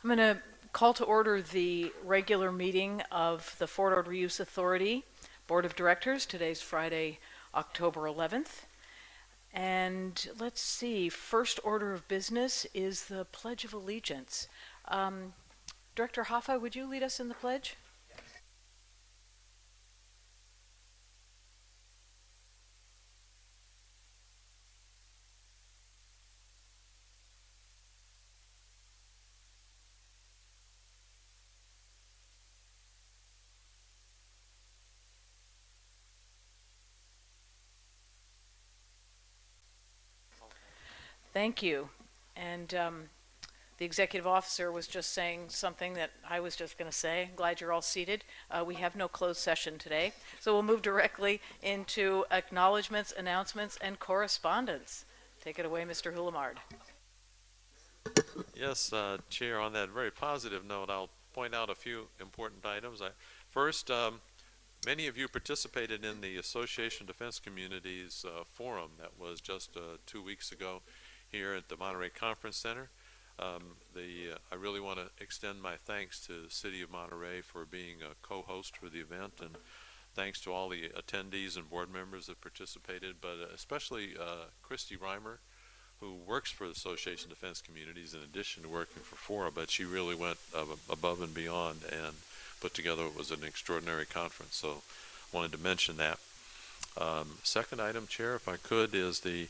I'm going to call to order the regular meeting of the Fort Ord Reuse Authority Board of Directors. Today's Friday, October 11th. And let's see, first order of business is the Pledge of Allegiance. Director Hoffa, would you lead us in the pledge? Thank you. And the executive officer was just saying something that I was just going to say. I'm glad you're all seated. We have no closed session today. So we'll move directly into acknowledgments, announcements, and correspondence. Take it away, Mr. Hulamard. Yes, Chair, on that very positive note, I'll point out a few important items. First, many of you participated in the Association of Defense Communities forum that was just 2 weeks ago here at the Monterey Conference Center. I really want to extend my thanks to the City of Monterey for being a co-host for the event, and thanks to all the attendees and board members that participated, but especially Christy Reimer, who works for the Association of Defense Communities in addition to working for FORA, but she really went above and beyond and put together what was an extraordinary conference. So wanted to mention that. Second item, Chair, if I could, is the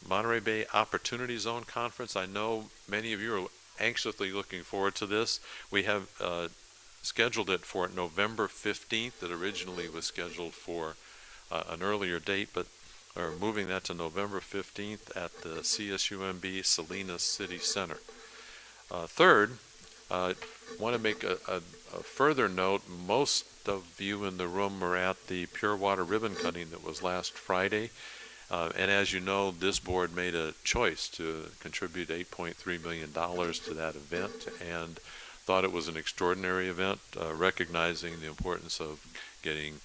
Monterey Bay Opportunity Zone Conference. I know many of you are anxiously looking forward to this. We have scheduled it for November 15th. It originally was scheduled for an earlier date, but are moving that to November 15th at the CSUMB Salinas City Center. Third, I want to make a further note. Most of you in the room were at the Pure Water ribbon cutting that was last Friday. And as you know, this board made a choice to contribute $8.3 million to that event and thought it was an extraordinary event, recognizing the importance of getting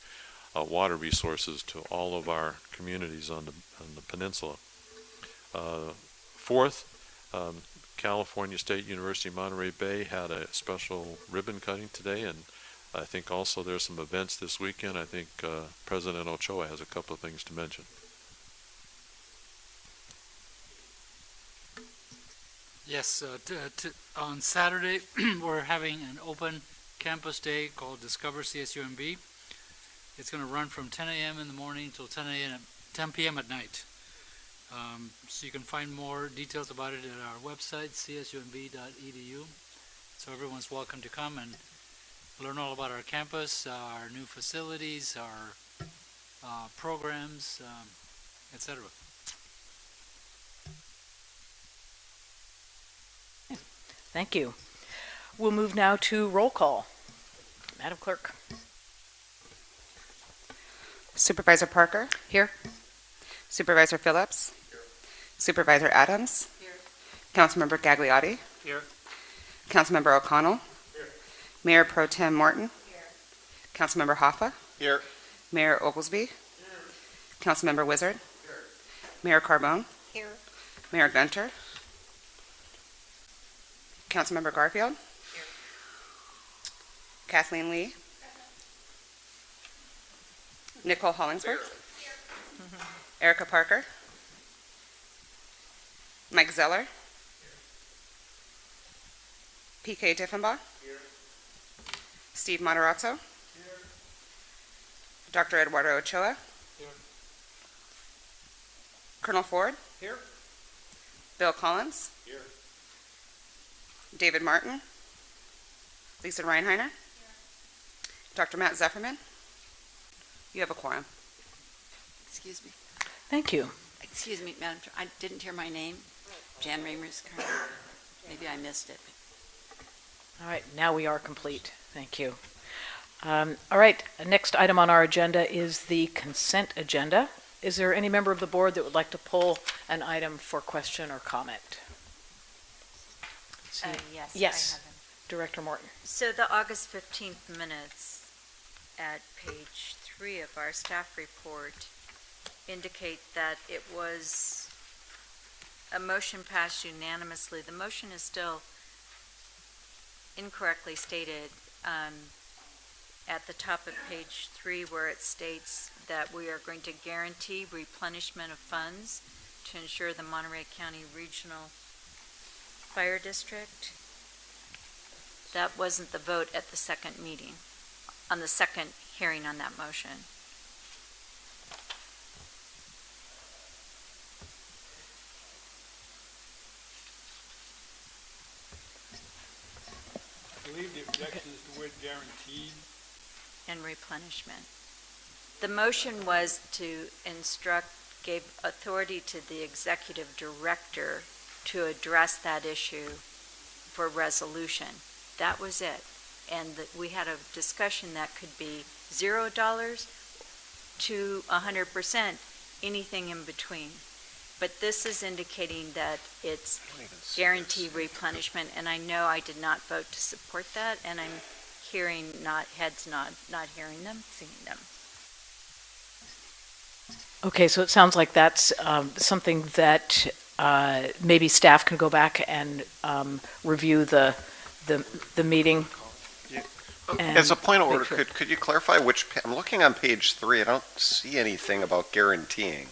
water resources to all of our communities on the peninsula. Fourth, California State University Monterey Bay had a special ribbon cutting today, and I think also there's some events this weekend. I think President Ochoa has a couple of things to mention. Yes, on Saturday we're having an open campus day called Discover CSUMB. It's going to run from 10 a.m. in the morning till 10 p.m. at night. So you can find more details about it at our website, csumb.edu. So everyone's welcome to come and learn all about our campus, our new facilities, our programs, etc. Thank you. We'll move now to roll call. Madam Clerk. Supervisor Parker? Here. Supervisor Phillips? Here. Supervisor Adams? Here. Councilmember Gagliotti? Here. Councilmember O'Connell? Here. Mayor Pro Tem Morton? Here. Councilmember Hoffa? Here. Mayor Oglesby? Here. Councilmember Wizard? Here. Mayor Carbone? Here. Mayor Gunter? Councilmember Garfield? Here. Kathleen Lee? Nicole Hollingsworth? Erica Parker? Mike Zeller? PK Diffenbaugh? Here. Steve Matarazzo? Here. Dr. Eduardo Ochoa? Here. Colonel Ford? Here. Bill Collins? Here. David Martin? Lisa Reinheiner? Dr. Matt Zefferman? You have a quorum. Excuse me. Thank you. Excuse me, Madam Chair. I didn't hear my name. Jan Reimers. Maybe I missed it. All right, now we are complete. Thank you. All right, next item on our agenda is the consent agenda. Is there any member of the board that would like to pull an item for question or comment? Yes. Yes, I have them. Director Morton. So the August 15th minutes at page 3 of our staff report indicate that it was a motion passed unanimously. The motion is still incorrectly stated at the top of page 3 where it states that we are going to guarantee replenishment of funds to ensure the Monterey County Regional Fire District. That wasn't the vote at the second meeting, on the second hearing on that motion. I believe the objection is the word guaranteed. And replenishment. The motion was to gave authority to the executive director to address that issue for resolution. That was it. And we had a discussion that could be $0 to 100%, anything in between. But this is indicating that it's guaranteed replenishment, and I know I did not vote to support that, and I'm hearing heads nod, not hearing them, seeing them. Okay, so it sounds like that's something that maybe staff can go back and review the meeting. and As a point of make order, sure. could you clarify which, I'm looking on page 3, I don't see anything about guaranteeing.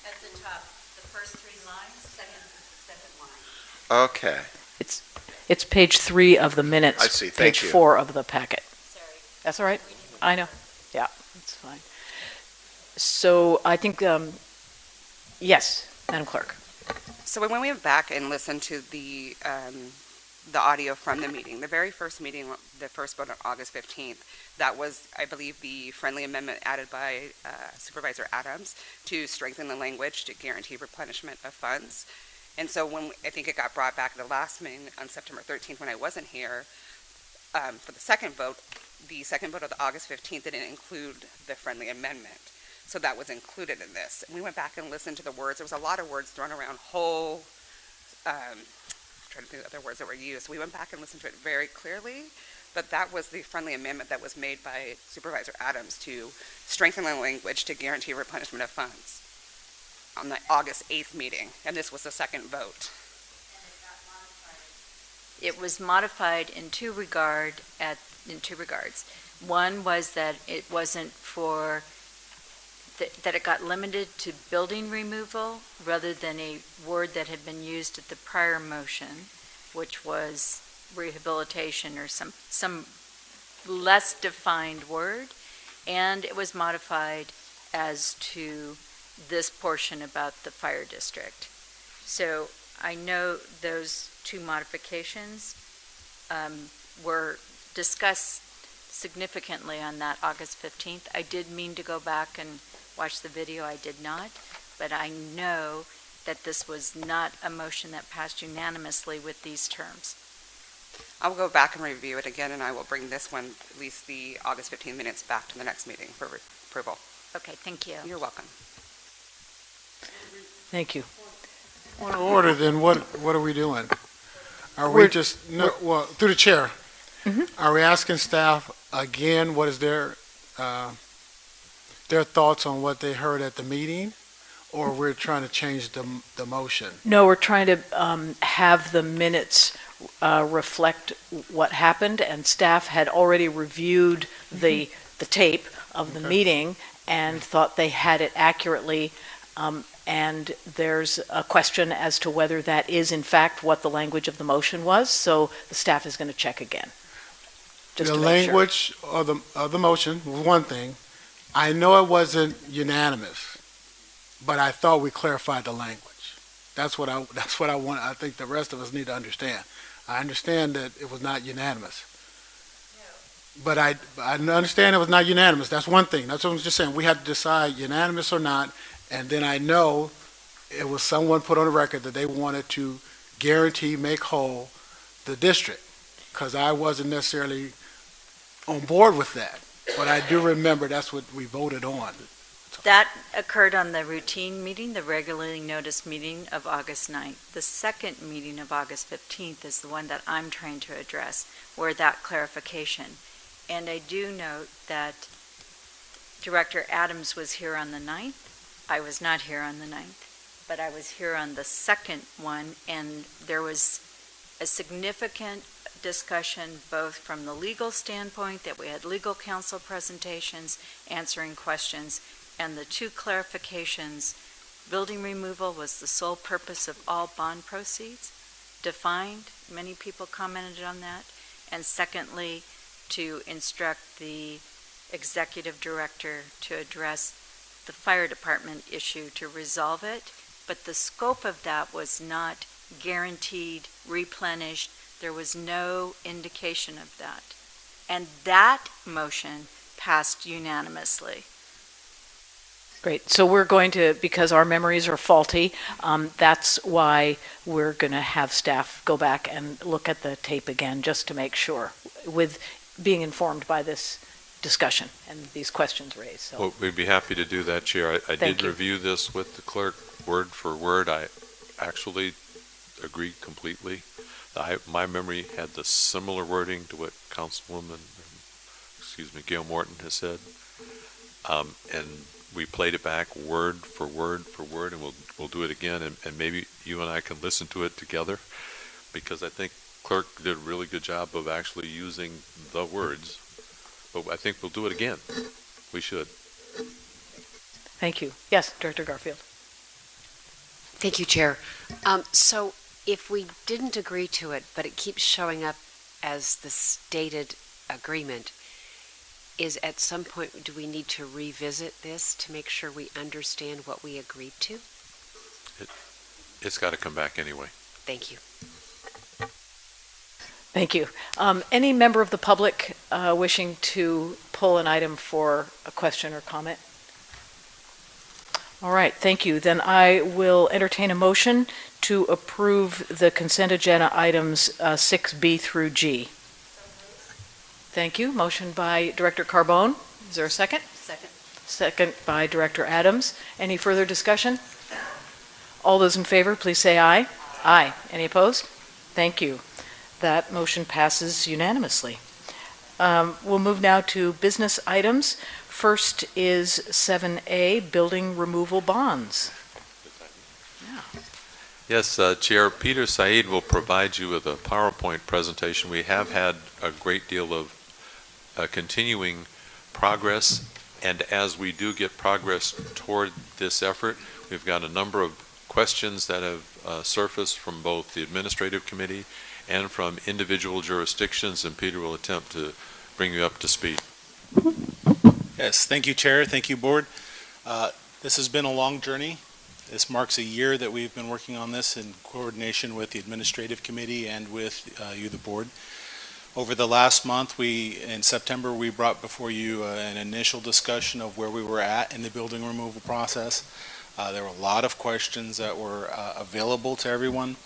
At the top, the first 3 lines, second line. Okay, It's page 3 of the minutes. I see. Thank Page you. 4 of the packet. Sorry. That's all right. I know. Yeah, it's fine. So I think, yes, Madam Clerk. So when we went back and listened to the audio from the meeting, the very first meeting, the first vote on August 15th, that was, I believe, the friendly amendment added by Supervisor Adams to strengthen the language to guarantee replenishment of funds. And so I think it got brought back at the last meeting on September 13th when I wasn't here for the second vote of the August 15th didn't include the friendly amendment. So that was included in this. And we went back and listened to the words. There was a lot of words thrown around, I'm trying to think of other words that were used. We went back and listened to it very clearly, but that was the friendly amendment that was made by Supervisor Adams to strengthen the language to guarantee replenishment of funds on the August 8th meeting, and this was the second vote. It was modified in two regards. One was that it wasn't for that it got limited to building removal rather than a word that had been used at the prior motion, which was rehabilitation or some less defined word, and it was modified as to this portion about the fire district. So I know those two modifications were discussed significantly on that August 15th. I did mean to go back and watch the video. I did not, but I know that this was not a motion that passed unanimously with these terms. I'll go back and review it again, and I will bring this one, at least the August 15 minutes, back to the next meeting for approval. Okay, thank you. You're welcome. Thank you. Point of order, then what are we doing? Are we We're- just, well, through the chair, are we asking staff again, what is their thoughts on what they heard at the meeting? Or we're trying to change the motion? No, we're trying to have the minutes reflect what happened, and staff had already reviewed the tape of the meeting and thought they had it accurately. And there's a question as to whether that is in fact what the language of the motion was, so the staff is going to check again. Just The to make sure. language of the motion was one thing. I know it wasn't unanimous, but I thought we clarified the language. That's what I want. I think the rest of us need to understand. I understand that it was not unanimous. But I understand it was not unanimous. That's one thing. That's what I'm just saying. We had to decide unanimous or not. And then I know it was someone put on the record that they wanted to guarantee, make whole the district. Because I wasn't necessarily on board with that. But I do remember that's what we voted on. That occurred on the routine meeting, the regularly noticed meeting of August 9th. The second meeting of August 15th is the one that I'm trying to address, where that clarification. And I do note that Director Adams was here on the 9th. I was not here on the 9th, but I was here on the second one, and there was a significant discussion both from the legal standpoint, that we had legal counsel presentations answering questions, and the two clarifications. Building removal was the sole purpose of all bond proceeds, defined. Many people commented on that. And secondly, to instruct the executive director to address the fire department issue to resolve it. But the scope of that was not guaranteed, replenished. There was no indication of that. And that motion passed unanimously. Great. So we're going to, because our memories are faulty, that's why we're going to have staff go back and look at the tape again just to make sure, with being informed by this discussion and these questions raised. So. Well, we'd be happy to do that, Chair. I did review this with the clerk word for word. I actually agree completely. My memory had the similar wording to what Councilwoman, Gail Morton has said. And we played it back word for word for word, and we'll do it again, and maybe you and I can listen to it together, because I think clerk did a really good job of actually using the words, but I think we'll do it again. We should. Thank you. Yes, Director Garfield. Thank you, Chair. So if we didn't agree to it, but it keeps showing up as the stated agreement, is at some point, do we need to revisit this to make sure we understand what we agreed to? It's got to come back anyway. Thank you. Thank you. Any member of the public wishing to pull an item for a question or comment? All right, thank you. Then I will entertain a motion to approve the consent agenda items 6B through G. Thank you. Motion by Director Carbone. Is there a second? Second. Second by Director Adams. Any further discussion? All those in favor, please say aye. Aye. Any opposed? Thank you. That motion passes unanimously. We'll move now to business items. First is 7A, building removal bonds. Yes, Chair, Peter Said will provide you with a PowerPoint presentation. We have had a great deal of continuing progress, and as we do get progress toward this effort, we've got a number of questions that have surfaced from both the Administrative Committee and from individual jurisdictions, and Peter will attempt to bring you up to speed. Yes, thank you, Chair. Thank you, Board. This has been a long journey. This marks a year that we've been working on this in coordination with the Administrative Committee and with you, the Board. Over the last month, in September, we brought before you an initial discussion of where we were at in the building removal process. There were a lot of questions that were available to everyone.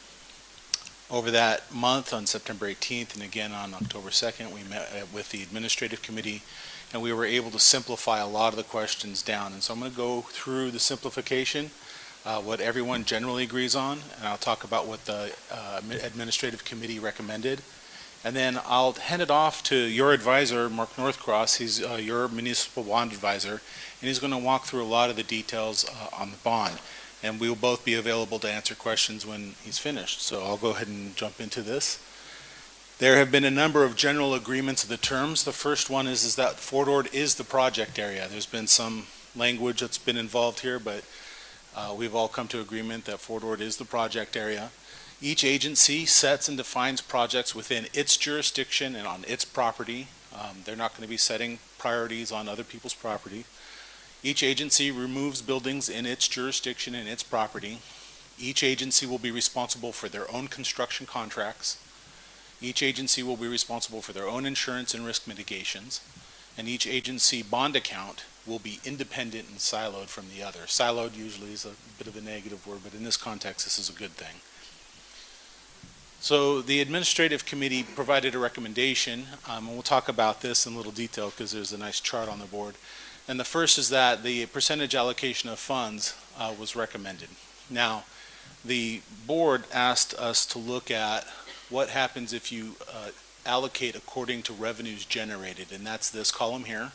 Over that month, on September 18th and again on October 2nd, we met with the Administrative Committee, and we were able to simplify a lot of the questions down. And so I'm going to go through the simplification, what everyone generally agrees on, and I'll talk about what the Administrative Committee recommended. And then I'll hand it off to your advisor, Mark Northcross. He's your municipal bond advisor, and he's going to walk through a lot of the details on the bond. And we will both be available to answer questions when he's finished. So I'll go ahead and jump into this. There have been a number of general agreements of the terms. The first one is that Fort Ord is the project area. There's been some language that's been involved here, but we've all come to agreement that Fort Ord is the project area. Each agency sets and defines projects within its jurisdiction and on its property. They're not going to be setting priorities on other people's property. Each agency removes buildings in its jurisdiction and its property. Each agency will be responsible for their own construction contracts. Each agency will be responsible for their own insurance and risk mitigations. And each agency bond account will be independent and siloed from the other. Siloed usually is a bit of a negative word, but in this context, this is a good thing. So the Administrative Committee provided a recommendation, and we'll talk about this in a little detail because there's a nice chart on the board. And the first is that the percentage allocation of funds was recommended. Now, the board asked us to look at what happens if you allocate according to revenues generated, and that's this column here.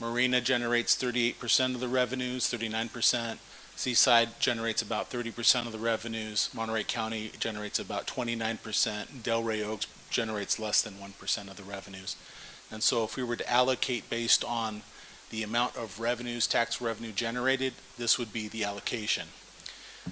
Marina generates 38% of the revenues, 39%. Seaside generates about 30% of the revenues. Monterey County generates about 29%. Delray Oaks generates less than 1% of the revenues. And so if we were to allocate based on the amount of revenues, tax revenue generated, this would be the allocation.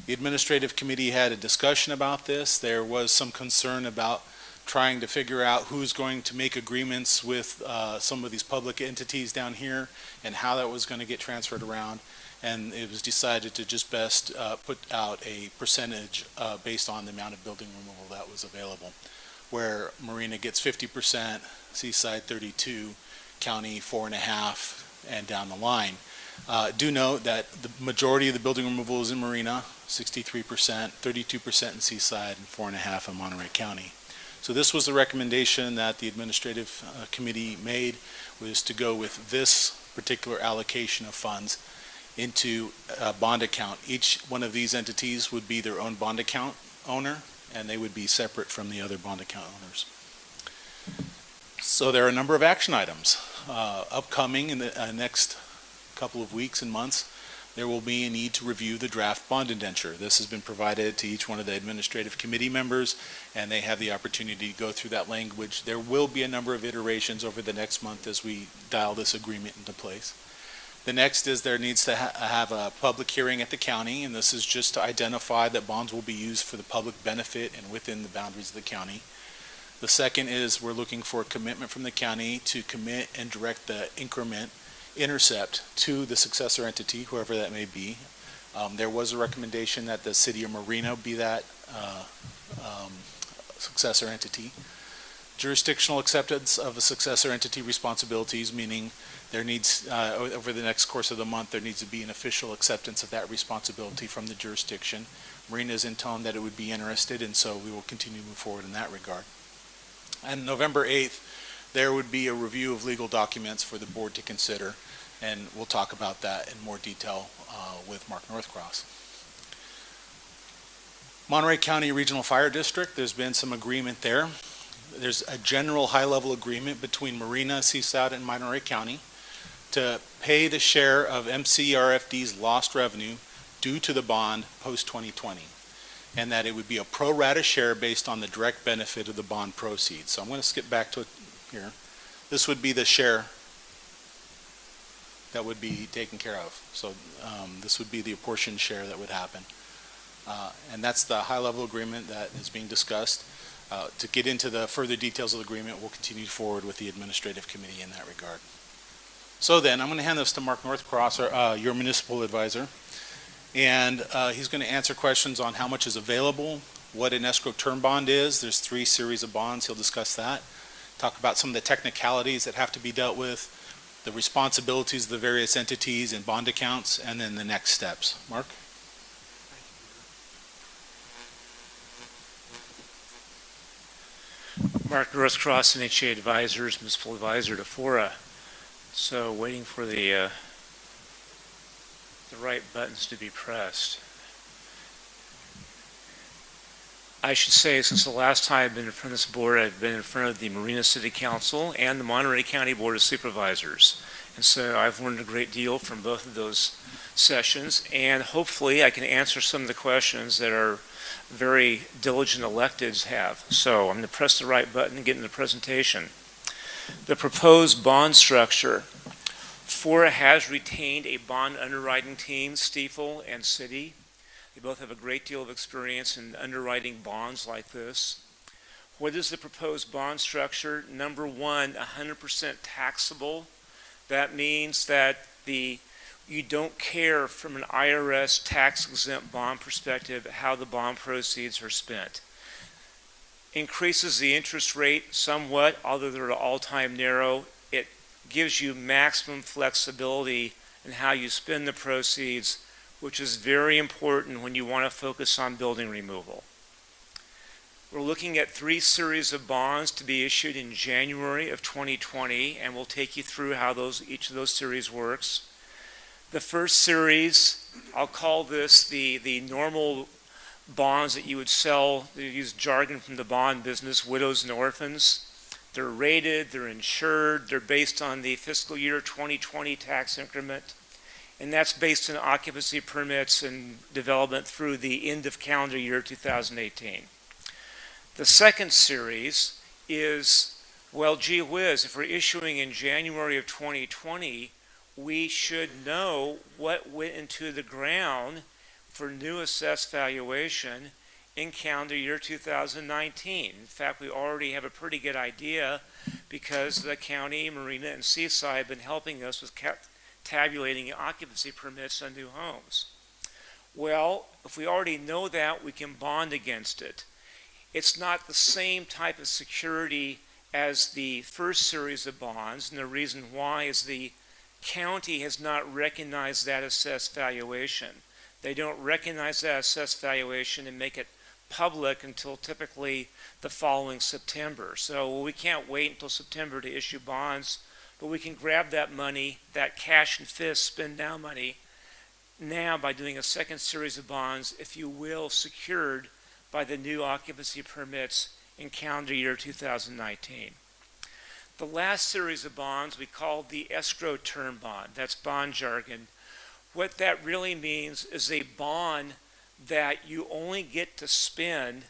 The Administrative Committee had a discussion about this. There was some concern about trying to figure out who's going to make agreements with some of these public entities down here and how that was going to get transferred around. And it was decided to just best put out a percentage based on the amount of building removal that was available, where Marina gets 50%, Seaside 32%, County 4.5%, and down the line. Do note that the majority of the building removal is in Marina, 63%, 32% in Seaside, and 4.5% in Monterey County. So this was the recommendation that the Administrative Committee made, was to go with this particular allocation of funds into a bond account. Each one of these entities would be their own bond account owner, and they would be separate from the other bond account owners. So there are a number of action items upcoming in the next couple of weeks and months. There will be a need to review the draft bond indenture. This has been provided to each one of the Administrative Committee members, and they have the opportunity to go through that language. There will be a number of iterations over the next month as we dial this agreement into place. The next is there needs to have a public hearing at the county, and this is just to identify that bonds will be used for the public benefit and within the boundaries of the county. The second is we're looking for a commitment from the county to commit and direct the intercept to the successor entity, whoever that may be. There was a recommendation that the city of Marina be that successor entity. Jurisdictional acceptance of the successor entity responsibilities, meaning there needs, over the next course of the month, there needs to be an official acceptance of that responsibility from the jurisdiction. Marina is in tone that it would be interested, and so we will continue to move forward in that regard. And November 8th, there would be a review of legal documents for the board to consider, and we'll talk about that in more detail with Mark Northcross. Monterey County Regional Fire District, there's been some agreement there. There's a general high-level agreement between Marina, Seaside, and Monterey County to pay the share of MCRFD's lost revenue due to the bond post-2020, and that it would be a pro rata share based on the direct benefit of the bond proceeds. So I'm going to skip back to it here. This would be the share that would be taken care of. So this would be the apportioned share that would happen. And that's the high-level agreement that is being discussed. To get into the further details of the agreement, we'll continue forward with the Administrative Committee in that regard. So then, I'm going to hand this to Mark Northcross, your municipal advisor, and he's going to answer questions on how much is available, what an escrow term bond is. There's 3 series of bonds. He'll discuss that. Talk about some of the technicalities that have to be dealt with, the responsibilities of the various entities and bond accounts, and then the next steps. Mark? Mark Northcross, NHA Advisors, Municipal Advisor to FORA. So waiting for the right buttons to be pressed. I should say, since the last time I've been in front of this board, I've been in front of the Marina City Council and the Monterey County Board of Supervisors. And so I've learned a great deal from both of those sessions, and hopefully I can answer some of the questions that our very diligent electeds have. So I'm going to press the right button and get into the presentation. The proposed bond structure. FORA has retained a bond underwriting team, Stiefel and Citi. They both have a great deal of experience in underwriting bonds like this. What is the proposed bond structure? Number one, 100% taxable. That means that you don't care from an IRS tax-exempt bond perspective how the bond proceeds are spent. Increases the interest rate somewhat, although they're all-time narrow. It gives you maximum flexibility in how you spend the proceeds, which is very important when you want to focus on building removal. We're looking at 3 series of bonds to be issued in January of 2020, and we'll take you through how each of those series works. The first series, I'll call this the normal bonds that you would sell. They use jargon from the bond business, widows and orphans. They're rated, they're insured, they're based on the fiscal year 2020 tax increment, and that's based on occupancy permits and development through the end of calendar year 2018. The second series is, well, gee whiz, if we're issuing in January of 2020, we should know what went into the ground for new assessed valuation in calendar year 2019. In fact, we already have a pretty good idea because the county, marina, and seaside have been helping us with tabulating occupancy permits on new homes. Well, if we already know that, we can bond against it. It's not the same type of security as the first series of bonds, and the reason why is the county has not recognized that assessed valuation. They don't recognize that assessed valuation and make it public until typically the following September. So we can't wait until September to issue bonds, but we can grab that money, that cash and fist spend now money, now by doing a second series of bonds, if you will, secured by the new occupancy permits in calendar year 2019. The last series of bonds we call the escrow term bond. That's bond jargon. What that really means is a bond that you only get to spend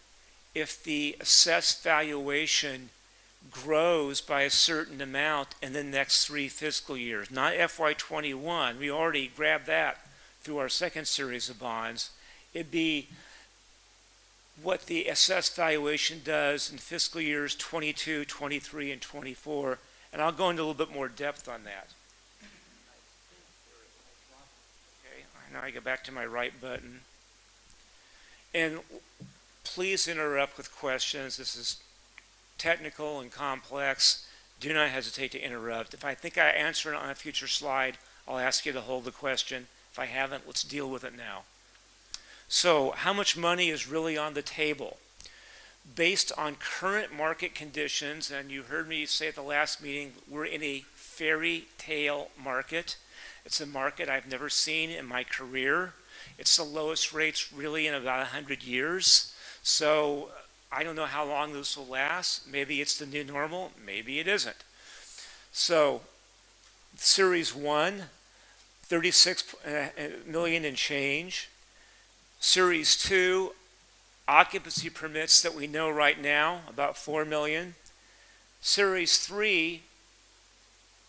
if the assessed valuation grows by a certain amount in the next 3 fiscal years, not FY21. We already grabbed that through our second series of bonds. It'd be what the assessed valuation does in fiscal years 22, 23, and 24, and I'll go into a little bit more depth on that. Okay, now I go back to my right button. And please interrupt with questions. This is technical and complex. Do not hesitate to interrupt. If I think I answer it on a future slide, I'll ask you to hold the question. If I haven't, let's deal with it now. So, how much money is really on the table? Based on current market conditions, and you heard me say at the last meeting, we're in a fairy tale market. It's a market I've never seen in my career. It's the lowest rates really in about 100 years. So, I don't know how long this will last. Maybe it's the new normal, maybe it isn't. So, Series 1, 36 million and change. Series 2, occupancy permits that we know right now, about 4 million. Series 3,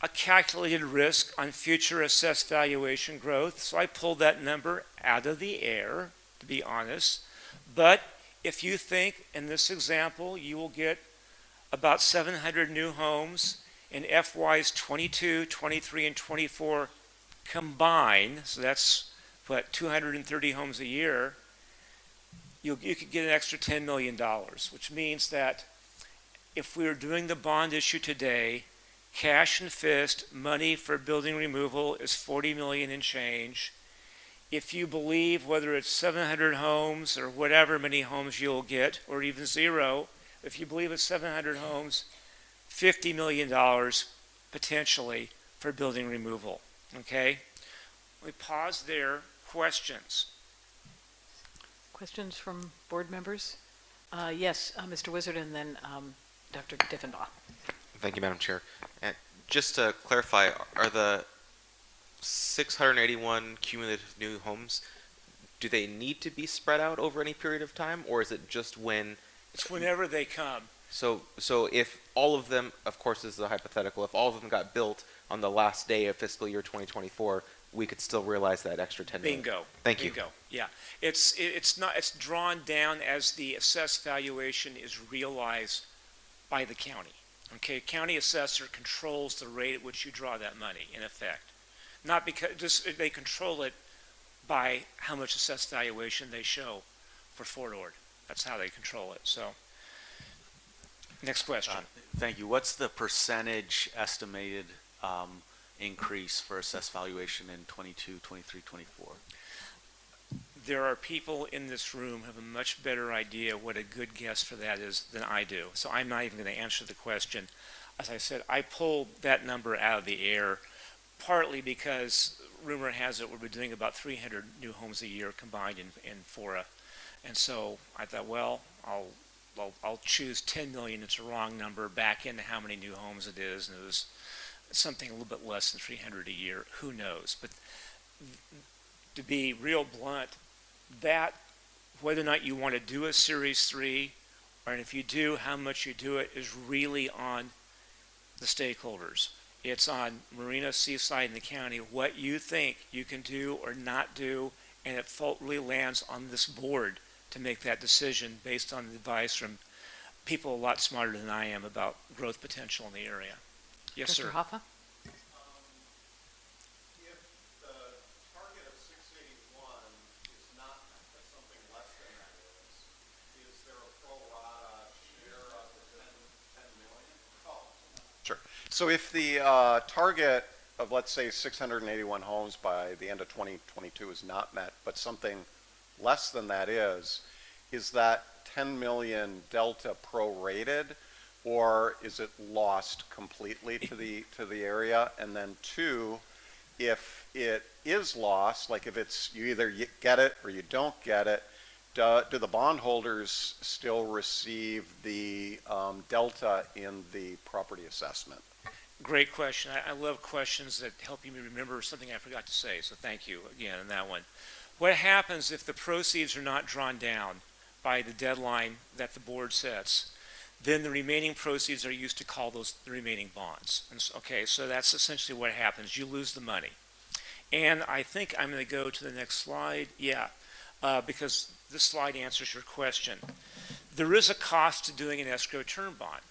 a calculated risk on future assessed valuation growth. So I pulled that number out of the air, to be honest. But if you think in this example, you will get about 700 new homes in FYs 22, 23, and 24 combined, so that's what, 230 homes a year, you could get an extra $10 million, which means that if we were doing the bond issue today, cash and fist, money for building removal is 40 million and change. If you believe whether it's 700 homes or whatever many homes you'll get, or even 0, if you believe it's 700 homes, $50 million potentially for building removal, okay? We pause there. Questions? Questions from board members? Yes, Mr. Wizard, and then Dr. Diffenbaugh. Thank you, Madam Chair. And just to clarify, are the 681 cumulative new homes, do they need to be spread out over any period of time, or is it just when? It's whenever they come. So if all of them, of course this is a hypothetical, if all of them got built on the last day of fiscal year 2024, we could still realize that extra 10 million. Bingo. Thank you. Bingo. Yeah. It's drawn down as the assessed valuation is realized by the county. Okay, county assessor controls the rate at which you draw that money, in effect. Not because they control it by how much assessed valuation they show for FORA. That's how they control it. So, next question. Thank you. What's the percentage estimated increase for assessed valuation in 22, 23, 24? There are people in this room who have a much better idea what a good guess for that is than I do. So I'm not even going to answer the question. As I said, I pulled that number out of the air, partly because rumor has it we're doing about 300 new homes a year combined in FORA. And so I thought, well, I'll choose 10 million. It's a wrong number. Back into how many new homes it is. And it was something a little bit less than 300 a year. Who knows? But to be real blunt, that whether or not you want to do a Series 3, or if you do, how much you do it, is really on the stakeholders. It's on Marina, Seaside, and the county, what you think you can do or not do, and it fully lands on this board to make that decision based on advice from people a lot smarter than I am about growth potential in the area. Yes, Dr. sir. Hoffa? If the target of 681 is not met, but something less than that is there a pro rata share of the 10 million? Oh, sure. So if the target of, let's say, 681 homes by the end of 2022 is not met, but something less than that is that 10 million delta prorated, or is it lost completely to the area? And then two, if it is lost, like if it's you either get it or you don't get it, do the bondholders still receive the delta in the property assessment? Great question. I love questions that help you remember something I forgot to say, so thank you again on that one. What happens if the proceeds are not drawn down by the deadline that the board sets? Then the remaining proceeds are used to call those the remaining bonds. And so, okay, so that's essentially what happens. You lose the money. And I think I'm going to go to the next slide. Yeah, because this slide answers your question. There is a cost to doing an escrow term bond.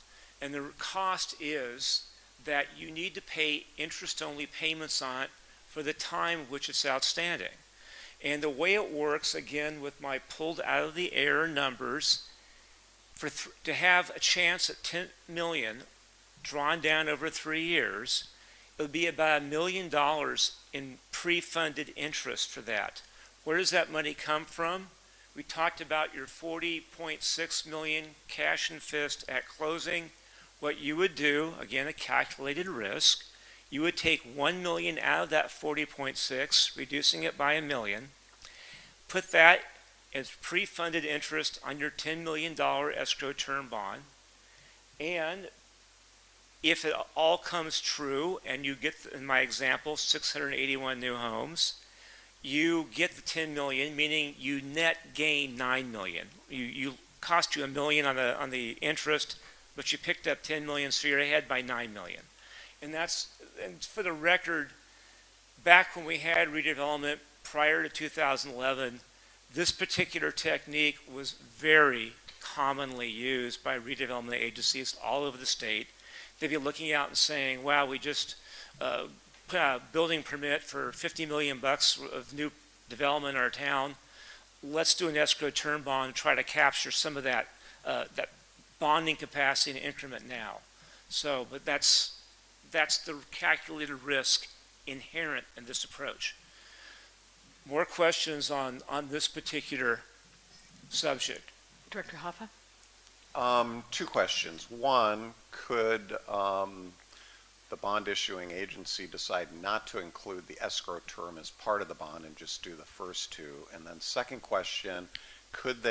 And the cost is that you need to pay interest-only payments on it for the time which it's outstanding. And the way it works, again, with my pulled out of the air numbers, to have a chance at 10 million drawn down over 3 years, it would be about $1 million in pre-funded interest for that. Where does that money come from? We talked about your $40.6 million cash and fist at closing. What you would do, again, a calculated risk, you would take 1 million out of that 40.6, reducing it by $1 million, put that as pre-funded interest on your $10 million escrow term bond, and if it all comes true and you get, in my example, 681 new homes, you get the 10 million, meaning you net gain 9 million. You cost you $1 million on the interest, but you picked up 10 million, so you're ahead by 9 million. And for the record, back when we had redevelopment prior to 2011, this particular technique was very commonly used by redevelopment agencies all over the state. They'd be looking out and saying, wow, we just put out a building permit for $50 million of new development in our town. Let's do an escrow term bond and try to capture some of that bonding capacity and increment now. So, but that's the calculated risk inherent in this approach. More questions on this particular subject? Director Hoffa? 2 questions. One, could the bond issuing agency decide not to include the escrow term as part of the bond and just do the first 2? And then second question, could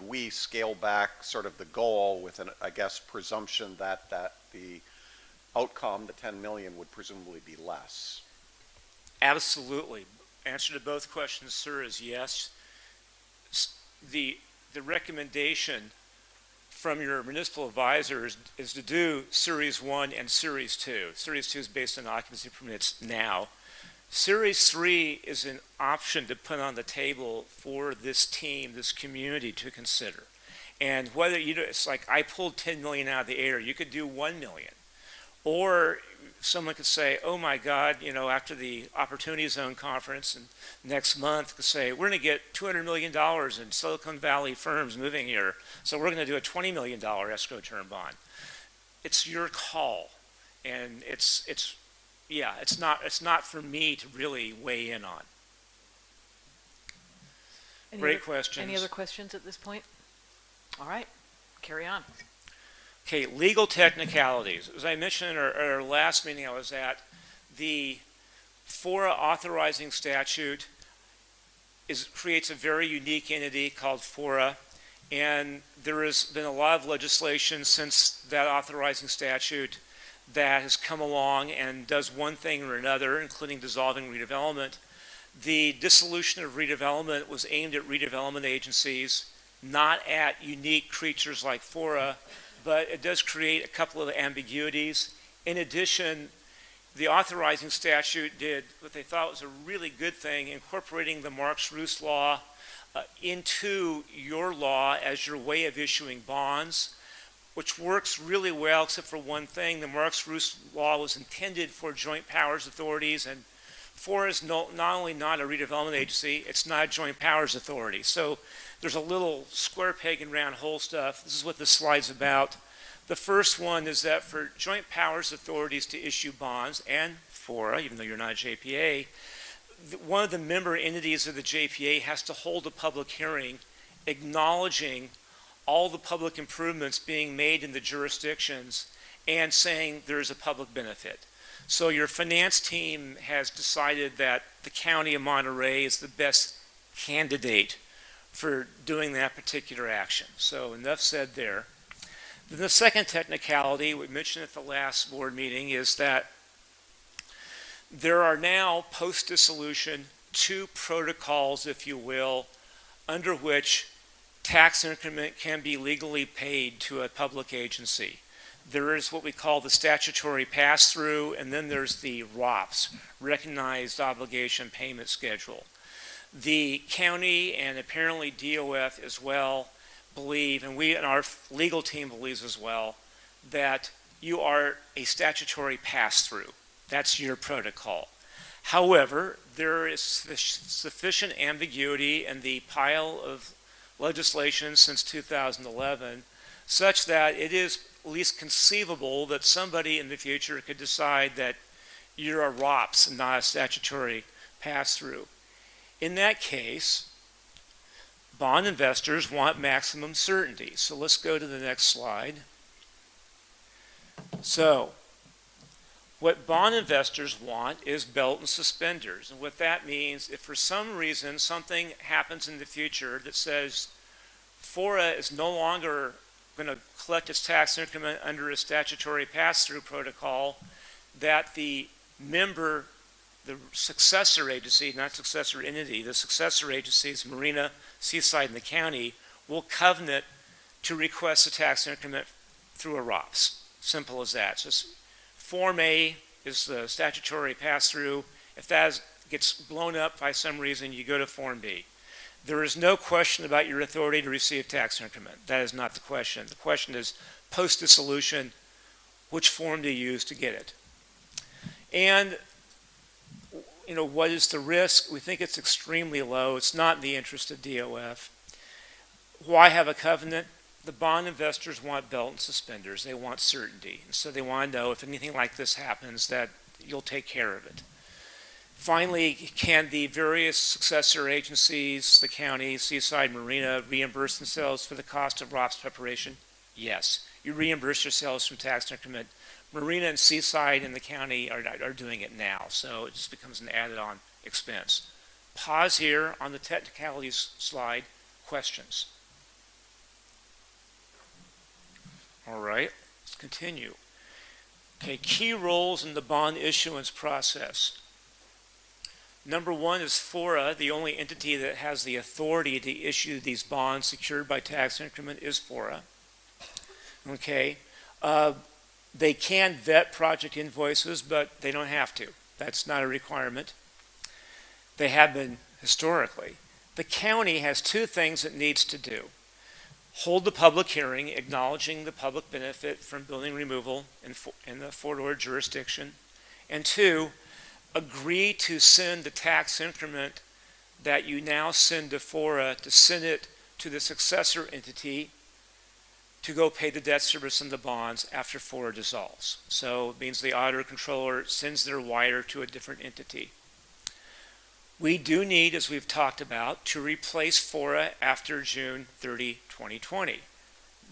we scale back sort of the goal with an, I guess, presumption that the outcome, the 10 million, would presumably be less? Absolutely. Answer to both questions, sir, is yes. The recommendation from your municipal advisors is to do Series 1 and Series 2. Series 2 is based on occupancy permits now. Series 3 is an option to put on the table for this team, this community to consider. And whether it's like I pulled 10 million out of the air, you could do 1 million. Or someone could say, oh my God, after the Opportunity Zone Conference and next month, could say, we're going to get $200 million in Silicon Valley firms moving here, so we're going to do a $20 million escrow term bond. It's your call, and it's not for me to really weigh in on. Great questions. Any other questions at this point? All right, carry on. Okay, legal technicalities. As I mentioned in our last meeting I was at, the FORA authorizing statute creates a very unique entity called FORA, and there has been a lot of legislation since that authorizing statute that has come along and does one thing or another, including dissolving redevelopment. The dissolution of redevelopment was aimed at redevelopment agencies, not at unique creatures like FORA, but it does create a couple of ambiguities. In addition, the authorizing statute did what they thought was a really good thing, incorporating the Marx-Rust law into your law as your way of issuing bonds, which works really well except for one thing. The Marx-Rust law was intended for joint powers authorities, and FORA is not only not a redevelopment agency, it's not a joint powers authority. So there's a little square peg and round hole stuff. This is what this slide's about. The first one is that for joint powers authorities to issue bonds, and FORA, even though you're not a JPA, one of the member entities of the JPA has to hold a public hearing acknowledging all the public improvements being made in the jurisdictions and saying there's a public benefit. So your finance team has decided that the County of Monterey is the best candidate for doing that particular action. So enough said there. Then the second technicality we mentioned at the last board meeting is that there are now post-dissolution 2 protocols, if you will, under which tax increment can be legally paid to a public agency. There is what we call the statutory pass-through, and then there's the ROPS, Recognized Obligation Payment Schedule. The county and apparently DOF as well believe, and we and our legal team believes as well, that you are a statutory pass-through. That's your protocol. However, there is sufficient ambiguity in the pile of legislation since 2011 such that it is at least conceivable that somebody in the future could decide that you're a ROPS and not a statutory pass-through. In that case, bond investors want maximum certainty. So let's go to the next slide. So, what bond investors want is belt and suspenders. And what that means, if for some reason something happens in the future that says FORA is no longer going to collect its tax increment under a statutory pass-through protocol, that the member, the successor agency, not successor entity, the successor agencies, Marina, Seaside, and the county, will covenant to request a tax increment through a ROPS. Simple as that. So Form A is the statutory pass-through. If that gets blown up by some reason, you go to Form B. There is no question about your authority to receive tax increment. That is not the question. The question is, post-dissolution, which form do you use to get it? And, you know, what is the risk? We think it's extremely low. It's not in the interest of DOF. Why have a covenant? The bond investors want belt and suspenders. They want certainty. And so they want to know if anything like this happens that you'll take care of it. Finally, can the various successor agencies, the county, Seaside, Marina, reimburse themselves for the cost of ROPS preparation? Yes. You reimburse yourselves from tax increment. Marina and Seaside and the county are doing it now, so it just becomes an added-on expense. Pause here on the technicalities slide. Questions? All right, let's continue. Okay, key roles in the bond issuance process. Number one is FORA, the only entity that has the authority to issue these bonds secured by tax increment is FORA. Okay, they can vet project invoices, but they don't have to. That's not a requirement. They have been historically. The county has 2 things it needs to do. Hold the public hearing, acknowledging the public benefit from building removal in the Fort Ord jurisdiction. And 2, agree to send the tax increment that you now send to FORA to send it to the successor entity to go pay the debt service and the bonds after FORA dissolves. So it means the auditor controller sends their wire to a different entity. We do need, as we've talked about, to replace FORA after June 30, 2020.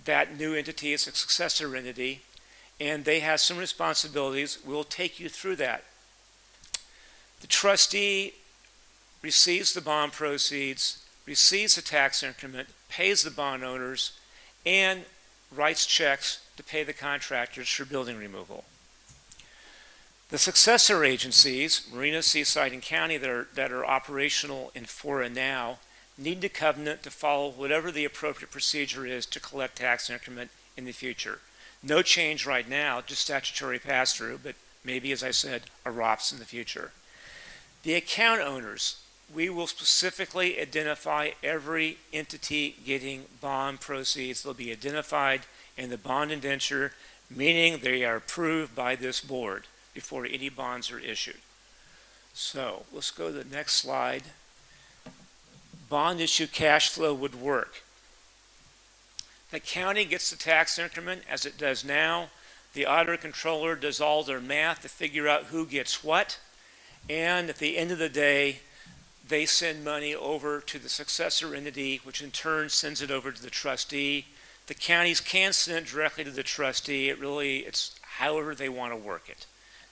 That new entity is a successor entity, and they have some responsibilities. We'll take you through that. The trustee receives the bond proceeds, receives the tax increment, pays the bond owners, and writes checks to pay the contractors for building removal. The successor agencies, Marina, Seaside, and County, that are operational in FORA now, need to covenant to follow whatever the appropriate procedure is to collect tax increment in the future. No change right now, just statutory pass-through, but maybe, as I said, a ROPS in the future. The account owners, we will specifically identify every entity getting bond proceeds. They'll be identified in the bond indenture, meaning they are approved by this board before any bonds are issued. So let's go to the next slide. Bond issue cash flow would work. The county gets the tax increment as it does now. The auditor controller does all their math to figure out who gets what. And at the end of the day, they send money over to the successor entity, which in turn sends it over to the trustee. The counties can send it directly to the trustee. It's however they want to work it.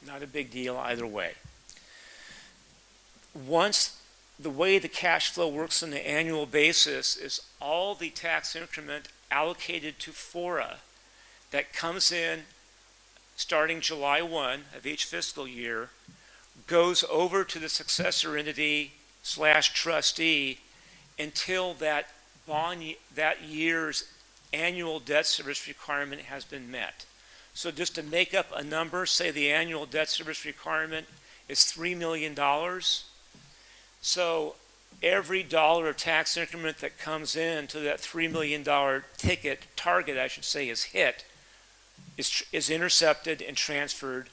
Not a big deal either way. Once the way the cash flow works on an annual basis is all the tax increment allocated to FORA that comes in starting July 1 of each fiscal year goes over to the successor entity / trustee until that year's annual debt service requirement has been met. So just to make up a number, say the annual debt service requirement is $3 million. So every dollar of tax increment that comes in to that $3 million target, I should say, is hit, is intercepted and transferred.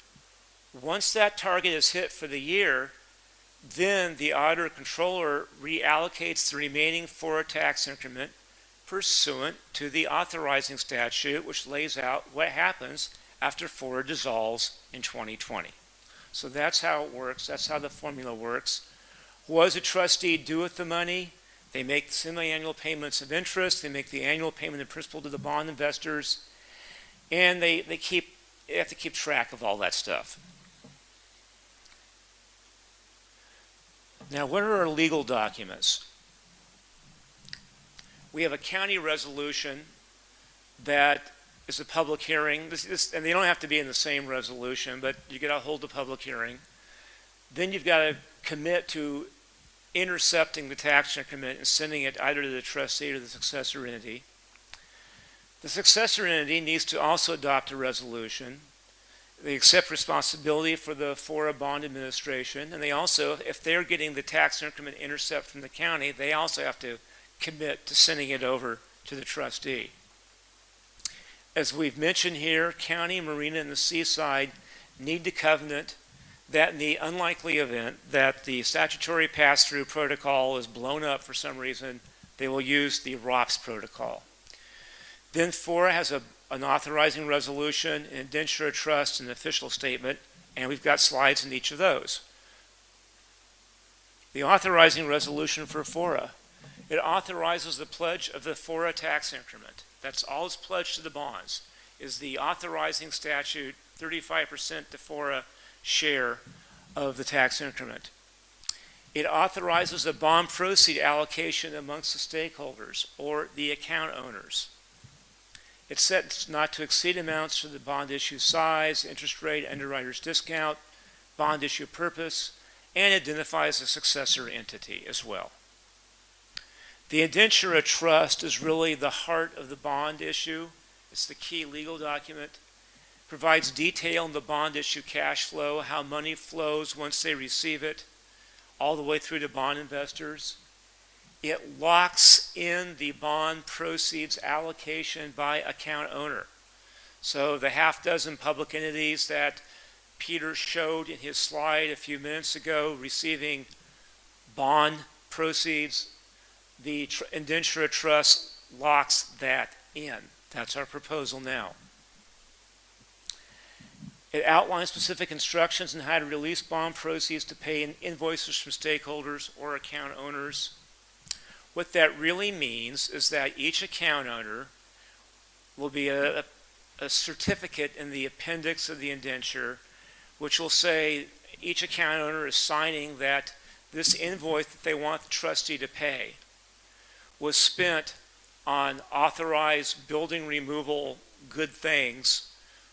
Once that target is hit for the year, then the auditor controller reallocates the remaining FORA tax increment pursuant to the authorizing statute, which lays out what happens after FORA dissolves in 2020. So that's how it works. That's how the formula works. What does a trustee do with the money? They make semi-annual payments of interest. They make the annual payment of principal to the bond investors. And they have to keep track of all that stuff. Now, what are our legal documents? We have a county resolution that is a public hearing, and they don't have to be in the same resolution, but you got to hold a public hearing. Then you've got to commit to intercepting the tax increment and sending it either to the trustee or the successor entity. The successor entity needs to also adopt a resolution. They accept responsibility for the FORA bond administration, and they also, if they're getting the tax increment intercept from the county, they also have to commit to sending it over to the trustee. As we've mentioned here, County, Marina, and the Seaside need to covenant that in the unlikely event that the statutory pass-through protocol is blown up for some reason, they will use the ROPS protocol. Then FORA has an authorizing resolution, an indenture of trust, and an official statement, and we've got slides in each of those. The authorizing resolution for FORA. It authorizes the pledge of the FORA tax increment. That's all it's pledged to the bonds, is the authorizing statute 35% to FORA share of the tax increment. It authorizes a bond proceed allocation amongst the stakeholders or the account owners. It sets not to exceed amounts for the bond issue size, interest rate, underwriter's discount, bond issue purpose, and identifies a successor entity as well. The Indenture of Trust is really the heart of the bond issue. It's the key legal document. It provides detail on the bond issue cash flow, how money flows once they receive it, all the way through to bond investors. It locks in the bond proceeds allocation by account owner. So the half dozen public entities that Peter showed in his slide a few minutes ago receiving bond proceeds, the Indenture of Trust locks that in. That's our proposal now. It outlines specific instructions on how to release bond proceeds to pay invoices from stakeholders or account owners. What that really means is that each account owner will be a certificate in the appendix of the indenture, which will say each account owner is signing that this invoice that they want the trustee to pay was spent on authorized building removal good things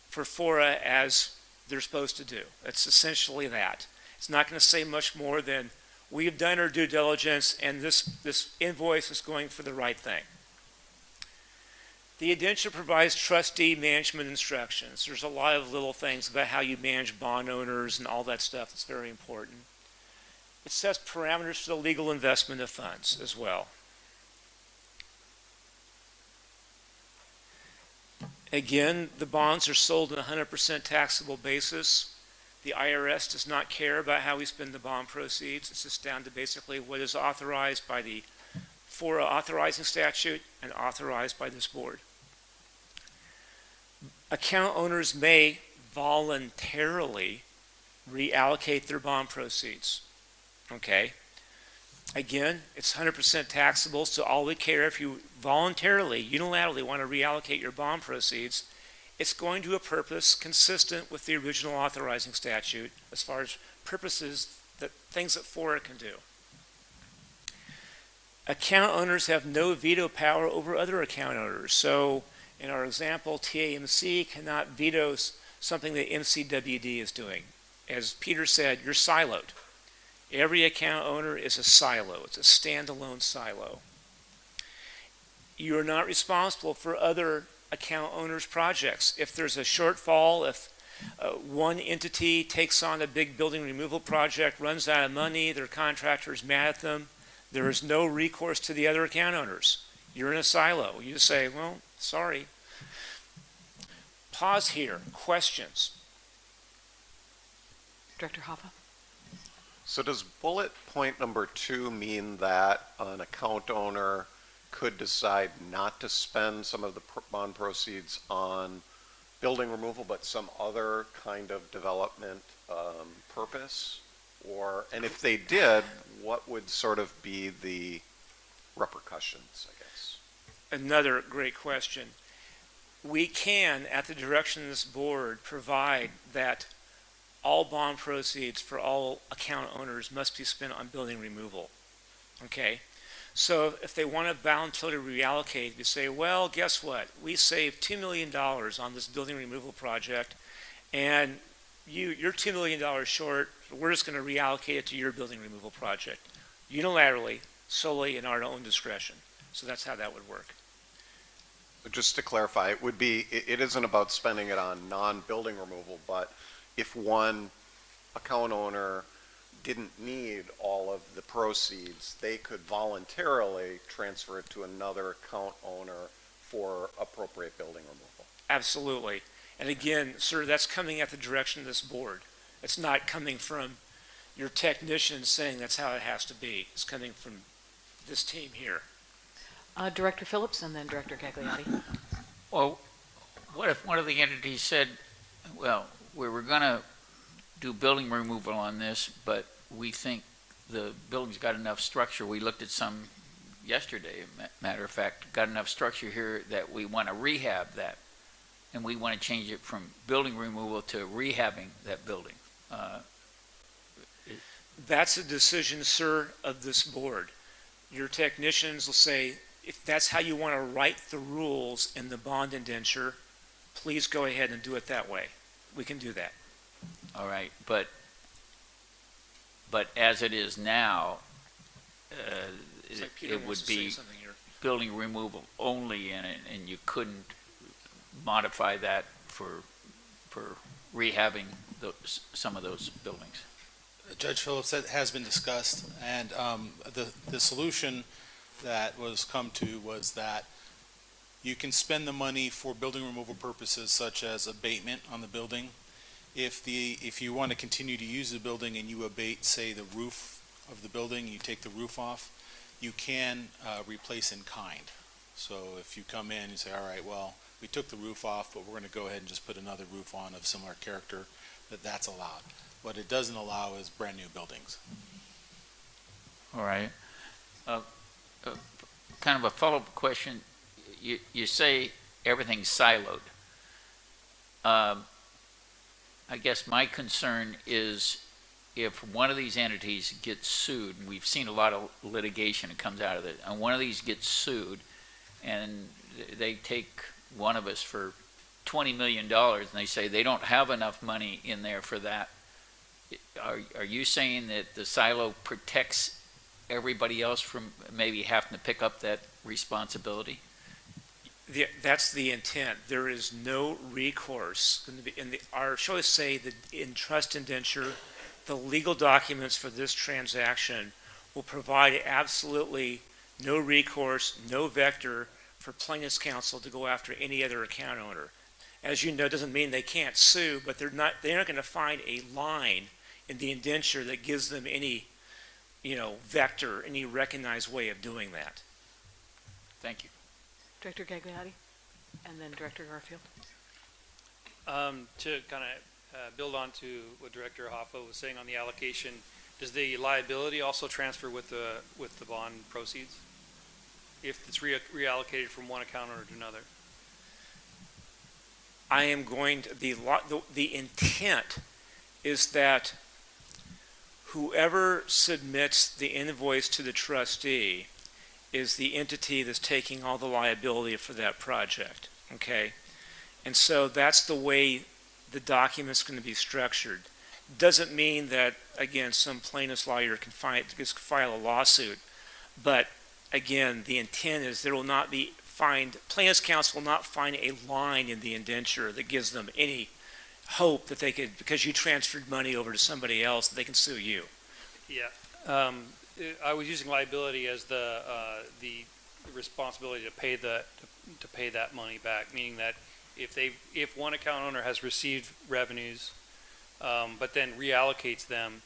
for FORA as they're supposed to do. It's essentially that. It's not going to say much more than, we've done our due diligence and this invoice is going for the right thing. The indenture provides trustee management instructions. There's a lot of little things about how you manage bond owners and all that stuff that's very important. It sets parameters for the legal investment of funds as well. Again, the bonds are sold on a 100% taxable basis. The IRS does not care about how we spend the bond proceeds. It's just down to basically what is authorized by the FORA authorizing statute and authorized by this board. Account owners may voluntarily reallocate their bond proceeds. Okay? Again, it's 100% taxable, so all we care if you voluntarily, unilaterally want to reallocate your bond proceeds, it's going to a purpose consistent with the original authorizing statute as far as purposes, that things that FORA can do. Account owners have no veto power over other account owners. So in our example, TAMC cannot veto something that MCWD is doing. As Peter said, you're siloed. Every account owner is a silo. It's a standalone silo. You are not responsible for other account owners' projects. If there's a shortfall, if one entity takes on a big building removal project, runs out of money, their contractor's mad at them, there is no recourse to the other account owners. You're in a silo. You just say, well, sorry. Pause here. Questions? Director Hoffa? So does bullet point number 2 mean that an account owner could decide not to spend some of the bond proceeds on building removal, but some other kind of development purpose? And if they did, what would sort of be the repercussions, I guess? Another great question. We can, at the direction of this board, provide that all bond proceeds for all account owners must be spent on building removal. Okay? So if they want to voluntarily reallocate, you say, well, guess what? We saved $2 million on this building removal project, and you're $2 million short. We're just going to reallocate it to your building removal project, unilaterally, solely in our own discretion. So that's how that would work. Just to clarify, it isn't about spending it on non-building removal, but if one account owner didn't need all of the proceeds, they could voluntarily transfer it to another account owner for appropriate building removal. Absolutely. And again, sir, that's coming at the direction of this board. It's not coming from your technician saying that's how it has to be. It's coming from this team here. Director Phillips and then Director Cagliati. Well, what if one of the entities said, well, we were going to do building removal on this, but we think the building's got enough structure. We looked at some yesterday, matter of fact, got enough structure here that we want to rehab that, and we want to change it from building removal to rehabbing that building. That's a decision, sir, of this board. Your technicians will say, if that's how you want to write the rules in the bond indenture, please go ahead and do it that way. We can do that. All right, but as it is now, it would be building removal only in it, and you couldn't modify that for rehabbing some of those buildings. Judge Phillips, that has been discussed, and the solution that was come to was that you can spend the money for building removal purposes such as abatement on the building. If you want to continue to use the building and you abate, say, the roof of the building, you take the roof off, you can replace in kind. So if you come in and say, all right, well, we took the roof off, but we're going to go ahead and just put another roof on of similar character, that's allowed. What it doesn't allow is brand new buildings. All right. Kind of a follow-up question. You say everything's siloed. I guess my concern is if one of these entities gets sued, and we've seen a lot of litigation that comes out of it, and one of these gets sued, and they take one of us for $20 million, and they say they don't have enough money in there for that. Are you saying that the silo protects everybody else from maybe having to pick up that responsibility? That's the intent. There is no recourse going to be in shall I say, in trust indenture, the legal documents for this transaction will provide absolutely no recourse, no vector for plaintiff's counsel to go after any other account owner. As you know, it doesn't mean they can't sue, but they're not going to find a line in the indenture that gives them any, vector, any recognized way of doing that. Thank you. Director Gagliotti, and then Director Garfield. To kind of build on to what Director Hoffa was saying on the allocation, does the liability also transfer with the bond proceeds if it's reallocated from one account owner to another? I am going to, the intent is that whoever submits the invoice to the trustee is the entity that's taking all the liability for that project, okay? And so that's the way the document's going to be structured. Doesn't mean that, again, some plaintiff's lawyer can file a lawsuit, but again, the intent is there will not be plaintiff's counsel will not find a line in the indenture that gives them any hope that they could, because you transferred money over to somebody else, that they can sue you. Yeah. I was using liability as the responsibility to pay that money back, meaning that if one account owner has received revenues, but then reallocates them,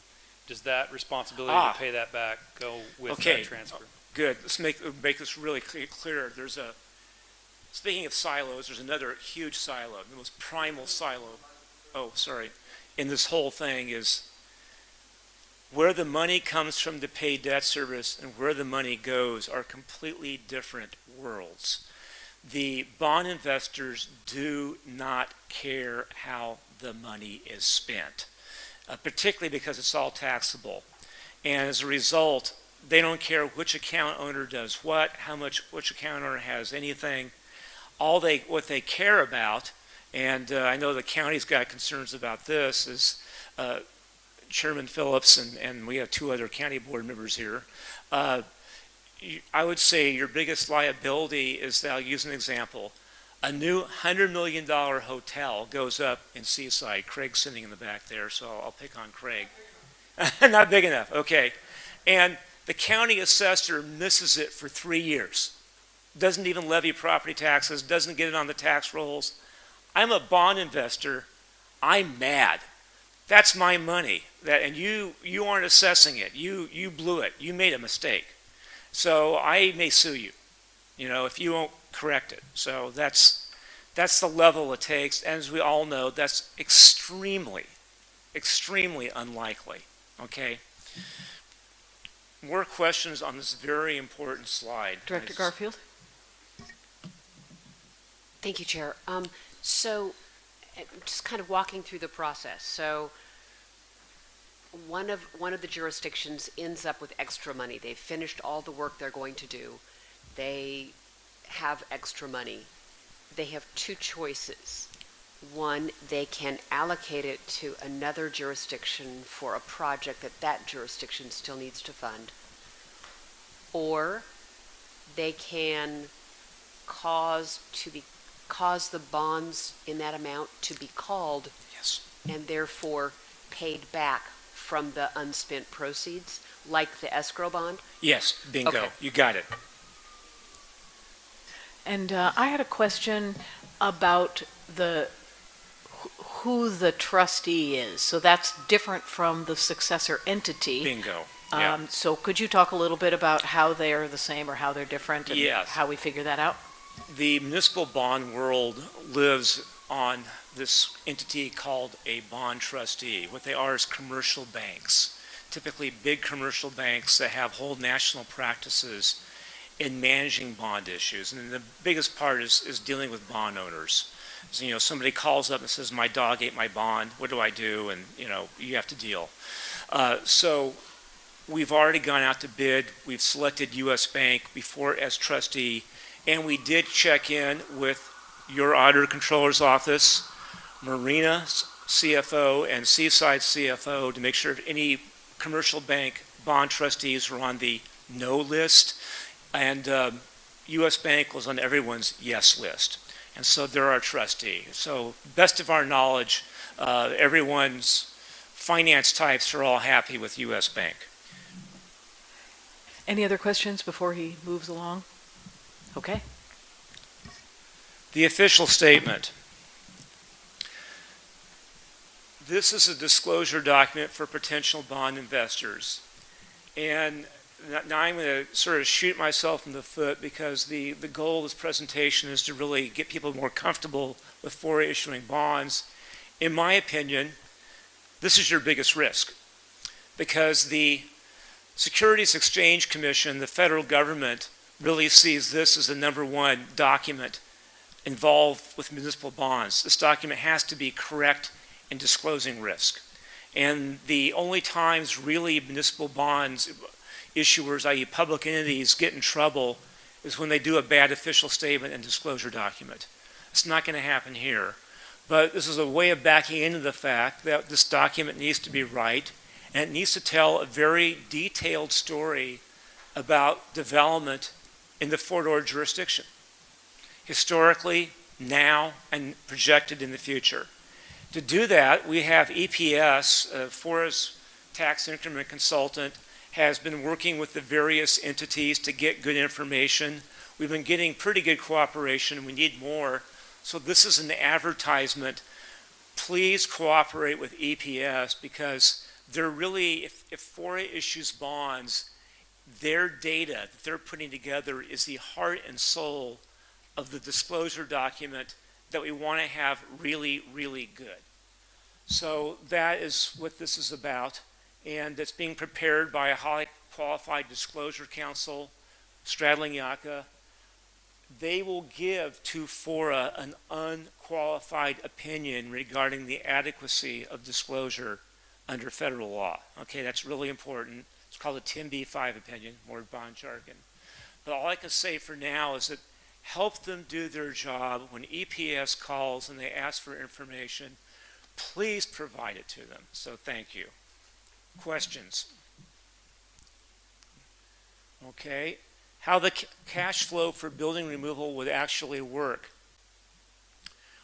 does that responsibility to pay that back go with that transfer? Good. Let's make this really clear. Speaking of silos, there's another huge silo, the most primal silo. In this whole thing is where the money comes from to pay debt service and where the money goes are completely different worlds. The bond investors do not care how the money is spent, particularly because it's all taxable. And as a result, they don't care which account owner does what, which account owner has anything. What they care about, and I know the county's got concerns about this, is Chairman Phillips, and we have two other county board members here. I would say your biggest liability is that, I'll use an example. A new $100 million hotel goes up in Seaside. Craig's sitting in the back there, so I'll pick on Craig. Not big enough, okay. And the county assessor misses it for 3 years. Doesn't even levy property taxes, doesn't get it on the tax rolls. I'm a bond investor. I'm mad. That's my money. And you aren't assessing it. You blew it. You made a mistake. So I may sue you, if you won't correct it. So that's the level it takes. And as we all know, that's extremely, extremely unlikely. Okay? More questions on this very important slide. Director Garfield. Thank you, Chair. So just kind of walking through the process. So one of the jurisdictions ends up with extra money. They've finished all the work they're going to do. They have extra money. They have two choices. One, they can allocate it to another jurisdiction for a project that jurisdiction still needs to fund. Or they can cause the bonds in that amount to be called, yes, and therefore paid back from the unspent proceeds, like the escrow bond? Yes, bingo. Okay. You got it. And I had a question about who the trustee is. So that's different from the successor entity. Bingo. Yeah. So could you talk a little bit about how they are the same or how they're different and Yes. how we figure that out? The municipal bond world lives on this entity called a bond trustee. What they are is commercial banks, typically big commercial banks that have whole national practices in managing bond issues. And the biggest part is dealing with bond owners. So, somebody calls up and says, my dog ate my bond, what do I do? And, you have to deal. So we've already gone out to bid. We've selected U.S. Bank before as trustee. And we did check in with your auditor controller's office, Marina CFO, and Seaside CFO to make sure any commercial bank bond trustees are on the no list, and U.S. Bank was on everyone's yes list. And so they're our trustee. So best of our knowledge, everyone's finance types are all happy with U.S. Bank. Any other questions before he moves along? Okay. The official statement. This is a disclosure document for potential bond investors. And now I'm going to sort of shoot myself in the foot because the goal of this presentation is to really get people more comfortable with FORA issuing bonds. In my opinion, this is your biggest risk because the Securities Exchange Commission, the federal government, really sees this as the #1 document involved with municipal bonds. This document has to be correct in disclosing risk. And the only times really municipal bonds issuers, i.e. public entities, get in trouble is when they do a bad official statement and disclosure document. It's not going to happen here. But this is a way of backing into the fact that this document needs to be right, and it needs to tell a very detailed story about development in the Fort Ord jurisdiction, historically, now, and projected in the future. To do that, we have EPS, FORA's tax increment consultant, has been working with the various entities to get good information. We've been getting pretty good cooperation. We need more. So this is an advertisement. Please cooperate with EPS because they're really, if FORA issues bonds, their data that they're putting together is the heart and soul of the disclosure document that we want to have really, really good. So that is what this is about. And it's being prepared by a highly qualified disclosure counsel, Stradling Yaka. They will give to FORA an unqualified opinion regarding the adequacy of disclosure under federal law. Okay, that's really important. It's called a 10b-5 opinion, more bond jargon. But all I can say for now is that help them do their job. When EPS calls and they ask for information, please provide it to them. So thank you. Questions? Okay. How the cash flow for building removal would actually work.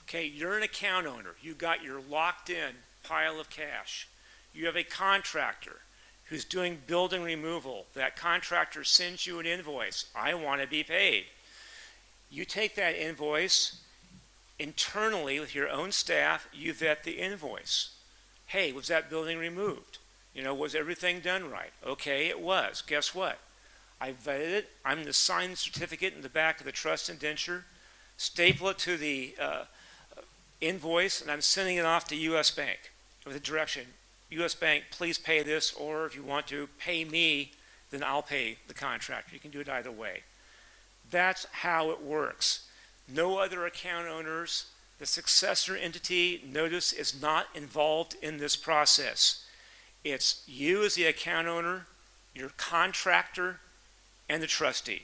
Okay, you're an account owner. You got your locked in pile of cash. You have a contractor who's doing building removal. That contractor sends you an invoice. I want to be paid. You take that invoice internally with your own staff, you vet the invoice. Hey, was that building removed? You know, was everything done right? Okay, it was. Guess what? I vetted it. I'm going to sign the certificate in the back of the trust indenture, staple it to the invoice, and I'm sending it off to U.S. Bank with a direction. U.S. Bank, please pay this, or if you want to pay me, then I'll pay the contractor. You can do it either way. That's how it works. No other account owners. The successor entity, notice, is not involved in this process. It's you as the account owner, your contractor, and the trustee.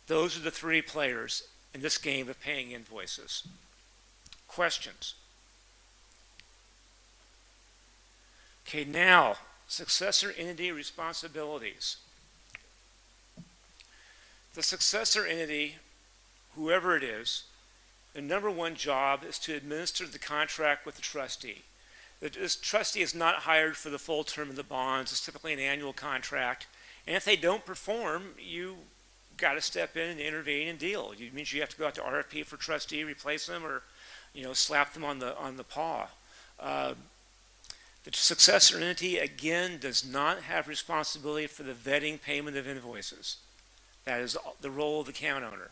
Those are the three players in this game of paying invoices. Questions? Okay, now, successor entity responsibilities. The successor entity, whoever it is, the #1 job is to administer the contract with the trustee. This trustee is not hired for the full term of the bonds. It's typically an annual contract. And if they don't perform, you got to step in and intervene and deal. It means you have to go out to RFP for trustee, replace them, or slap them on the paw. The successor entity, again, does not have responsibility for the vetting payment of invoices. That is the role of the account owner.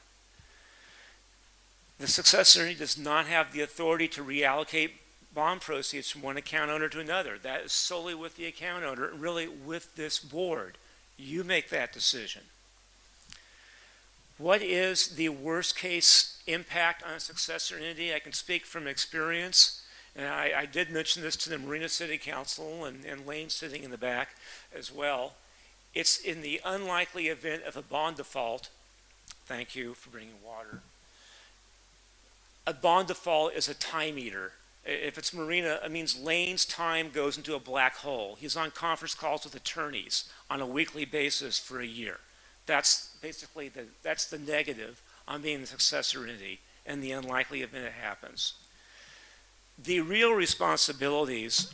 The successor entity does not have the authority to reallocate bond proceeds from one account owner to another. That is solely with the account owner, and really with this board. You make that decision. What is the worst case impact on a successor entity? I can speak from experience. And I did mention this to the Marina City Council and Lane sitting in the back as well. It's in the unlikely event of a bond default. Thank you for bringing water. a bond default is a time eater. If it's Marina, it means Lane's time goes into a black hole. He's on conference calls with attorneys on a weekly basis for a year. That's basically that's the negative on being the successor entity and the unlikely event it happens. The real responsibilities,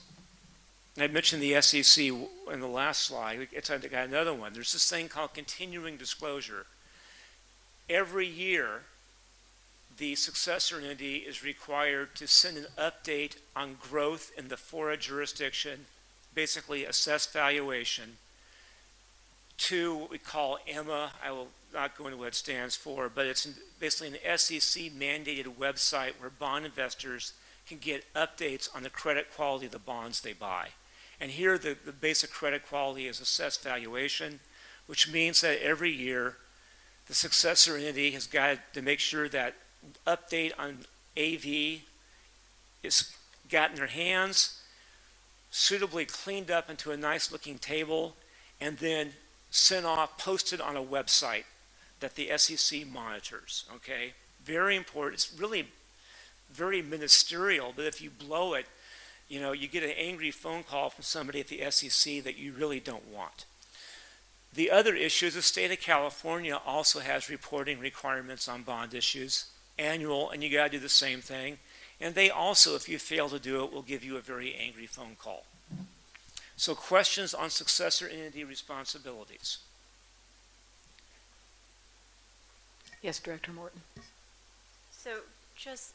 I mentioned the SEC in the last slide. I got another one. There's this thing called continuing disclosure. Every year, the successor entity is required to send an update on growth in the FORA jurisdiction, basically assess valuation, to what we call EMMA. I will not go into what it stands for, but it's basically an SEC-mandated website where bond investors can get updates on the credit quality of the bonds they buy. And here the basic credit quality is assessed valuation, which means that every year the successor entity has got to make sure that update on AV is got in their hands, suitably cleaned up into a nice looking table, and then sent off, posted on a website that the SEC monitors, okay? Very important. It's really very ministerial, but if you blow it, you know, you get an angry phone call from somebody at the SEC that you really don't want. The other issue is the state of California also has reporting requirements on bond issues, annual, and you got to do the same thing. And they also, if you fail to do it, will give you a very angry phone call. So questions on successor entity responsibilities. Yes, Director Morton. So just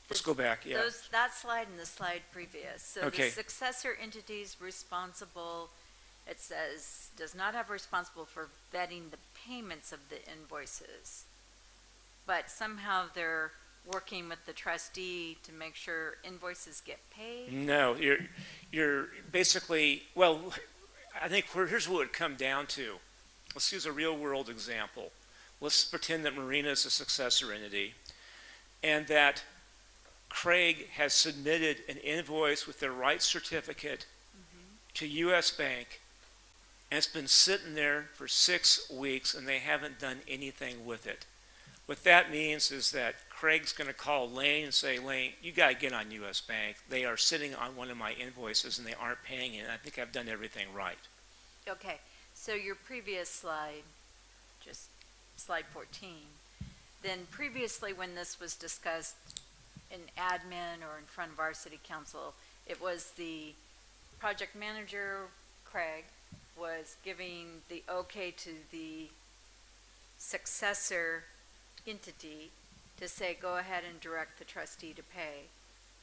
Let's go back, yeah. that slide and the slide previous. So Okay. the successor entities responsible, it says, does not have responsible for vetting the payments of the invoices. But somehow they're working with the trustee to make sure invoices get paid? No, you're basically, well, I think here's what it would come down to. Let's use a real world example. Let's pretend that Marina is a successor entity and that Craig has submitted an invoice with the right certificate to U.S. Bank, and it's been sitting there for 6 weeks and they haven't done anything with it. What that means is that Craig's going to call Lane and say, Lane, you got to get on U.S. Bank. They are sitting on one of my invoices and they aren't paying it. I think I've done everything right. Okay, so your previous slide, just slide 14, then previously when this was discussed in admin or in front of our city council, it was the project manager, Craig, was giving the okay to the successor entity to say, go ahead and direct the trustee to pay.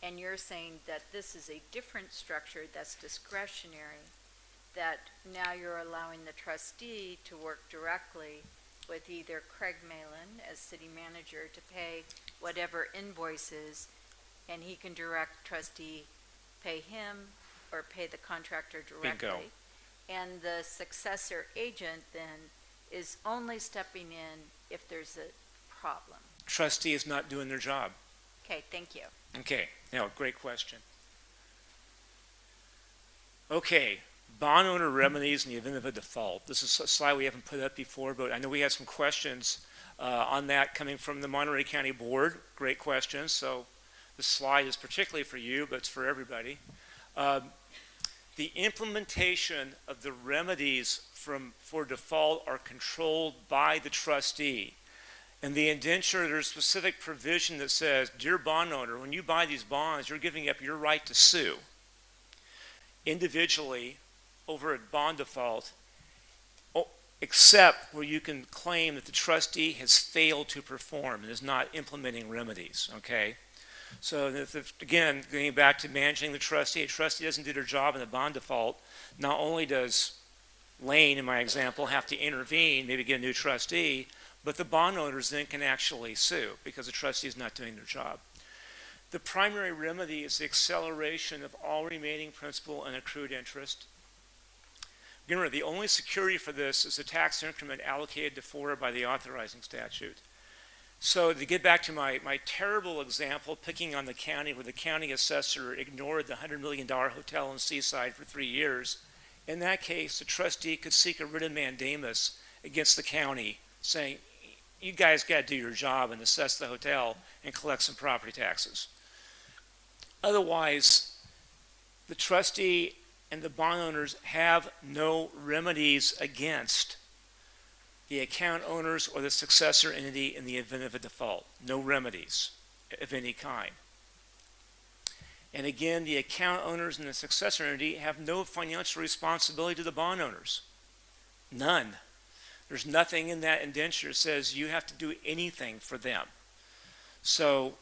And you're saying that this is a different structure that's discretionary, that now you're allowing the trustee to work directly with either Craig Malin as city manager to pay whatever invoices, and he can direct trustee pay him or pay the contractor directly. Bingo. And the successor agent then is only stepping in if there's a problem. Trustee is not doing their job. Okay, thank you. Okay, now, great question. Okay, bond owner remedies in the event of a default. This is a slide we haven't put up before, but I know we had some questions on that coming from the Monterey County Board. Great questions. So this slide is particularly for you, but it's for everybody. The implementation of the remedies for default are controlled by the trustee. In the indenture, there's a specific provision that says, dear bond owner, when you buy these bonds, you're giving up your right to sue individually over a bond default, except where you can claim that the trustee has failed to perform and is not implementing remedies, okay? So again, going back to managing the trustee, a trustee doesn't do their job in the bond default. Not only does Lane, in my example, have to intervene, maybe get a new trustee, but the bond owners then can actually sue because the trustee is not doing their job. The primary remedy is the acceleration of all remaining principal and accrued interest. Remember, the only security for this is the tax increment allocated to FORA by the authorizing statute. So to get back to my terrible example, picking on the county where the county assessor ignored the $100 million hotel in Seaside for 3 years, in that case, the trustee could seek a writ of mandamus against the county saying, you guys got to do your job and assess the hotel and collect some property taxes. Otherwise, the trustee and the bond owners have no remedies against the account owners or the successor entity in the event of a default. No remedies of any kind. And again, the account owners and the successor entity have no financial responsibility to the bond owners. None. There's nothing in that indenture that says you have to do anything for them. So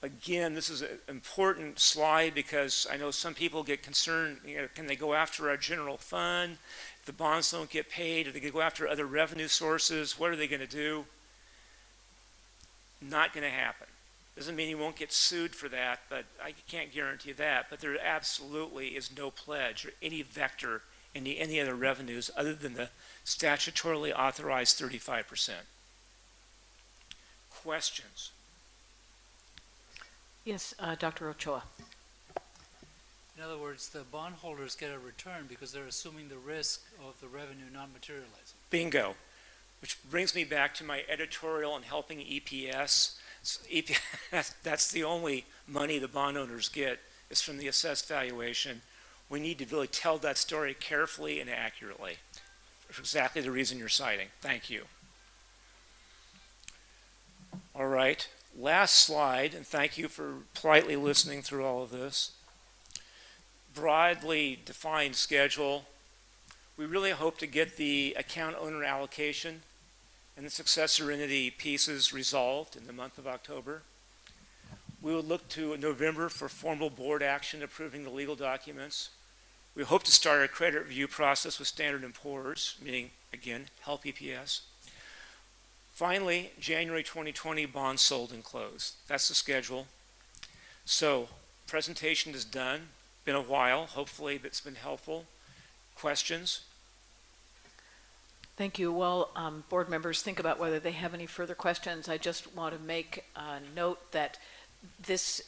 again, this is an important slide because I know some people get concerned, can they go after our general fund? If the bonds don't get paid, are they going to go after other revenue sources? What are they going to do? Not going to happen. Doesn't mean you won't get sued for that, but I can't guarantee that. But there absolutely is no pledge or any vector in any other revenues other than the statutorily authorized 35%. Questions? Yes, Dr. Ochoa. In other words, the bondholders get a return because they're assuming the risk of the revenue not materializing. Bingo. Which brings me back to my editorial on helping EPS. That's the only money the bond owners get is from the assessed valuation. We need to really tell that story carefully and accurately for exactly the reason you're citing. Thank you. All right. Last slide, and thank you for politely listening through all of this. Broadly defined schedule. We really hope to get the account owner allocation and the successor entity pieces resolved in the month of October. We will look to November for formal board action approving the legal documents. We hope to start a credit review process with Standard & Poor's, meaning, again, help EPS. Finally, January 2020, bonds sold and closed. That's the schedule. So, presentation is done. Been a while. Hopefully it's been helpful. Questions? Thank you. Well, board members think about whether they have any further questions. I just want to make a note that this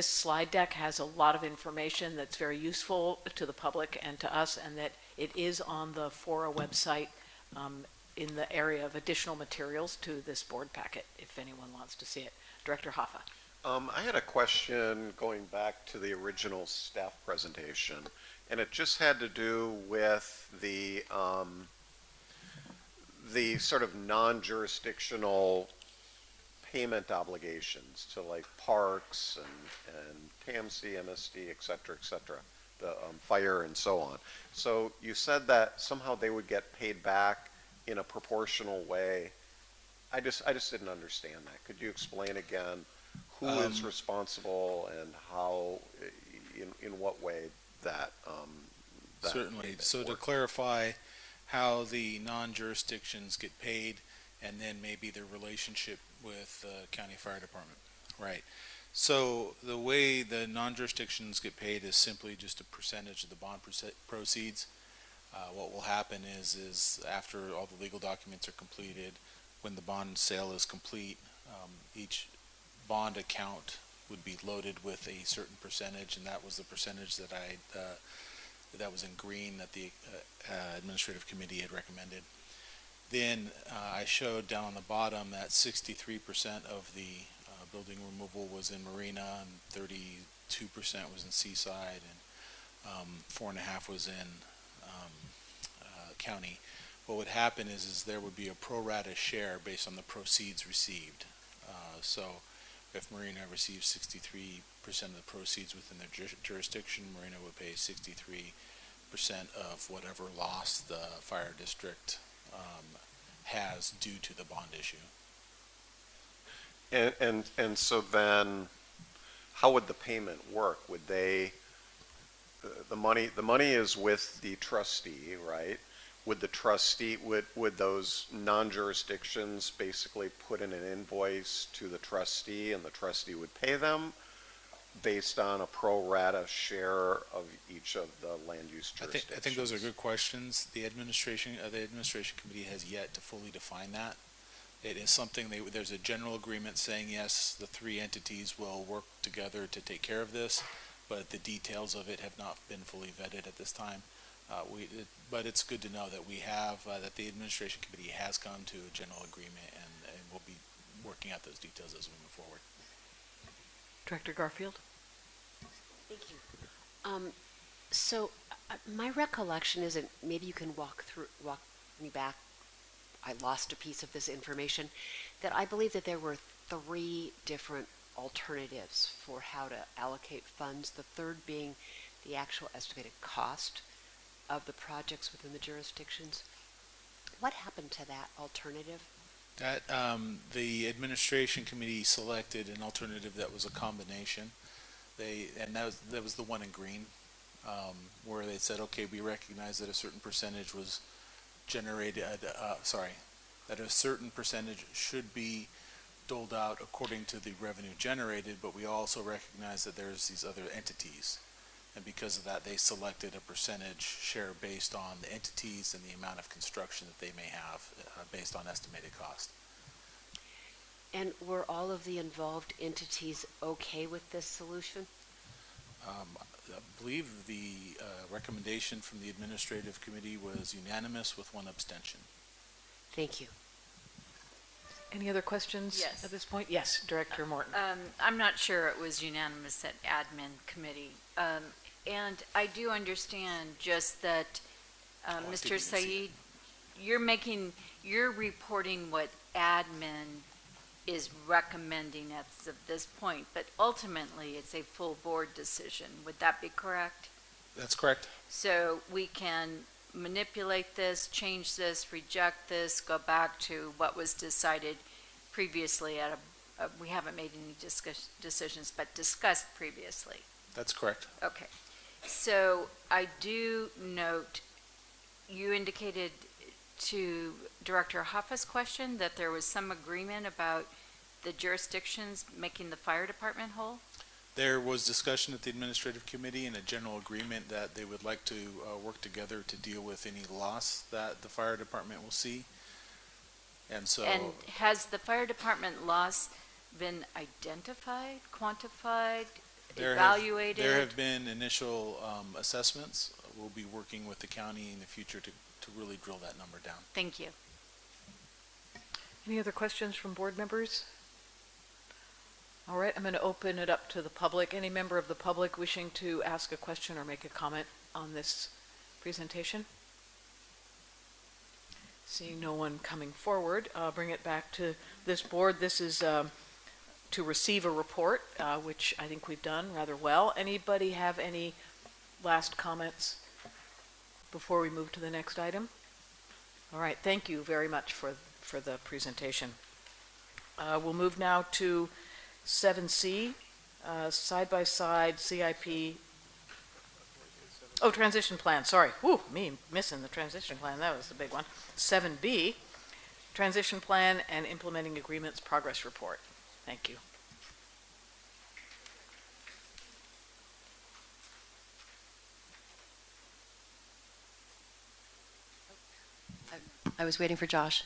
slide deck has a lot of information that's very useful to the public and to us, and that it is on the FORA website in the area of additional materials to this board packet, if anyone wants to see it. Director Hoffa. I had a question going back to the original staff presentation, and it just had to do with the sort of non-jurisdictional payment obligations to like parks and TAMC, MSD, et cetera, the fire and so on. So you said that somehow they would get paid back in a proportional way. I just didn't understand that. Could you explain again who is responsible and how, in what way that certainly. So to clarify how the non-jurisdictions get paid, and then maybe their relationship with the county fire department. Right. So the way the non-jurisdictions get paid is simply just a percentage of the bond proceeds. What will happen is after all the legal documents are completed, when the bond sale is complete, each bond account would be loaded with a certain percentage, and that was the percentage that that was in green that the administrative committee had recommended. Then I showed down on the bottom that 63% of the building removal was in Marina, and 32% was in Seaside, and 4.5% was in county. What would happen is there would be a pro rata share based on the proceeds received. So if Marina receives 63% of the proceeds within their jurisdiction, Marina would pay 63% of whatever loss the fire district has due to the bond issue. And so then, how would the payment work? Would they, the money is with the trustee, right? Would the trustee, would those non-jurisdictions basically put in an invoice to the trustee, and the trustee would pay them based on a pro rata share of each of the land use jurisdictions? I think those are good questions. The administration committee has yet to fully define that. It is something there's a general agreement saying yes, the three entities will work together to take care of this, but the details of it have not been fully vetted at this time. But it's good to know that we have, that the administration committee has come to a general agreement, and we'll be working out those details as we move forward. Director Garfield? Thank you. My recollection is, and maybe you can walk me back, I lost a piece of this information, that I believe that there were 3 different alternatives for how to allocate funds, the third being the actual estimated cost of the projects within the jurisdictions. What happened to that alternative? That the administration committee selected an alternative that was a combination. That was the one in green, where they said, okay, we recognize that a certain percentage was generated. That a certain percentage should be doled out according to the revenue generated, but we also recognize that there's these other entities. And because of that, they selected a percentage share based on the entities and the amount of construction that they may have based on estimated cost. And were all of the involved entities okay with this solution? I believe the recommendation from the administrative committee was unanimous with 1 abstention. Thank you. Any other questions Yes. at this point? Yes, Director Morton. I'm not sure it was unanimous at admin committee. And I do understand just that, Mr. Said, you're reporting what admin is recommending as of this point, but ultimately it's a full board decision. Would that be correct? That's correct. So we can manipulate this, change this, reject this, go back to what was decided previously at we haven't made any decisions, but discussed previously. That's correct. Okay. So I do note you indicated to Director Hoffa's question that there was some agreement about the jurisdictions making the fire department whole? There was discussion at the administrative committee and a general agreement that they would like to work together to deal with any loss that the fire department will see. And so. And has the fire department loss been identified, quantified, evaluated? There have been initial assessments. We'll be working with the county in the future to really drill that number down. Thank you. Any other questions from board members? All right, I'm going to open it up to the public. Any member of the public wishing to ask a question or make a comment on this presentation? Seeing no one coming forward, I'll bring it back to this board. This is to receive a report, which I think we've done rather well. Anybody have any last comments before we move to the next item? All right, thank you very much for the presentation. We'll move now to 7C, side-by-side CIP. Oh, transition plan, sorry. Whew, me missing the transition plan, that was the big one. 7B, transition plan and implementing agreements progress report. Thank you. I was waiting for Josh.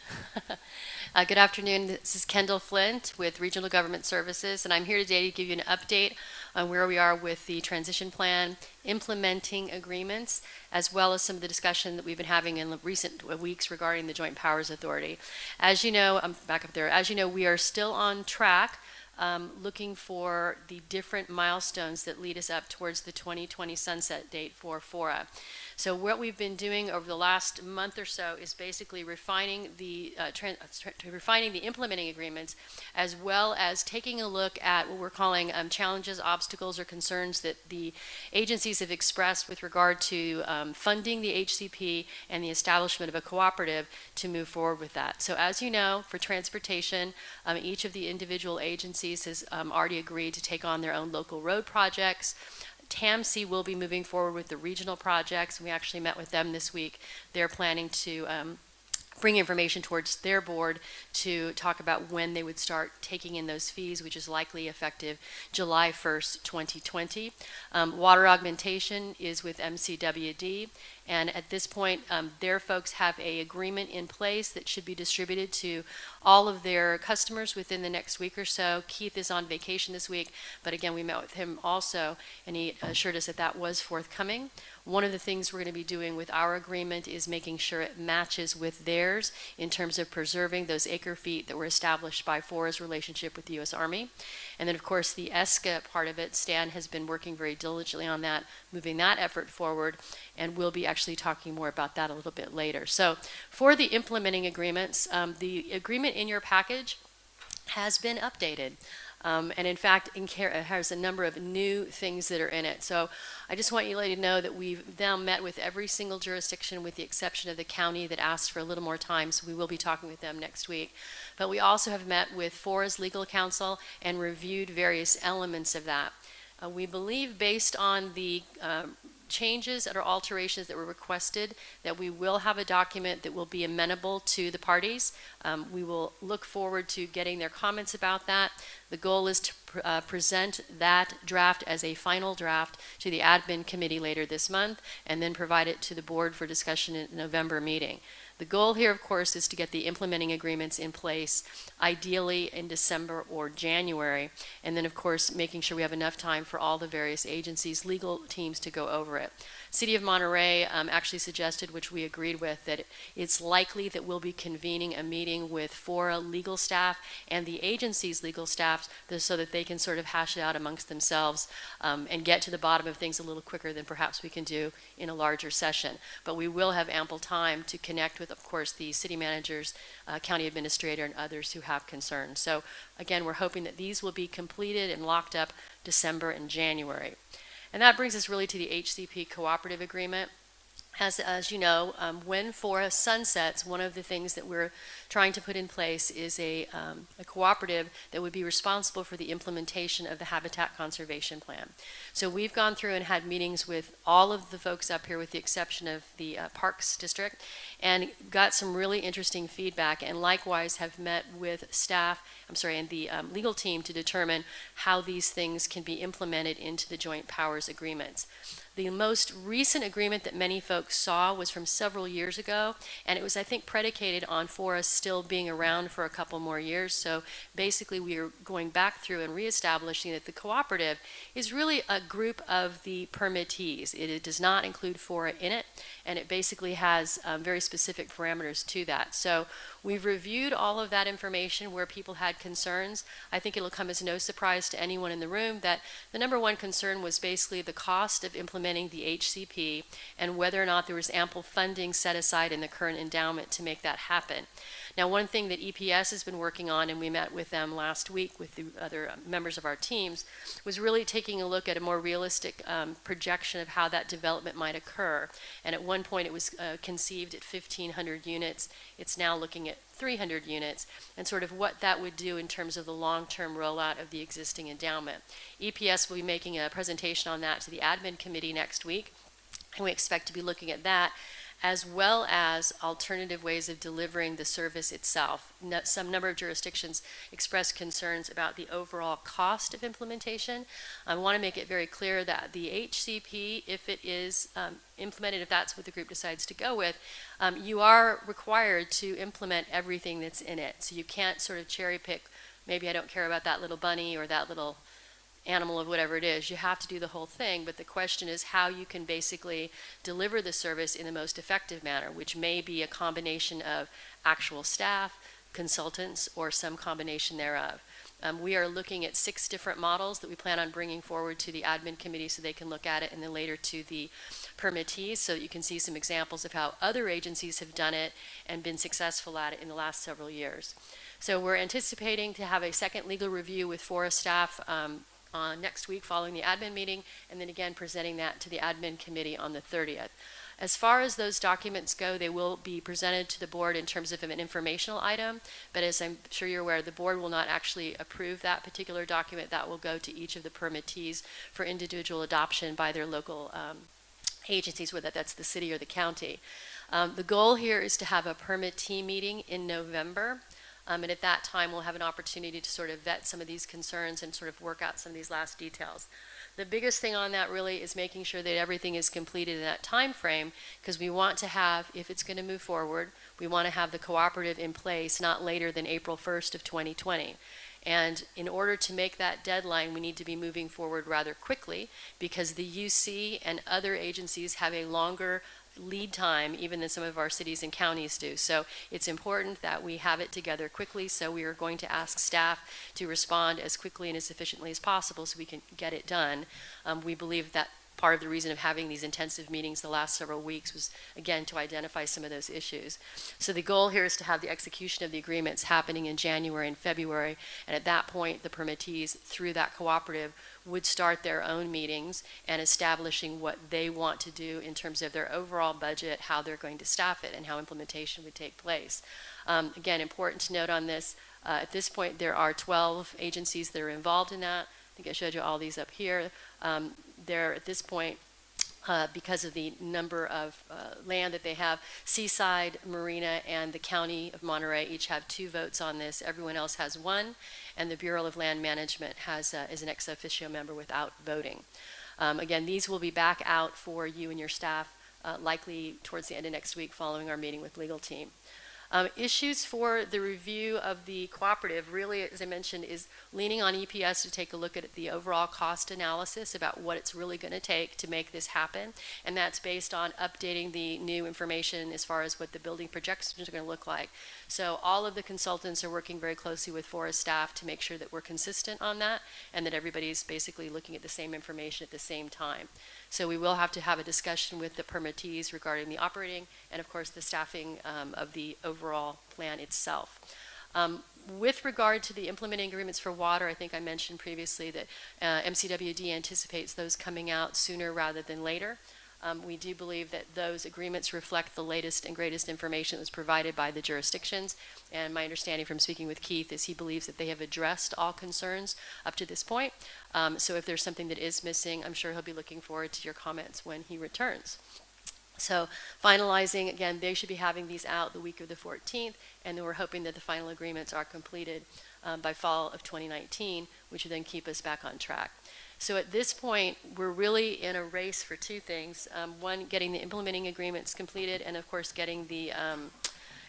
Good afternoon. This is Kendall Flint with Regional Government Services, and I'm here today to give you an update on where we are with the transition plan, implementing agreements, as well as some of the discussion that we've been having in recent weeks regarding the Joint Powers Authority. As you know, I'm back up there. As you know, we are still on track looking for the different milestones that lead us up towards the 2020 sunset date for FORA. So what we've been doing over the last month or so is basically refining the implementing agreements, as well as taking a look at what we're calling challenges, obstacles, or concerns that the agencies have expressed with regard to funding the HCP and the establishment of a cooperative to move forward with that. So as you know, for transportation, each of the individual agencies has already agreed to take on their own local road projects. TAMC will be moving forward with the regional projects. We actually met with them this week. They're planning to bring information towards their board to talk about when they would start taking in those fees, which is likely effective July 1st, 2020. Water augmentation is with MCWD, And at this point, their folks have an agreement in place that should be distributed to all of their customers within the next week or so. Keith is on vacation this week, but again, we met with him also, and he assured us that that was forthcoming. One of the things we're going to be doing with our agreement is making sure it matches with theirs in terms of preserving those acre feet that were established by FORA's relationship with the U.S. Army. And then, of course, the ESCA part of it, Stan has been working very diligently on that, moving that effort forward, and we'll be actually talking more about that a little bit later. So for the implementing agreements, the agreement in your package has been updated. And in fact, it has a number of new things that are in it. So I just want you to let you know that we've now met with every single jurisdiction with the exception of the county that asked for a little more time, so we will be talking with them next week. But we also have met with FORA's legal counsel and reviewed various elements of that. We believe, based on the changes or alterations that were requested, that we will have a document that will be amenable to the parties. We will look forward to getting their comments about that. The goal is to present that draft as a final draft to the admin committee later this month, and then provide it to the board for discussion in the November meeting. The goal here, of course, is to get the implementing agreements in place, ideally in December or January, and then, of course, making sure we have enough time for all the various agencies' legal teams to go over it. City of Monterey actually suggested, which we agreed with, that it's likely that we'll be convening a meeting with FORA legal staff and the agency's legal staff so that they can sort of hash it out amongst themselves and get to the bottom of things a little quicker than perhaps we can do in a larger session. But we will have ample time to connect with, of course, the city managers, county administrator, and others who have concerns. So again, we're hoping that these will be completed and locked up December and January. And that brings us really to the HCP cooperative agreement. As you know, when FORA sunsets, one of the things that we're trying to put in place is a cooperative that would be responsible for the implementation of the Habitat Conservation Plan. So we've gone through and had meetings with all of the folks up here with the exception of the Parks District, and got some really interesting feedback, and likewise have met with staff, and the legal team to determine how these things can be implemented into the joint powers agreements. The most recent agreement that many folks saw was from several years ago, and it was, I think, predicated on FORA still being around for a couple more years. So basically we are going back through and reestablishing that the cooperative is really a group of the permittees. It does not include FORA in it, and it basically has very specific parameters to that. So we've reviewed all of that information where people had concerns. I think it'll come as no surprise to anyone in the room that the number one concern was basically the cost of implementing the HCP and whether or not there was ample funding set aside in the current endowment to make that happen. Now, one thing that EPS has been working on, and we met with them last week with the other members of our teams, was really taking a look at a more realistic projection of how that development might occur. And at one point it was conceived at 1,500 units. It's now looking at 300 units, and sort of what that would do in terms of the long-term rollout of the existing endowment. EPS will be making a presentation on that to the admin committee next week, and we expect to be looking at that, as well as alternative ways of delivering the service itself. Some number of jurisdictions expressed concerns about the overall cost of implementation. I want to make it very clear that the HCP, if it is implemented, if that's what the group decides to go with, you are required to implement everything that's in it. So you can't sort of cherry pick, maybe I don't care about that little bunny or that little animal of whatever it is. You have to do the whole thing, but the question is how you can basically deliver the service in the most effective manner, which may be a combination of actual staff, consultants, or some combination thereof. We are looking at 6 different models that we plan on bringing forward to the admin committee so they can look at it, and then later to the permittees so that you can see some examples of how other agencies have done it and been successful at it in the last several years. So we're anticipating to have a second legal review with FORA staff next week following the admin meeting, and then again presenting that to the admin committee on the 30th. As far as those documents go, they will be presented to the board in terms of an informational item, but as I'm sure you're aware, the board will not actually approve that particular document. That will go to each of the permittees for individual adoption by their local agencies, whether that's the city or the county. The goal here is to have a permittee meeting in November. And at that time, we'll have an opportunity to sort of vet some of these concerns and sort of work out some of these last details. The biggest thing on that really is making sure that everything is completed in that time frame, because we want to have, if it's going to move forward, we want to have the cooperative in place not later than April 1st of 2020. And in order to make that deadline, we need to be moving forward rather quickly, because the UC and other agencies have a longer lead time even than some of our cities and counties do. So it's important that we have it together quickly, so we are going to ask staff to respond as quickly and as efficiently as possible so we can get it done. We believe that part of the reason of having these intensive meetings the last several weeks was, again, to identify some of those issues. So the goal here is to have the execution of the agreements happening in January and February, and at that point, the permittees, through that cooperative, would start their own meetings and establishing what they want to do in terms of their overall budget, how they're going to staff it, and how implementation would take place. Again, important to note on this, at this point, there are 12 agencies that are involved in that. I think I showed you all these up here. They're at this point, because of the number of land that they have, Seaside, Marina, and the County of Monterey each have 2 votes on this. Everyone else has 1, and the Bureau of Land Management has is an ex officio member without voting. Again, these will be back out for you and your staff likely towards the end of next week following our meeting with legal team. Issues for the review of the cooperative really, as I mentioned, is leaning on EPS to take a look at the overall cost analysis about what it's really going to take to make this happen. And that's based on updating the new information as far as what the building projections are going to look like. So all of the consultants are working very closely with FORA staff to make sure that we're consistent on that and that everybody's basically looking at the same information at the same time. So we will have to have a discussion with the permittees regarding the operating and, of course, the staffing of the overall plan itself. With regard to the implementing agreements for water, I think I mentioned previously that MCWD anticipates those coming out sooner rather than later. We do believe that those agreements reflect the latest and greatest information that was provided by the jurisdictions, and my understanding from speaking with Keith is he believes that they have addressed all concerns up to this point. So if there's something that is missing, I'm sure he'll be looking forward to your comments when he returns. So finalizing, again, they should be having these out the week of the 14th, and then we're hoping that the final agreements are completed by fall of 2019, which will then keep us back on track. So at this point, we're really in a race for 2 things. One, getting the implementing agreements completed, and of course getting the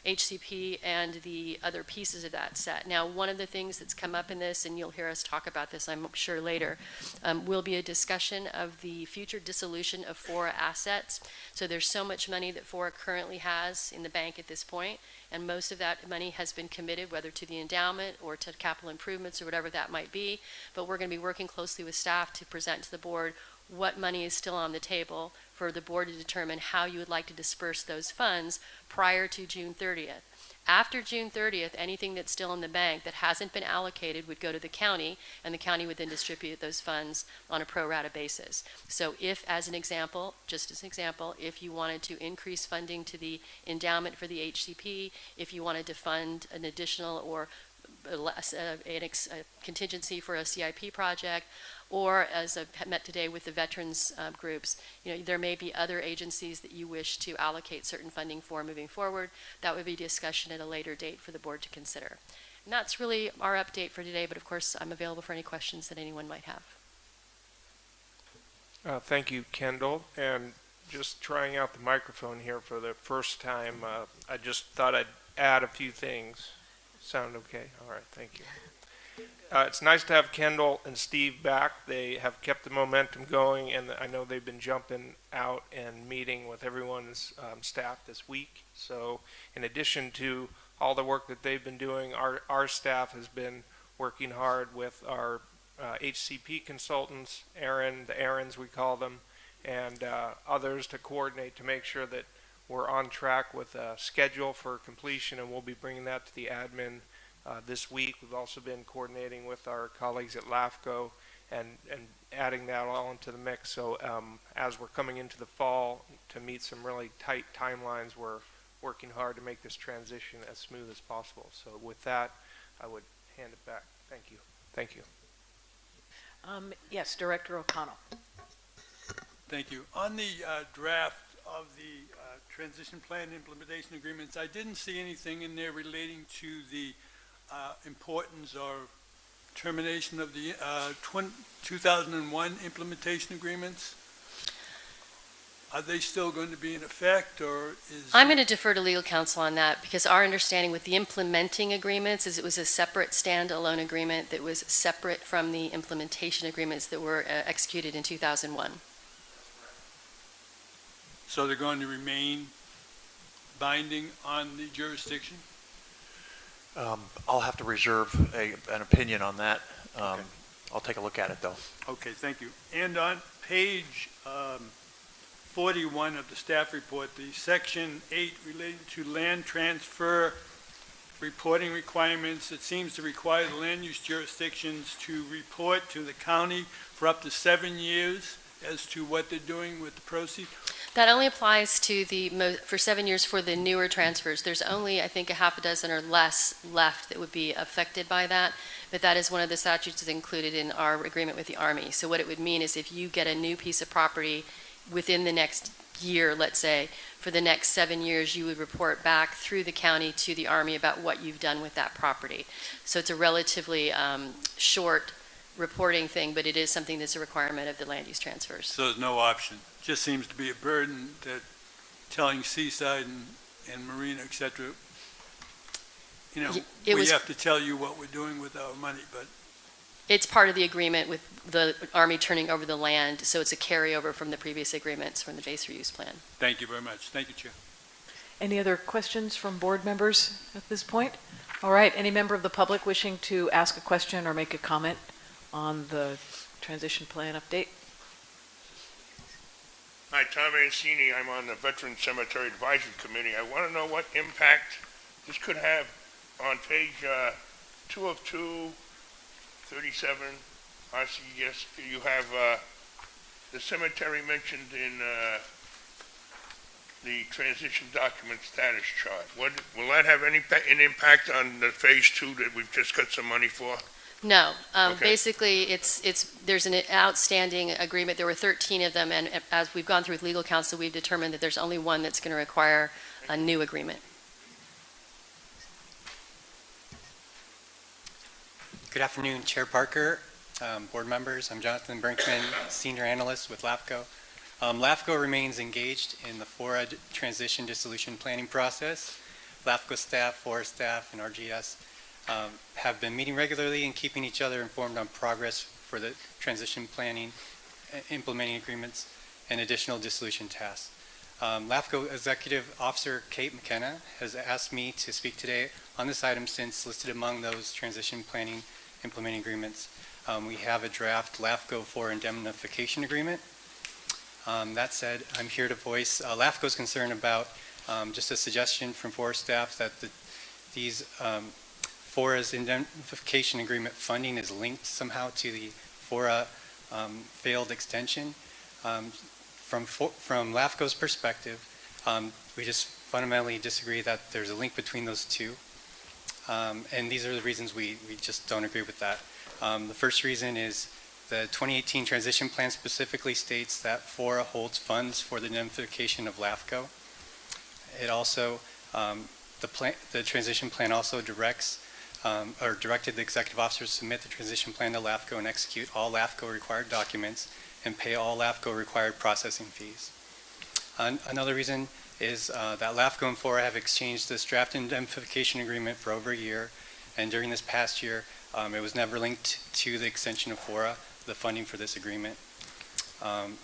HCP and the other pieces of that set. Now, one of the things that's come up in this, and you'll hear us talk about this, I'm sure, later, will be a discussion of the future dissolution of FORA assets. So there's so much money that FORA currently has in the bank at this point, and most of that money has been committed, whether to the endowment or to capital improvements or whatever that might be. But we're going to be working closely with staff to present to the board what money is still on the table for the board to determine how you would like to disperse those funds prior to June 30th. After June 30th, anything that's still in the bank that hasn't been allocated would go to the county, and the county would then distribute those funds on a pro rata basis. So if, as an example, just as an example, if you wanted to increase funding to the endowment for the HCP, if you wanted to fund an additional or a contingency for a CIP project, or as I've met today with the veterans groups, there may be other agencies that you wish to allocate certain funding for moving forward. That would be discussion at a later date for the board to consider. And that's really our update for today, but of course I'm available for any questions that anyone might have. Thank you, Kendall. And just trying out the microphone here for the first time, I just thought I'd add a few things. Sound okay? All right, thank you. It's nice to have Kendall and Steve back. They have kept the momentum going, and I know they've been jumping out and meeting with everyone's staff this week. So in addition to all the work that they've been doing, our staff has been working hard with our HCP consultants, the Aarons we call them, and others to coordinate to make sure that we're on track with a schedule for completion, and we'll be bringing that to the admin this week. We've also been coordinating with our colleagues at LAFCO and adding that all into the mix. So as we're coming into the fall to meet some really tight timelines, we're working hard to make this transition as smooth as possible. So with that, I would hand it back. Thank you. Thank you. Yes, Director O'Connell. Thank you. On the draft of the transition plan implementation agreements, I didn't see anything in there relating to the importance of termination of the 2001 implementation agreements? Are they still going to be in effect, or is... I'm going to defer to legal counsel on that, because our understanding with the implementing agreements is it was a separate standalone agreement that was separate from the implementation agreements that were executed in 2001. So they're going to remain binding on the jurisdiction? I'll have to reserve an opinion on that. Okay. I'll take a look at it, though. Okay, thank you. And on page 41 of the staff report, the section 8 related to land transfer reporting requirements, it seems to require the land use jurisdictions to report to the county for up to 7 years as to what they're doing with the proceeds. That only applies to for 7 years for the newer transfers. There's only, I think, a half a dozen or less left that would be affected by that, but that is one of the statutes that's included in our agreement with the Army. So what it would mean is if you get a new piece of property within the next year, let's say, for the next 7 years, you would report back through the county to the Army about what you've done with that property. So it's a relatively short reporting thing, but it is something that's a requirement of the land use transfers. So there's no option. Just seems to be a burden that telling Seaside and Marina, et cetera, you know, we have to tell you what we're doing with our money, but it's part of the agreement with the Army turning over the land, so it's a carryover from the previous agreements from the base reuse plan. Thank you very much. Thank you, Chair. Any other questions from board members at this point? All right, any member of the public wishing to ask a question or make a comment on the transition plan update? Hi, Tom Mancini. I'm on the Veteran Cemetery Advisory Committee. I want to know what impact this could have on page 2 of 2, 37. I see, yes, you have the cemetery mentioned in the transition document status chart. Will that have any an impact on the phase 2 that we've just got some money for? No. Okay. Basically, there's an outstanding agreement. There were 13 of them, and as we've gone through with legal counsel, we've determined that there's only one that's going to require a new agreement. Good afternoon, Chair Parker, board members. I'm Jonathan Brinkman, Senior Analyst with LAFCO. LAFCO remains engaged in the FORA transition dissolution planning process. LAFCO staff, FORA staff, and RGS have been meeting regularly and keeping each other informed on progress for the transition planning, implementing agreements, and additional dissolution tasks. LAFCO Executive Officer Kate McKenna has asked me to speak today on this item since listed among those transition planning implementing agreements. We have a draft LAFCO FORA indemnification agreement. That said, I'm here to voice LAFCO's concern about just a suggestion from FORA staff that these FORA's indemnification agreement funding is linked somehow to the FORA failed extension. From LAFCO's perspective, we just fundamentally disagree that there's a link between those two. And these are the reasons we just don't agree with that. The first reason is the 2018 transition plan specifically states that FORA holds funds for the indemnification of LAFCO. It also, the transition plan also directed the executive officer to submit the transition plan to LAFCO and execute all LAFCO required documents and pay all LAFCO required processing fees. Another reason is that LAFCO and FORA have exchanged this draft indemnification agreement for over a year, and during this past year, it was never linked to the extension of FORA, the funding for this agreement.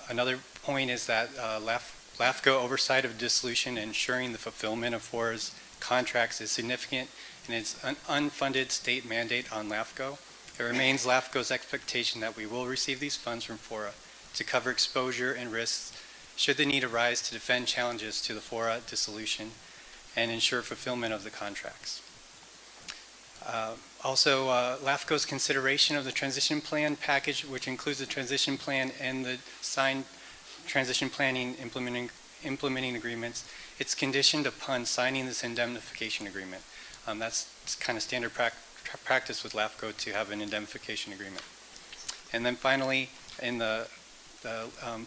Another point is that LAFCO oversight of dissolution and ensuring the fulfillment of FORA's contracts is significant, and it's an unfunded state mandate on LAFCO. It remains LAFCO's expectation that we will receive these funds from FORA to cover exposure and risks should the need arise to defend challenges to the FORA dissolution and ensure fulfillment of the contracts. Also, LAFCO's consideration of the transition plan package, which includes the transition plan and the signed transition planning implementing agreements, it's conditioned upon signing this indemnification agreement. That's kind of standard practice with LAFCO to have an indemnification agreement. And then finally, in the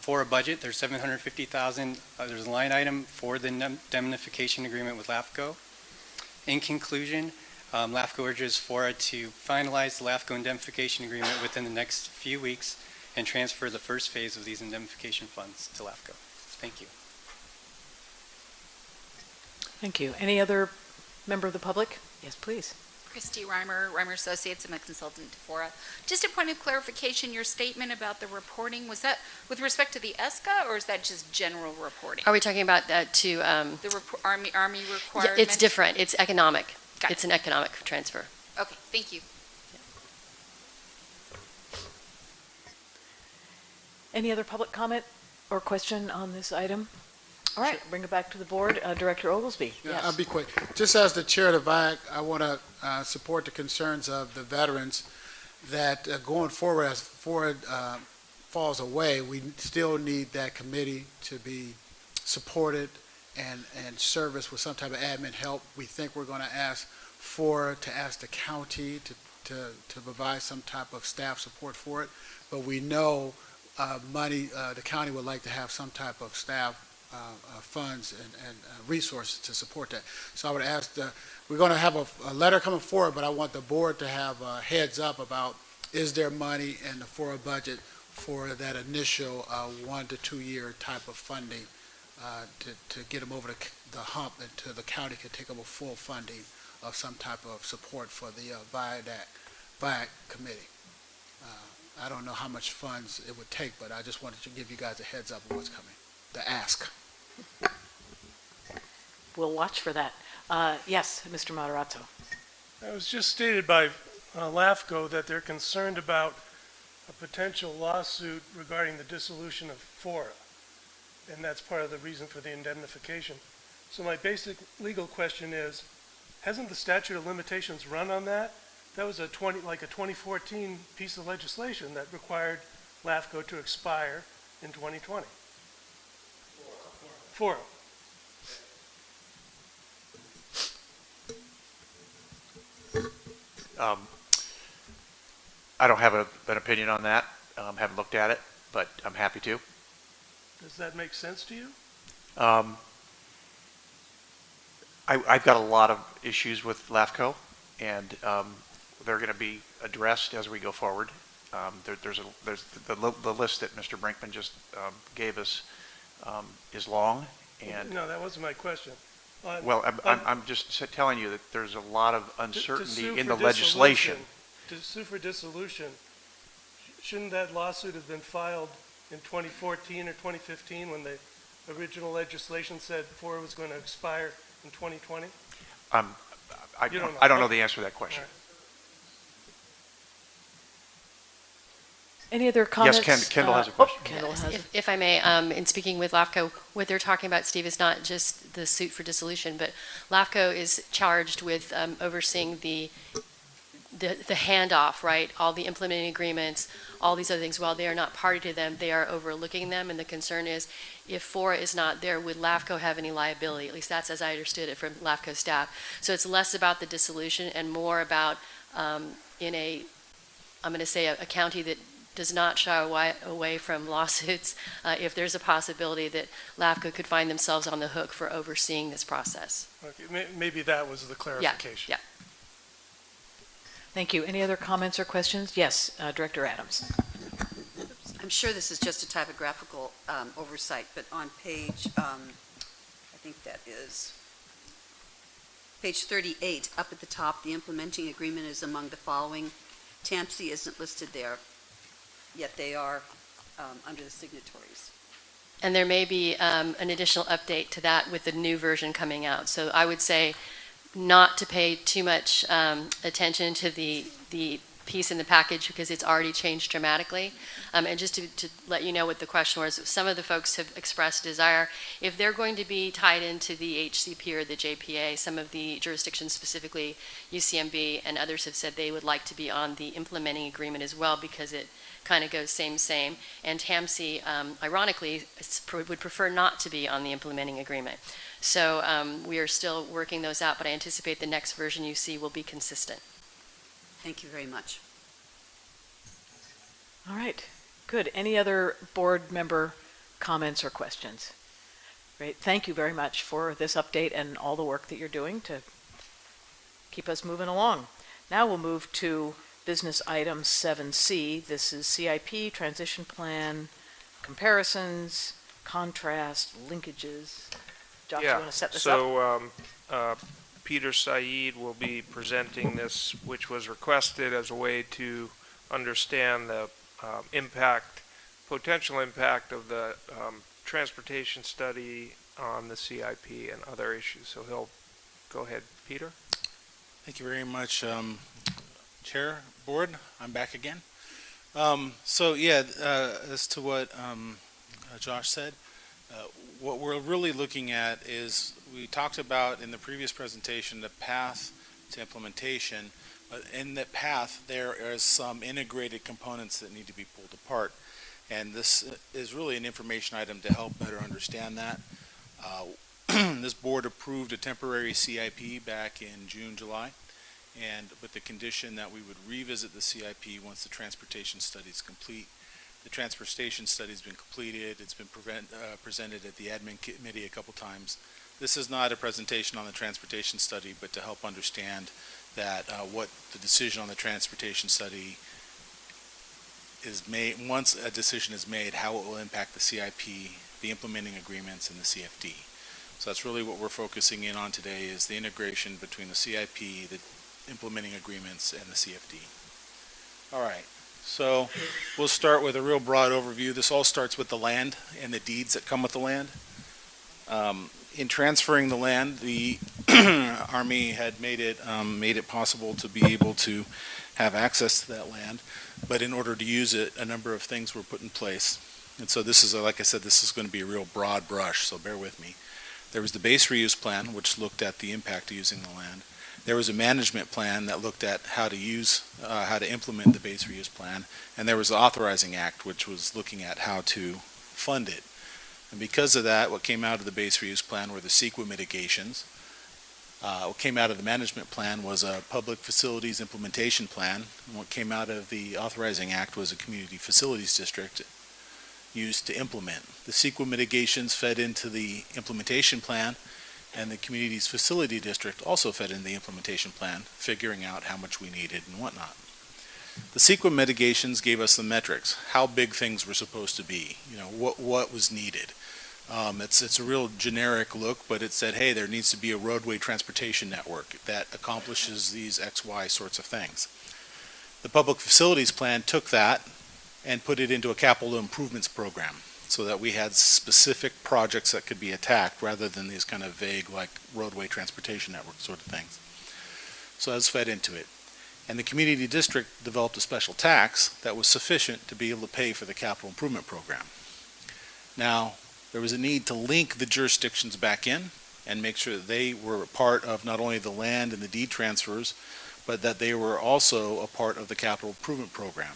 FORA budget, there's $750,000. There's a line item for the indemnification agreement with LAFCO. In conclusion, LAFCO urges FORA to finalize the LAFCO indemnification agreement within the next few weeks and transfer the first phase of these indemnification funds to LAFCO. Thank you. Thank you. Any other member of the public? Yes, please. Christy Reimer, Reimer Associates. I'm a consultant to FORA. Just a point of clarification, your statement about the reporting, was that with respect to the ESCA, or is that just general reporting? Are we talking about that to? The Army requirement? Yeah, it's different. It's economic. Got it's an economic transfer. Okay, thank you. Any other public comment or question on this item? All right, bring it back to the board. Director Oglesby. Yeah, I'll be quick. Just as the chair of the VAC, I want to support the concerns of the veterans that going forward, as FORA falls away, we still need that committee to be supported and service with some type of admin help. We think we're going to ask FORA to ask the county to provide some type of staff support for it, but we know the county would like to have some type of staff funds and resources to support that. So I would ask, we're going to have a letter coming forward, but I want the board to have a heads up about, is there money in the FORA budget for that initial 1 to 2 year type of funding to get them over the hump until the county can take over full funding of some type of support for the VAC committee. I don't know how much funds it would take, but I just wanted to give you guys a heads up of what's coming. The ask. We'll watch for that. Yes, Mr. Moderato. It was just stated by LAFCO that they're concerned about a potential lawsuit regarding the dissolution of FORA, and that's part of the reason for the indemnification. So my basic legal question is, hasn't the statute of limitations run on that? That was a 2014 piece of legislation that required LAFCO to expire in 2020. FORA. I don't have an opinion on that. Haven't looked at it, but I'm happy to. Does that make sense to you? I've got a lot of issues with LAFCO, and they're going to be addressed as we go forward. There's the list that Mr. Brinkman just gave us is long, and no, that wasn't my question. Well, I'm just telling you that there's a lot of uncertainty in the legislation. To sue for dissolution, shouldn't that lawsuit have been filed in 2014 or 2015 when the original legislation said FORA was going to expire in 2020? I don't know the answer to that question. Any other comments? Yes, Kendall has a question. Kendall has if I may, in speaking with LAFCO, what they're talking about, Steve, is not just the suit for dissolution, but LAFCO is charged with overseeing the handoff, right? All the implementing agreements, all these other things. While they are not party to them, they are overlooking them. And the concern is, if FORA is not there, would LAFCO have any liability? At least that's as I understood it from LAFCO staff. So it's less about the dissolution and more about I'm going to say a county that does not shy away from lawsuits, if there's a possibility that LAFCO could find themselves on the hook for overseeing this process. Okay, maybe that was the clarification. Yeah. Thank you. Any other comments or questions? Yes, Director Adams. I'm sure this is just a typographical oversight, but on page, I think that is page 38, up at the top, the implementing agreement is among the following. TAMC isn't listed there, yet they are under the signatories. And there may be an additional update to that with the new version coming out. So I would say not to pay too much attention to the piece in the package because it's already changed dramatically. And just to let you know what the question was, some of the folks have expressed desire, if they're going to be tied into the HCP or the JPA, some of the jurisdictions, specifically UCMB and others, have said they would like to be on the implementing agreement as well because it kind of goes same. And TAMC, ironically, would prefer not to be on the implementing agreement. So we are still working those out, but I anticipate the next version you see will be consistent. Thank you very much. All right, good. Any other board member comments or questions? Great. Thank you very much for this update and all the work that you're doing to keep us moving along. Now we'll move to business item 7C. This is CIP, transition plan, comparisons, contrast, linkages. Josh, you want to set this up? So Peter Said will be presenting this, which was requested as a way to understand the potential impact of the transportation study on the CIP and other issues. So he'll go ahead, Peter. Thank you very much, Chair, Board. I'm back again. So yeah, as to what Josh said, what we're really looking at is, we talked about in the previous presentation the path to implementation, but in that path there are some integrated components that need to be pulled apart, and this is really an information item to help better understand that. This board approved a temporary CIP back in June, July, and with the condition that we would revisit the CIP once the transportation study is complete. The transportation study has been completed. It's been presented at the admin committee a couple times. This is not a presentation on the transportation study, but to help understand that what the decision on the transportation study is made, once a decision is made, how it will impact the CIP, the implementing agreements, and the CFD. So that's really what we're focusing in on today, is the integration between the CIP, the implementing agreements, and the CFD. All right. So we'll start with a real broad overview. This all starts with the land and the deeds that come with the land. In transferring the land, the Army had made it possible to be able to have access to that land, but in order to use it, a number of things were put in place. And so this is, like I said, this is going to be a real broad brush, so bear with me. There was the base reuse plan, which looked at the impact of using the land. There was a management plan that looked at how to implement the base reuse plan, and there was the authorizing act, which was looking at how to fund it. And because of that, what came out of the base reuse plan were the CEQA mitigations. What came out of the management plan was a public facilities implementation plan. And what came out of the authorizing act was a community facilities district used to implement. The CEQA mitigations fed into the implementation plan, and the community's facility district also fed in the implementation plan, figuring out how much we needed and whatnot. The CEQA mitigations gave us the metrics, how big things were supposed to be, what was needed. It's a real generic look, but it said, hey, there needs to be a roadway transportation network that accomplishes these XY sorts of things. The public facilities plan took that and put it into a capital improvements program, so that we had specific projects that could be attacked rather than these kind of vague, like roadway transportation network sort of things. So that's fed into it. And the community district developed a special tax that was sufficient to be able to pay for the capital improvement program. Now, there was a need to link the jurisdictions back in and make sure that they were a part of not only the land and the deed transfers, but that they were also a part of the capital improvement program.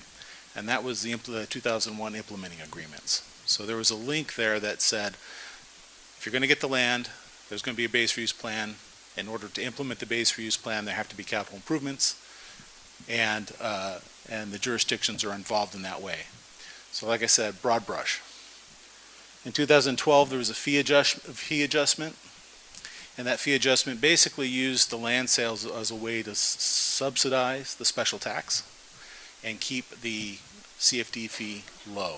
And that was the 2001 implementing agreements. So there was a link there that said, if you're going to get the land, there's going to be a base reuse plan. In order to implement the base reuse plan, there have to be capital improvements, and the jurisdictions are involved in that way. So like I said, broad brush. In 2012, there was a fee adjustment, and that fee adjustment basically used the land sales as a way to subsidize the special tax and keep the CFD fee low.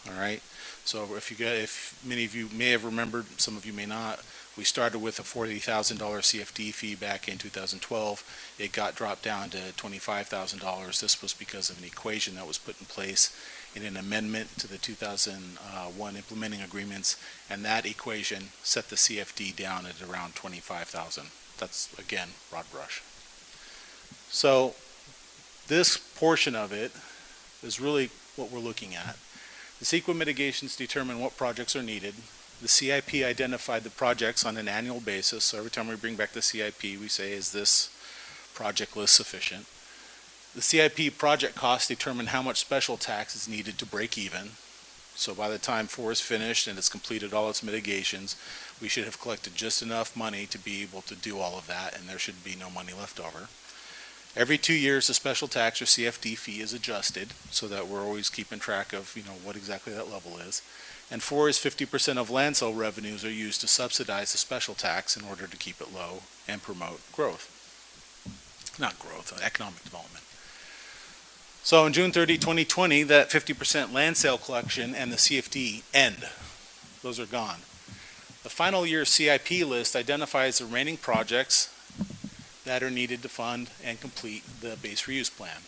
All right. So if many of you may have remembered, some of you may not, we started with a $40,000 CFD fee back in 2012. It got dropped down to $25,000. This was because of an equation that was put in place in an amendment to the 2001 implementing agreements, and that equation set the CFD down at around $25,000. That's, again, broad brush. So this portion of it is really what we're looking at. The CEQA mitigations determine what projects are needed. The CIP identified the projects on an annual basis, so every time we bring back the CIP, we say, is this project list sufficient? The CIP project costs determine how much special tax is needed to break even. So by the time FORA is finished and it's completed all its mitigations, we should have collected just enough money to be able to do all of that, and there should be no money left over. Every 2 years, the special tax or CFD fee is adjusted so that we're always keeping track of, what exactly that level is. And FORA's 50% of land sale revenues are used to subsidize the special tax in order to keep it low and promote growth. not growth, economic development. So on June 30, 2020, that 50% land sale collection and the CFD end. Those are gone. The final year CIP list identifies the remaining projects that are needed to fund and complete the base reuse plan.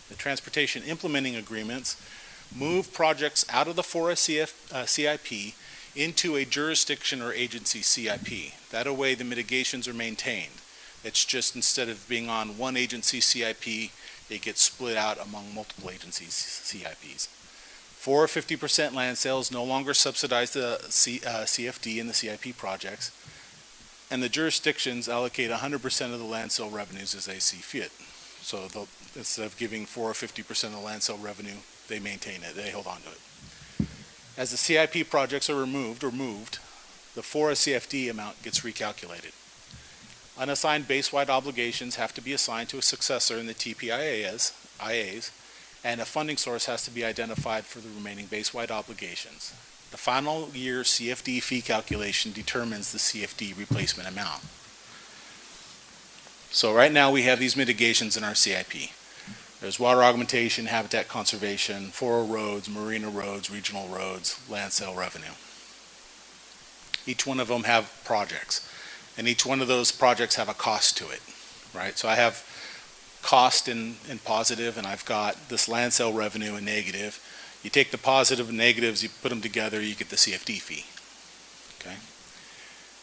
The transportation implementing agreements move projects out of the FORA CIP into a jurisdiction or agency CIP. That way the mitigations are maintained. It's just instead of being on one agency CIP, it gets split out among multiple agencies CIPs. FORA 50% land sales no longer subsidize the CFD and the CIP projects, and the jurisdictions allocate 100% of the land sale revenues as they see fit. So instead of giving FORA 50% of the land sale revenue, they maintain it, they hold on to it. As the CIP projects are removed or moved, the FORA CFD amount gets recalculated. Unassigned base-wide obligations have to be assigned to a successor in the TPIAs, and a funding source has to be identified for the remaining base-wide obligations. The final year CFD fee calculation determines the CFD replacement amount. So right now we have these mitigations in our CIP. There's water augmentation, habitat conservation, FORA roads, marina roads, regional roads, land sale revenue. Each one of them have projects, and each one of those projects have a cost to it, right? So I have cost in positive, and I've got this land sale revenue in negative. You take the positive and negatives, you put them together, you get the CFD fee, okay?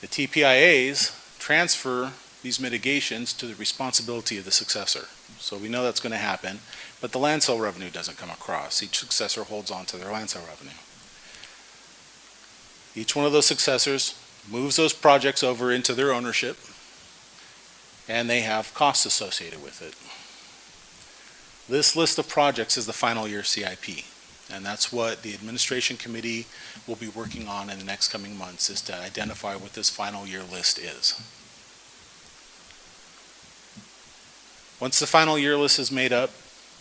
The TPIAs transfer these mitigations to the responsibility of the successor. So we know that's going to happen, but the land sale revenue doesn't come across. Each successor holds on to their land sale revenue. Each one of those successors moves those projects over into their ownership, and they have costs associated with it. This list of projects is the final year CIP, and that's what the administration committee will be working on in the next coming months, is to identify what this final year list is. Once the final year list is made up,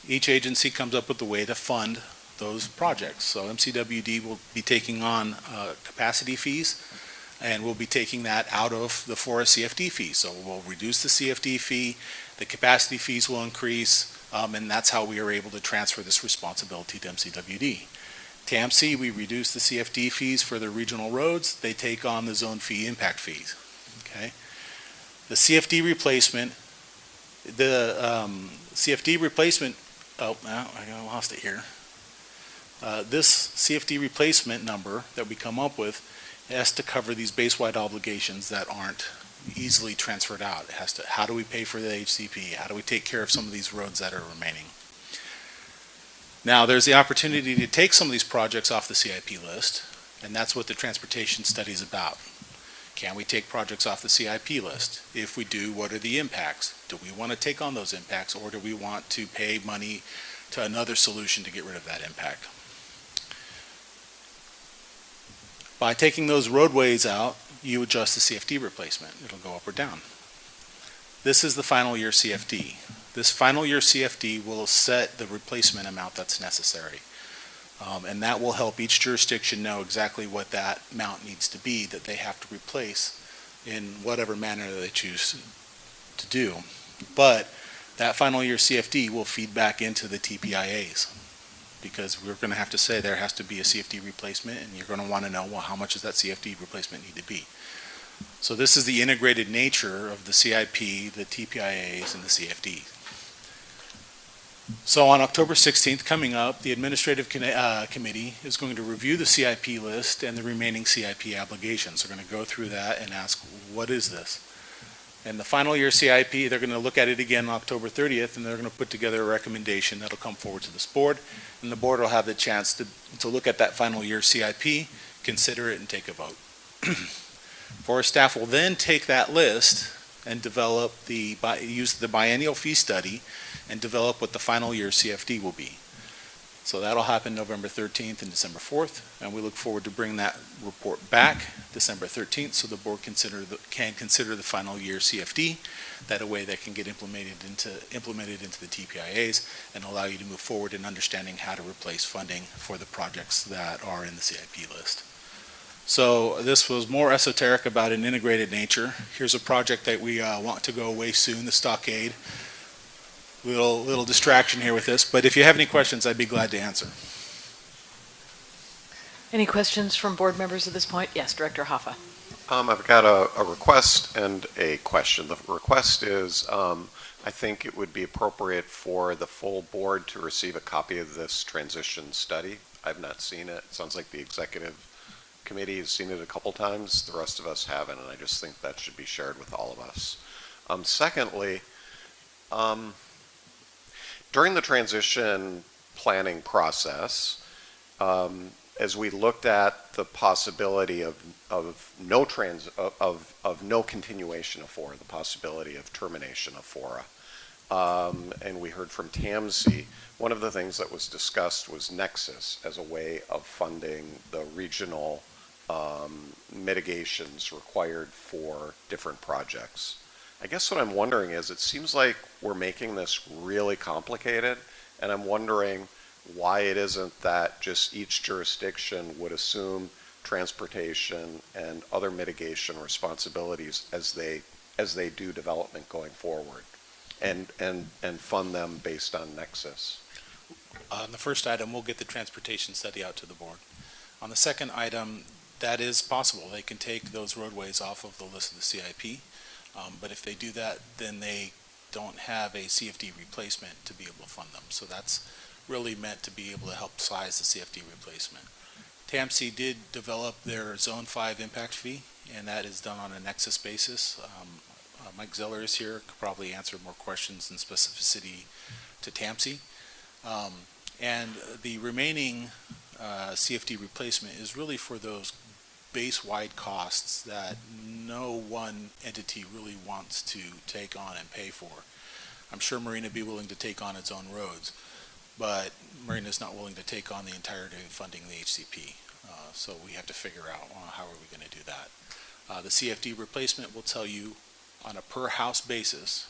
each agency comes up with a way to fund those projects. So MCWD will be taking on capacity fees, and we'll be taking that out of the FORA CFD fee. So we'll reduce the CFD fee, the capacity fees will increase, and that's how we are able to transfer this responsibility to MCWD. TAMC, we reduce the CFD fees for the regional roads. They take on the zone fee impact fees. Okay. The CFD replacement, CFD replacement, oh, I lost it here. This CFD replacement number that we come up with has to cover these base-wide obligations that aren't easily transferred out. It has to, how do we pay for the HCP? How do we take care of some of these roads that are remaining? Now, there's the opportunity to take some of these projects off the CIP list, and that's what the transportation study is about. Can we take projects off the CIP list? If we do, what are the impacts? Do we want to take on those impacts, or do we want to pay money to another solution to get rid of that impact? By taking those roadways out, you adjust the CFD replacement. It'll go up or down. This is the final year CFD. This final year CFD will set the replacement amount that's necessary. And that will help each jurisdiction know exactly what that amount needs to be that they have to replace in whatever manner they choose to do. But that final year CFD will feed back into the TPIAs, because we're going to have to say there has to be a CFD replacement, and you're going to want to know, well, how much does that CFD replacement need to be? So this is the integrated nature of the CIP, the TPIAs, and the CFD. So on October 16th, coming up, the Administrative Committee is going to review the CIP list and the remaining CIP obligations. They're going to go through that and ask, what is this? And the final year CIP, they're going to look at it again on October 30th, and they're going to put together a recommendation that'll come forward to this board, and the board will have the chance to look at that final year CIP, consider it, and take a vote. FORA staff will then take that list and develop use the biennial fee study and develop what the final year CFD will be. So that'll happen November 13th and December 4th, and we look forward to bring that report back December 13th so the board can consider the final year CFD. That way they can get implemented into the TPIAs and allow you to move forward in understanding how to replace funding for the projects that are in the CIP list. So this was more esoteric about an integrated nature. Here's a project that we want to go away soon, the stockade. little distraction here with this, but if you have any questions, I'd be glad to answer. Any questions from board members at this point? Yes, Director Hoffa. I've got a request and a question. The request is, I think it would be appropriate for the full board to receive a copy of this transition study. I've not seen it. It sounds like the executive committee has seen it a couple times. The rest of us haven't, and I just think that should be shared with all of us. Secondly, during the transition planning process, as we looked at the possibility of no continuation of FORA, the possibility of termination of FORA, and we heard from TAMC, one of the things that was discussed was Nexus as a way of funding the regional mitigations required for different projects. I guess what I'm wondering is, it seems like we're making this really complicated, and I'm wondering why it isn't that just each jurisdiction would assume transportation and other mitigation responsibilities as they do development going forward, and fund them based on Nexus. On the first item, we'll get the transportation study out to the board. On the second item, that is possible. They can take those roadways off of the list of the CIP, but if they do that, then they don't have a CFD replacement to be able to fund them. So that's really meant to be able to help size the CFD replacement. TAMC did develop their Zone 5 impact fee, and that is done on a Nexus basis. Mike Zeller is here, could probably answer more questions and specificity to TAMC. And the remaining CFD replacement is really for those base-wide costs that no one entity really wants to take on and pay for. I'm sure Marina would be willing to take on its own roads, but Marina is not willing to take on the entirety of funding the HCP. So we have to figure out how are we going to do that. The CFD replacement will tell you on a per house basis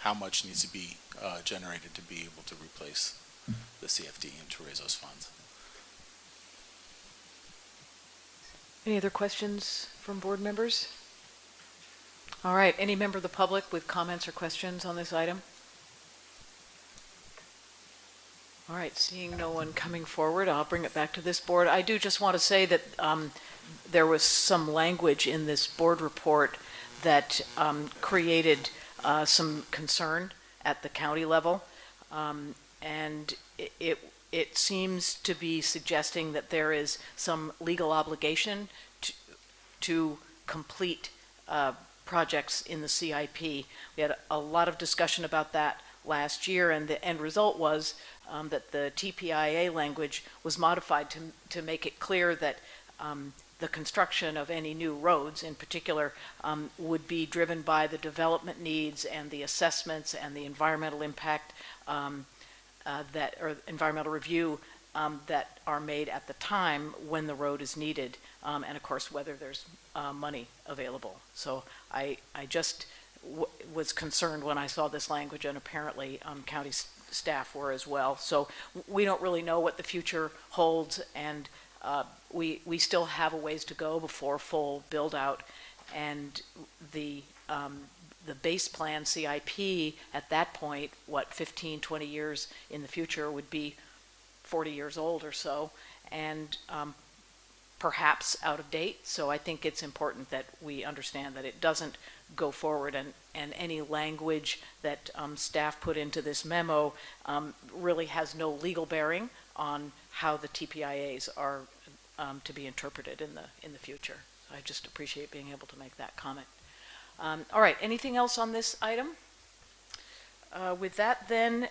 how much needs to be generated to be able to replace the CFD and to raise those funds. Any other questions from board members? All right, any member of the public with comments or questions on this item? All right, seeing no one coming forward, I'll bring it back to this board. I do just want to say that there was some language in this board report that created some concern at the county level, and it seems to be suggesting that there is some legal obligation to complete projects in the CIP. We had a lot of discussion about that last year, and the end result was that the TPIA language was modified to make it clear that the construction of any new roads in particular would be driven by the development needs and the assessments and the environmental impact or environmental review that are made at the time when the road is needed, and of course whether there's money available. So I just was concerned when I saw this language, and apparently county staff were as well. So we don't really know what the future holds, and we still have a ways to go before full build out, and the base plan CIP at that point, 15, 20 years in the future, would be 40 years old or so, and perhaps out of date. So I think it's important that we understand that it doesn't go forward, and any language that staff put into this memo really has no legal bearing on how the TPIAs are to be interpreted in the future. I just appreciate being able to make that comment. All right, anything else on this item? With that then,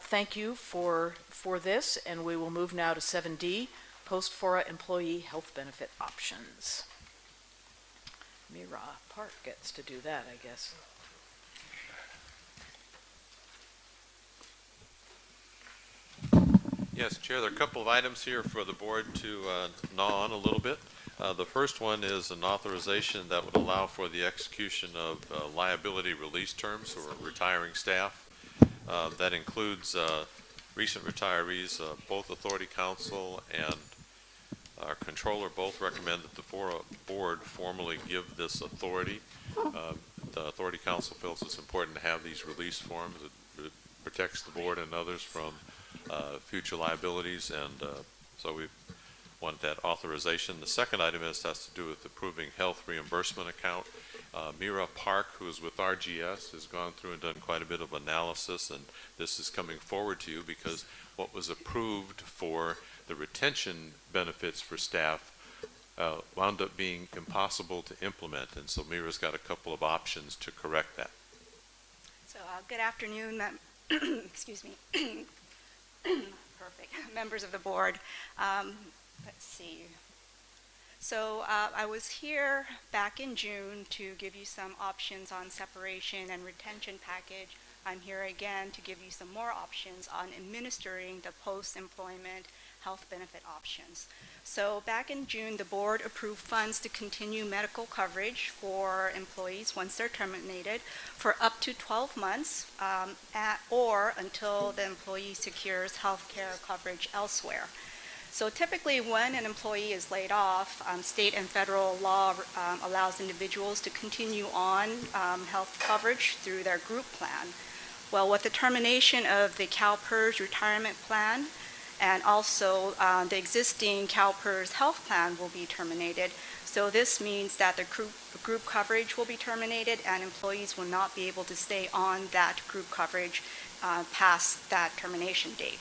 thank you for this, and we will move now to 7D, post-FORA employee health benefit options. Mira Park gets to do that, I guess. Yes, Chair, there are a couple of items here for the board to gnaw on a little bit. The first one is an authorization that would allow for the execution of liability release terms for retiring staff. That includes recent retirees. Both Authority Council and our controller both recommend that the FORA board formally give this authority. The Authority Council feels it's important to have these release forms. It protects the board and others from future liabilities, and so we want that authorization. The second item has to do with approving health reimbursement account. Mira Park, who is with RGS, has gone through and done quite a bit of analysis, and this is coming forward to you because what was approved for the retention benefits for staff wound up being impossible to implement, and so Mira's got a couple of options to correct that. So good afternoon, excuse me, perfect, members of the board. Let's see. So I was here back in June to give you some options on separation and retention package. I'm here again to give you some more options on administering the post-employment health benefit options. So back in June, the board approved funds to continue medical coverage for employees once they're terminated for up to 12 months or until the employee secures health care coverage elsewhere. So typically when an employee is laid off, state and federal law allows individuals to continue on health coverage through their group plan. Well, with the termination of the CalPERS retirement plan, and also the existing CalPERS health plan will be terminated. So this means that the group coverage will be terminated and employees will not be able to stay on that group coverage past that termination date.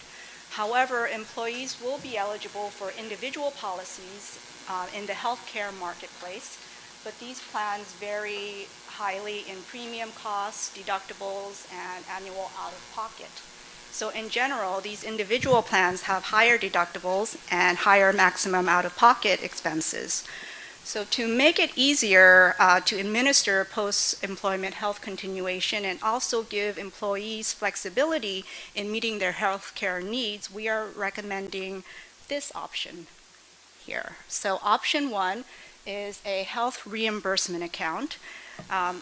However, employees will be eligible for individual policies in the healthcare marketplace, but these plans vary highly in premium costs, deductibles, and annual out-of-pocket. So in general, these individual plans have higher deductibles and higher maximum out-of-pocket expenses. So to make it easier to administer post-employment health continuation and also give employees flexibility in meeting their health care needs, we are recommending this option here. So option 1 is a health reimbursement account.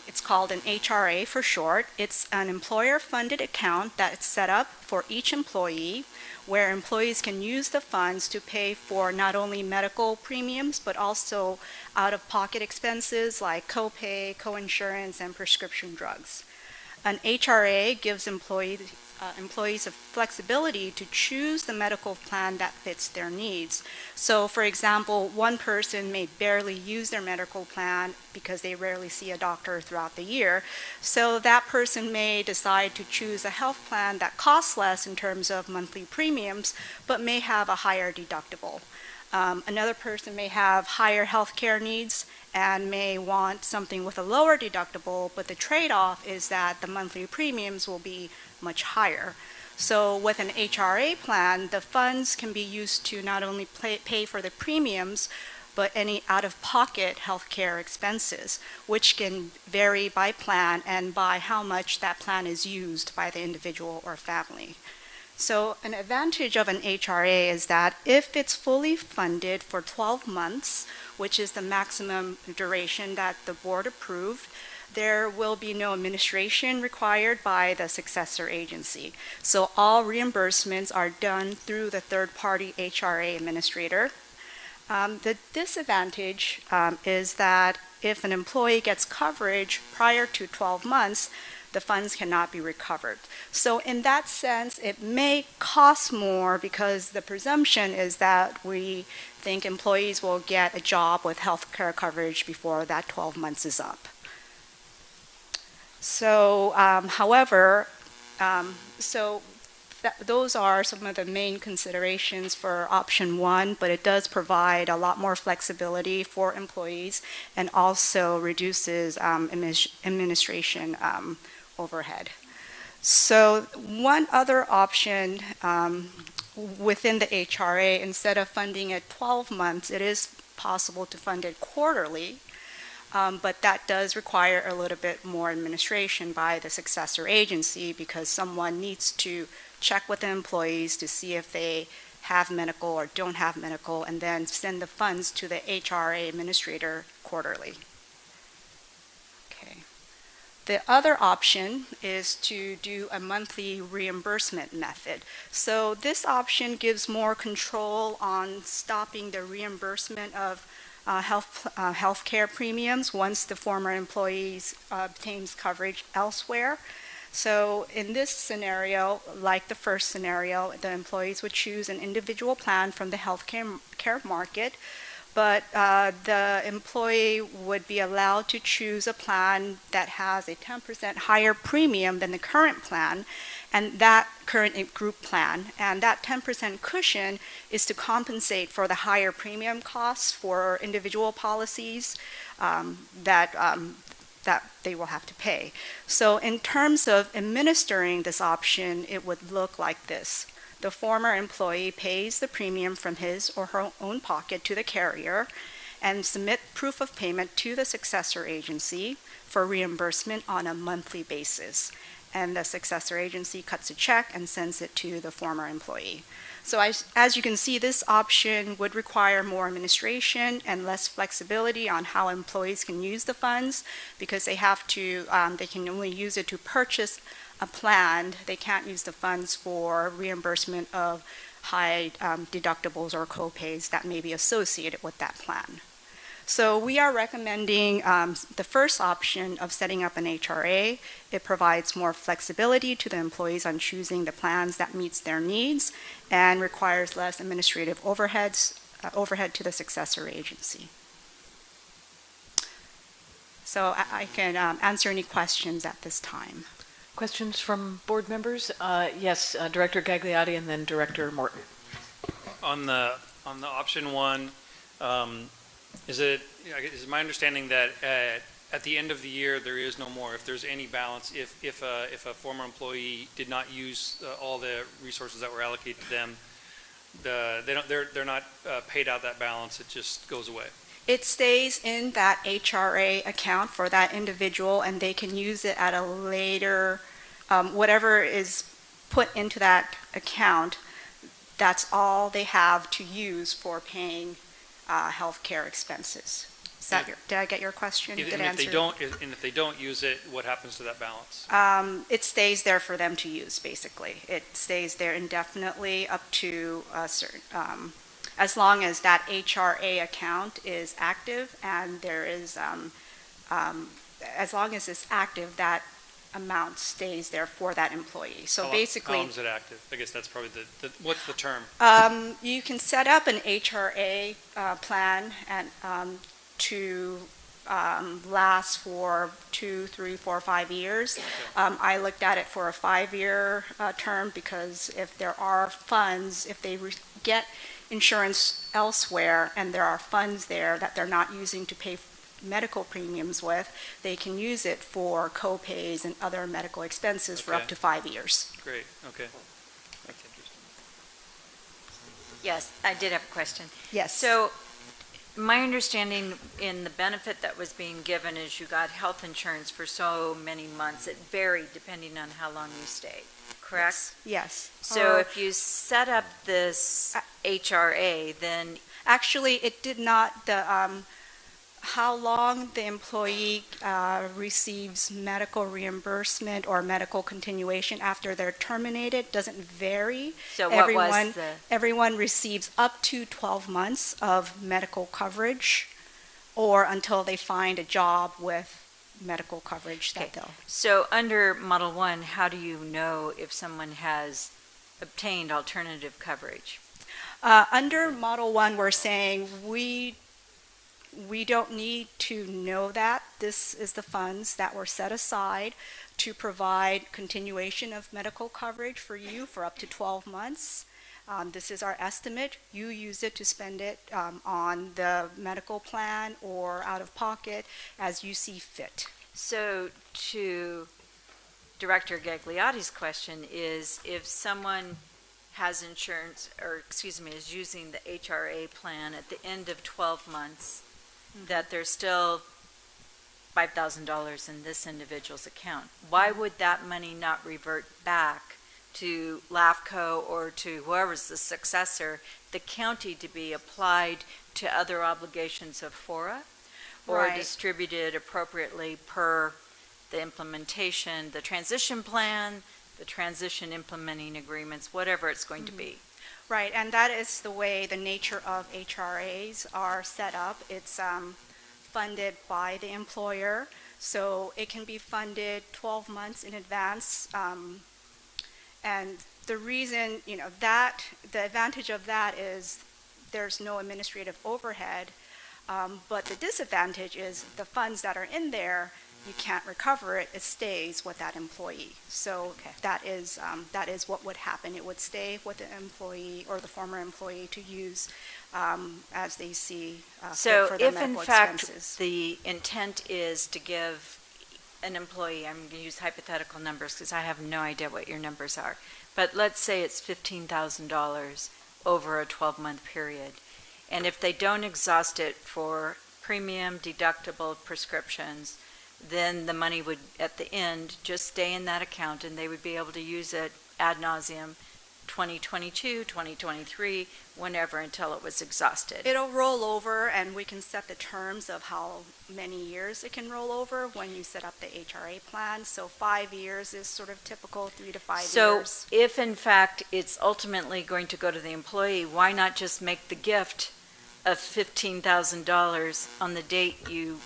It's called an HRA for short. It's an employer-funded account that is set up for each employee where employees can use the funds to pay for not only medical premiums but also out-of-pocket expenses like copay, coinsurance, and prescription drugs. An HRA gives employees a flexibility to choose the medical plan that fits their needs. So for example, one person may barely use their medical plan because they rarely see a doctor throughout the year. So that person may decide to choose a health plan that costs less in terms of monthly premiums, but may have a higher deductible. Another person may have higher health care needs and may want something with a lower deductible, but the trade-off is that the monthly premiums will be much higher. So with an HRA plan, the funds can be used to not only pay for the premiums, but any out-of-pocket health care expenses, which can vary by plan and by how much that plan is used by the individual or family. So an advantage of an HRA is that if it's fully funded for 12 months, which is the maximum duration that the board approved, there will be no administration required by the successor agency. So all reimbursements are done through the third-party HRA administrator. The disadvantage is that if an employee gets coverage prior to 12 months, the funds cannot be recovered. So in that sense, it may cost more because the presumption is that we think employees will get a job with health care coverage before that 12 months is up. So, however, those are some of the main considerations for option 1, but it does provide a lot more flexibility for employees and also reduces administration overhead. So one other option within the HRA, instead of funding it 12 months, it is possible to fund it quarterly. But that does require a little bit more administration by the successor agency because someone needs to check with the employees to see if they have medical or don't have medical and then send the funds to the HRA administrator quarterly. Okay. The other option is to do a monthly reimbursement method. So this option gives more control on stopping the reimbursement of health care premiums once the former employee obtains coverage elsewhere. So in this scenario, like the first scenario, the employees would choose an individual plan from the healthcare market, but the employee would be allowed to choose a plan that has a 10% higher premium than the current plan, and that current group plan. And that 10% cushion is to compensate for the higher premium costs for individual policies that they will have to pay. So in terms of administering this option, it would look like this. The former employee pays the premium from his or her own pocket to the carrier and submit proof of payment to the successor agency for reimbursement on a monthly basis. And the successor agency cuts a check and sends it to the former employee. So as you can see, this option would require more administration and less flexibility on how employees can use the funds, because they have to, they can only use it to purchase a plan. They can't use the funds for reimbursement of high deductibles or co-pays that may be associated with that plan. So we are recommending the first option of setting up an HRA. It provides more flexibility to the employees on choosing the plans that meets their needs and requires less administrative overhead to the successor agency. So I can answer any questions at this time. Questions from board members? Yes, Director Gagliotti and then Director Morton. On the option one, is my understanding that at the end of the year there is no more, if there's any balance, if a former employee did not use all the resources that were allocated to them, they're not paid out that balance, it just goes away? It stays in that HRA account for that individual, and they can use it at a later, whatever is put into that account, that's all they have to use for paying health care expenses. Did I get your question? And if they don't use it, what happens to that balance? It stays there for them to use, basically. It stays there indefinitely up to a certain, as long as that HRA account is active, and there is, as long as it's active, that amount stays there for that employee. So basically, how long is it active? I guess that's probably what's the term? You can set up an HRA plan and to last for 2, 3, 4, 5 years. I looked at it for a 5-year term, because if there are funds, if they get insurance elsewhere and there are funds there that they're not using to pay medical premiums with, they can use it for co-pays and other medical expenses for up to 5 years. Great, okay. That's interesting. Yes, I did have a question. Yes. So my understanding in the benefit that was being given is you got health insurance for so many months. It varied depending on how long you stayed, correct? Yes. So if you set up this HRA, then... Actually, it did not, how long the employee receives medical reimbursement or medical continuation after they're terminated doesn't vary. So what was everyone receives up to 12 months of medical coverage, or until they find a job with medical coverage that they'll... So under Model 1, how do you know if someone has obtained alternative coverage? Under Model 1, we're saying we don't need to know that. This is the funds that were set aside to provide continuation of medical coverage for you for up to 12 months. This is our estimate. You use it to spend it on the medical plan or out of pocket as you see fit. So to Director Gagliotti's question is, if someone has insurance, or excuse me, is using the HRA plan at the end of 12 months, that there's still $5,000 in this individual's account, why would that money not revert back to LAFCO or to whoever's the successor, the county, to be applied to other obligations of FORA, or distributed appropriately per the implementation, the transition plan, the transition implementing agreements, whatever it's going to be? Right, and that is the way the nature of HRAs are set up. It's funded by the employer. So it can be funded 12 months in advance. And the reason, the advantage of that is there's no administrative overhead. But the disadvantage is the funds that are in there, you can't recover it. It stays with that employee. So that is what would happen. It would stay with the employee or the former employee to use as they see So for their if in medical fact expenses. the intent is to give an employee, I'm going to use hypothetical numbers because I have no idea what your numbers are, but let's say it's $15,000 over a 12-month period. And if they don't exhaust it for premium, deductible prescriptions, then the money would, at the end, just stay in that account and they would be able to use it ad nauseum 2022, 2023, whenever until it was exhausted. It'll roll over, and we can set the terms of how many years it can roll over when you set up the HRA plan. So 5 years is sort of typical, 3 to 5 So years. if in fact it's ultimately going to go to the employee, why not just make the gift of $15,000 on the date you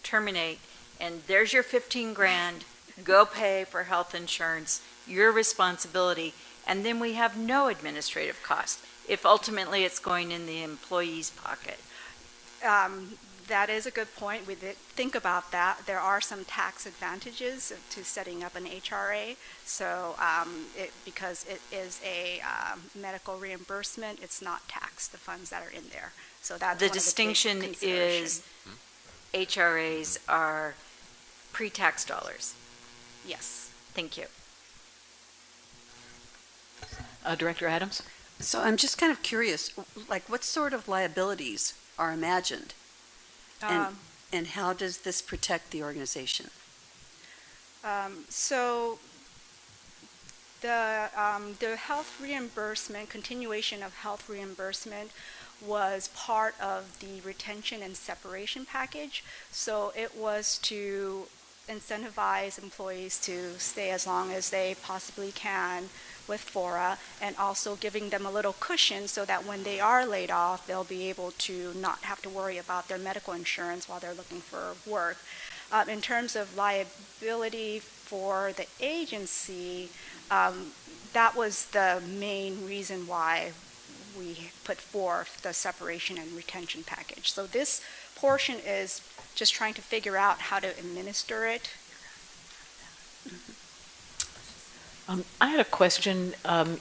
terminate, and there's your 15 grand, go pay for health insurance, your responsibility, and then we have no administrative cost if ultimately it's going in the employee's pocket. That is a good point. We did think about that. There are some tax advantages to setting up an HRA. So because it is a medical reimbursement, it's not taxed, the funds that are in there. So that's The one of distinction big considerations. is HRAs are pre-tax dollars. Yes. Thank you. Director Adams? So I'm just kind of curious, like what sort of liabilities are imagined? And how does this protect the organization? So the health reimbursement, continuation of health reimbursement was part of the retention and separation package. So it was to incentivize employees to stay as long as they possibly can with FORA, and also giving them a little cushion so that when they are laid off, they'll be able to not have to worry about their medical insurance while they're looking for work. In terms of liability for the agency, that was the main reason why we put forth the separation and retention package. So this portion is just trying to figure out how to administer it. I had a question.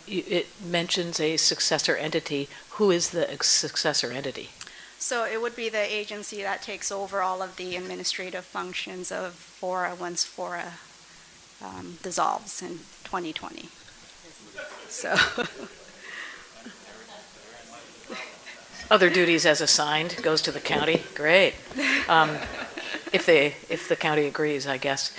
It mentions a successor entity. Who is the successor entity? So it would be the agency that takes over all of the administrative functions of FORA once FORA dissolves in 2020. So Other duties as assigned goes to the county. Great. If the county agrees, I guess.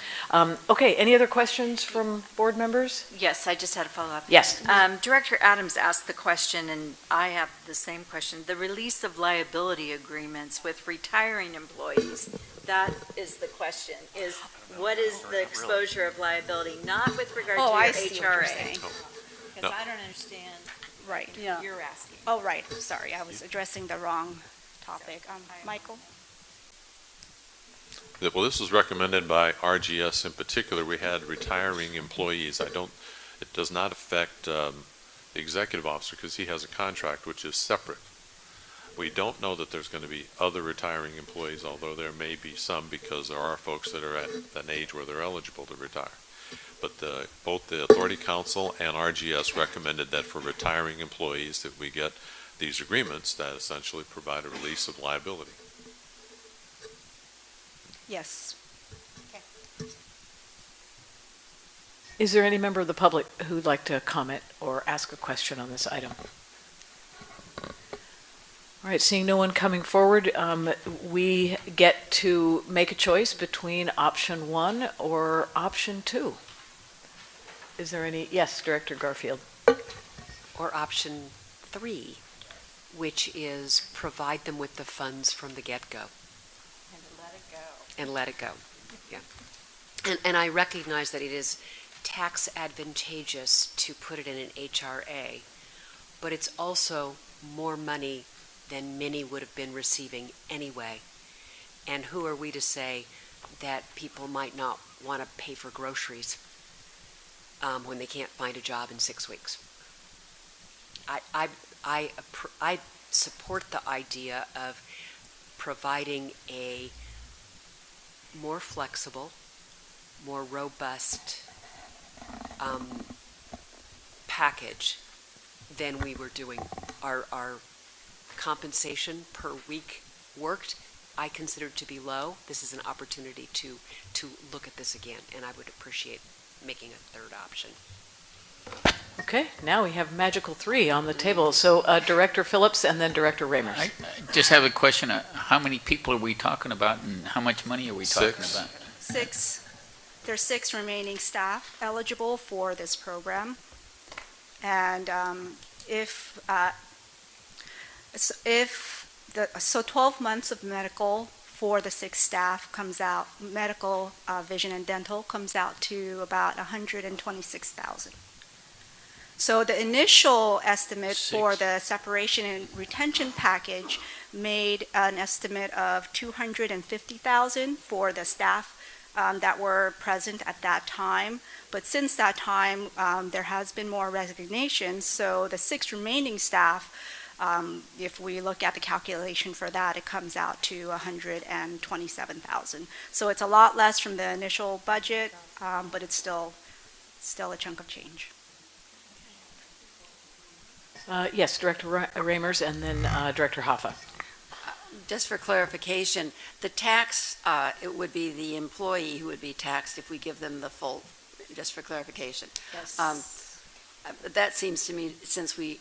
Okay, any other questions from board members? Yes, I just had a follow-up. Yes. Director Adams asked the question, and I have the same question. The release of liability agreements with retiring employees, that is the question, is what is the exposure of liability, not with regard to your I see what you're HRA? saying. Because I don't understand Right. what you're asking. Oh, right. Sorry, I was addressing the wrong topic. Michael? Well, this was recommended by RGS in particular. We had retiring employees. It does not affect the executive officer because he has a contract which is separate. We don't know that there's going to be other retiring employees, although there may be some because there are folks that are at an age where they're eligible to retire. But both the Authority Council and RGS recommended that for retiring employees that we get these agreements that essentially provide a release of liability. Yes. Is there any member of the public who'd like to comment or ask a question on this item? All right, seeing no one coming forward, we get to make a choice between option 1 or option 2. Is there any? Yes, Director Garfield. Or option 3, which is provide them with the funds from the get-go. And let it go. Yeah. And I recognize that it is tax advantageous to put it in an HRA, but it's also more money than many would have been receiving anyway. And who are we to say that people might not want to pay for groceries when they can't find a job in 6 weeks. I support the idea of providing a more flexible, more robust package than we were doing. Our compensation per week worked, I considered to be low. This is an opportunity to look at this again, and I would appreciate making a third option. Okay, now we have magical 3 on the table. So Director Phillips and then Director Ramers. I just have a question. How many people are we talking about, and how much money are we talking about? 6. There's 6 remaining staff eligible for this program. And so 12 months of medical for the 6 staff comes out, medical, vision, and dental comes out to about $126,000. So the initial estimate for the separation and retention package made an estimate of $250,000 for the staff that were present at that time. But since that time, there has been more resignations. So the 6 remaining staff, if we look at the calculation for that, it comes out to $127,000. So it's a lot less from the initial budget, but it's still a chunk of change. Yes, Director Ramers and then Director Hoffa. Just for clarification, the tax, it would be the employee who would be taxed if we give them the full, just for clarification. Yes. That seems to me, since we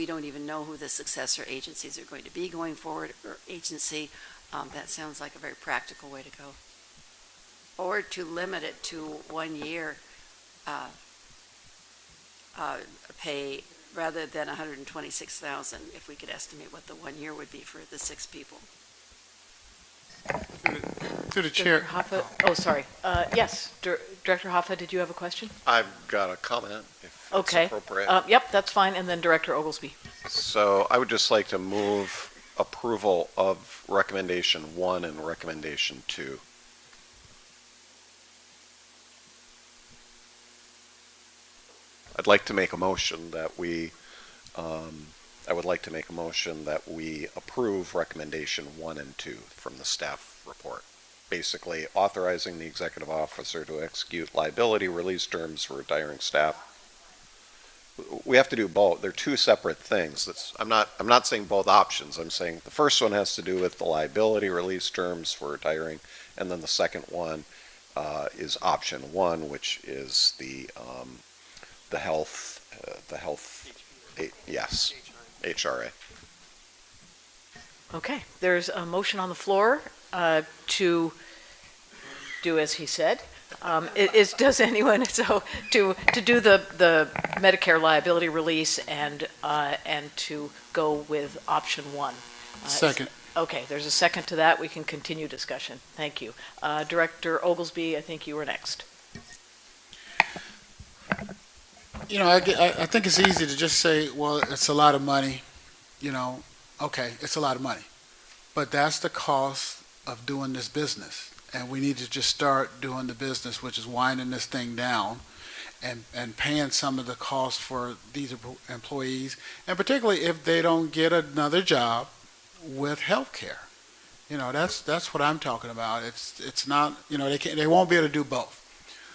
don't even know who the successor agencies are going to be going forward, or agency, that sounds like a very practical way to go. Or to limit it to 1 year pay rather than $126,000, if we could estimate what the 1 year would be for the 6 people. To the chair. Hoffa, oh, sorry. Yes, Director Hoffa, did you have a question? I've got a comment, if Okay. it's appropriate. Yep, that's fine. And then Director Oglesby. So I would just like to move approval of recommendation 1 and recommendation 2. I'd like to make a motion that I would like to make a motion that we approve recommendation 1 and 2 from the staff report. Basically, authorizing the executive officer to execute liability release terms for retiring staff. We have to do both. They're 2 separate things. I'm not saying both options. I'm saying the first one has to do with the liability release terms for retiring, and then the second one is option 1, which is the health, yes, HRA. Okay, there's a motion on the floor to do as he said. Does anyone to do the Medicare liability release and to go with option 1? Second. Okay, there's a second to that. We can continue discussion. Thank you. Director Oglesby, I think you were next. You know, I think it's easy to just say, well, it's a lot of money. Okay, it's a lot of money. But that's the cost of doing this business. And we need to just start doing the business, which is winding this thing down and paying some of the costs for these employees, and particularly if they don't get another job with health care. That's what I'm talking about. It's not, they won't be able to do both.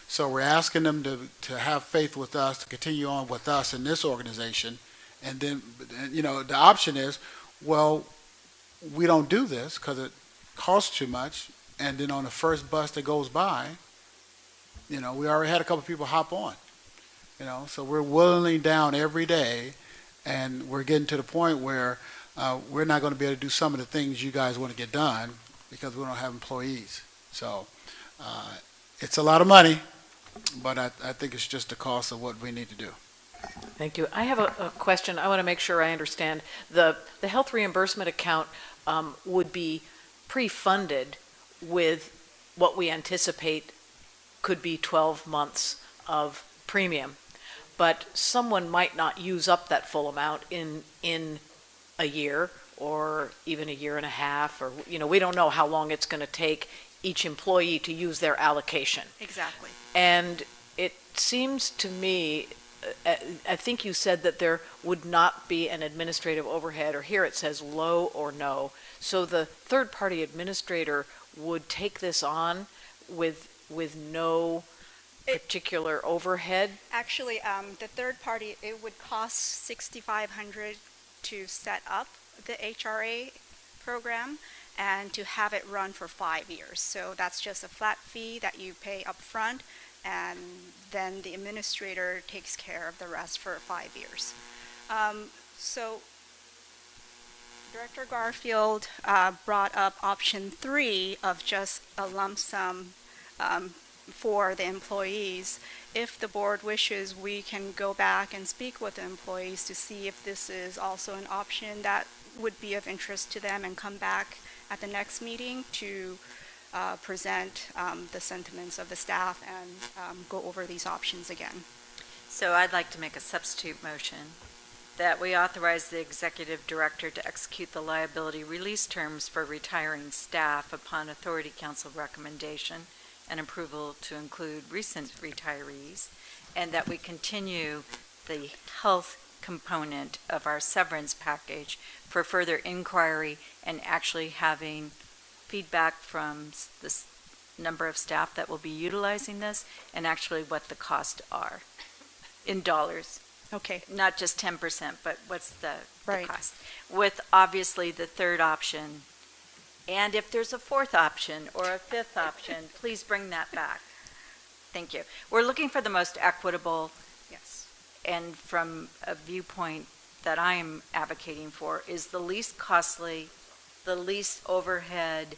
So we're asking them to have faith with us, to continue on with us in this organization. And then, the option is, well, we don't do this because it costs too much. And then on the first bus that goes by, we already had a couple people hop on. So we're whittling down every day, and we're getting to the point where we're not going to be able to do some of the things you guys want to get done because we don't have employees. So it's a lot of money. But I think it's just the cost of what we need to do. Thank you. I have a question. I want to make sure I understand. The health reimbursement account would be pre-funded with what we anticipate could be 12 months of premium. But someone might not use up that full amount in a year or even a year and a half, or we don't know how long it's going to take each employee to use their allocation. Exactly. And it seems to me, I think you said that there would not be an administrative overhead, or here it says low or no. So the third-party administrator would take this on with no particular overhead? Actually, the third party, it would cost $6,500 to set up the HRA program and to have it run for 5 years. So that's just a flat fee that you pay up front, and then the administrator takes care of the rest for 5 years. So Director Garfield brought up option 3 of just a lump sum for the employees. If the board wishes, we can go back and speak with the employees to see if this is also an option that would be of interest to them, and come back at the next meeting to present the sentiments of the staff and go over these options again. So I'd like to make a substitute motion that we authorize the executive director to execute the liability release terms for retiring staff upon authority council recommendation and approval to include recent retirees, and that we continue the health component of our severance package for further inquiry and actually having feedback from the number of staff that will be utilizing this, and actually what the costs are in dollars. Okay. Not just 10%, but what's the Right. cost? With obviously the third option, and if there's a fourth option or a fifth option, please bring that back. Thank you. We're looking for the most equitable. Yes. And from a viewpoint that I am advocating for, is the least costly, the least overhead,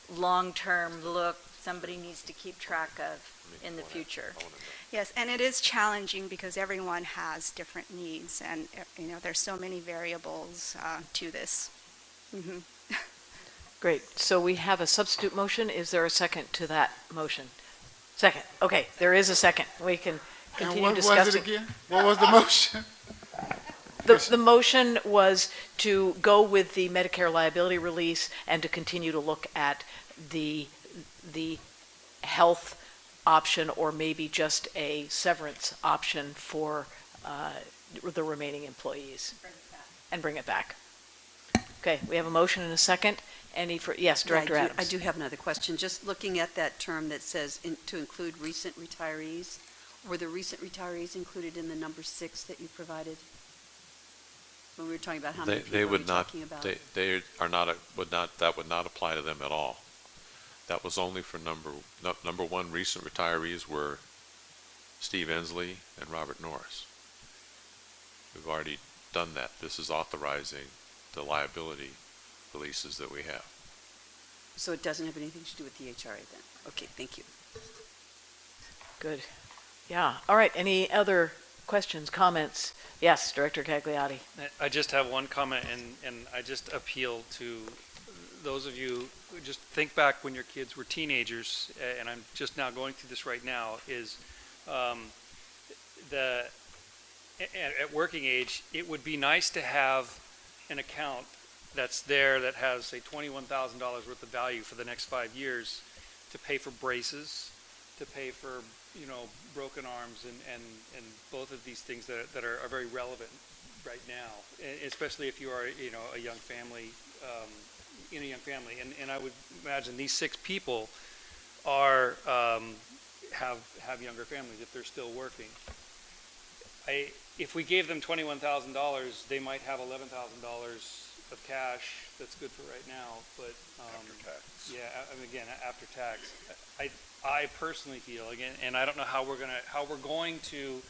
long-term look somebody needs to keep track of in the future. Yes, and it is challenging because everyone has different needs, and there's so many variables to this. Mm-hmm. Great. So we have a substitute motion. Is there a second to that motion? Second. Okay, there is a second. We can continue discussing. What was it again? What was the motion? The motion was to go with the Medicare liability release and to continue to look at the health option, or maybe just a severance option for the remaining employees. And bring it back. Okay, we have a motion and a second. Yes, Director Adams. I do have another question. Just looking at that term that says to include recent retirees, were the recent retirees included in the number 6 that you provided? When we were talking about how many people They are would we not, talking about? they are not, that would not apply to them at all. That was only for number 1 recent retirees were Steve Ensley and Robert Norris. We've already done that. This is authorizing the liability releases that we have. So it doesn't have anything to do with the HRA then? Okay, thank you. Good. Yeah. All right. Any other questions, comments? Yes, Director Cagliotti. I just have one comment, and I just appeal to those of you who just think back when your kids were teenagers, and I'm just now going through this right now, is at working age, it would be nice to have an account that's there that has, say, $21,000 worth of value for the next 5 years to pay for braces, to pay for, broken arms, and both of these things that are very relevant right now, especially if you are, a young family, in a young family. And I would imagine these 6 people are, have younger families if they're still working. If we gave them $21,000, they might have $11,000 of cash that's good for right now, but After tax. yeah, again, after tax, I personally feel, again, and I don't know how we're going to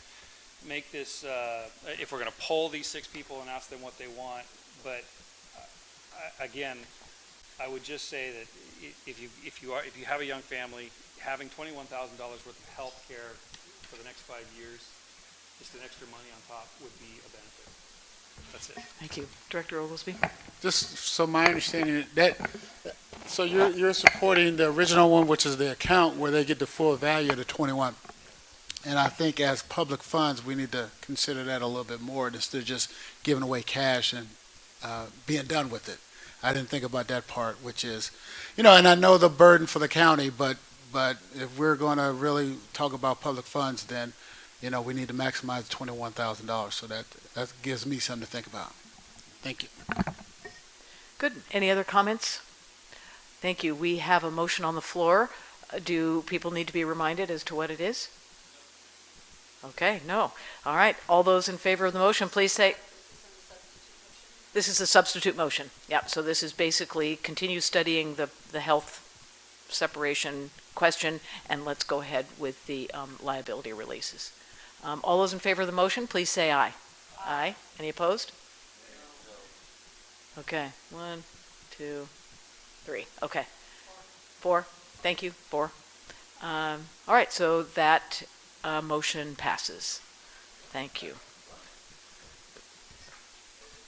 make this, if we're going to poll these 6 people and ask them what they want, but again, I would just say that if you have a young family, having $21,000 worth of health care for the next 5 years, just an extra money on top would be a benefit. That's it. Thank you. Director Oglesby? Just so my understanding so you're supporting the original one, which is the account where they get the full value of the 21. And I think as public funds, we need to consider that a little bit more instead of just giving away cash and being done with it. I didn't think about that part, which is, and I know the burden for the county, but if we're going to really talk about public funds, then, we need to maximize $21,000. So that gives me something to think about. Thank you. Good. Any other comments? Thank you. We have a motion on the floor. Do people need to be reminded as to what it is? Okay, no. All right. All those in favor of the motion, please say. This is a substitute motion. Yeah, so this is basically continue studying the health separation question, and let's go ahead with the liability releases. All those in favor of the motion, please say aye. Aye. Any opposed? Okay. 1, 2, 3. Okay. 4. Thank you. 4. All right, so that motion passes. Thank you.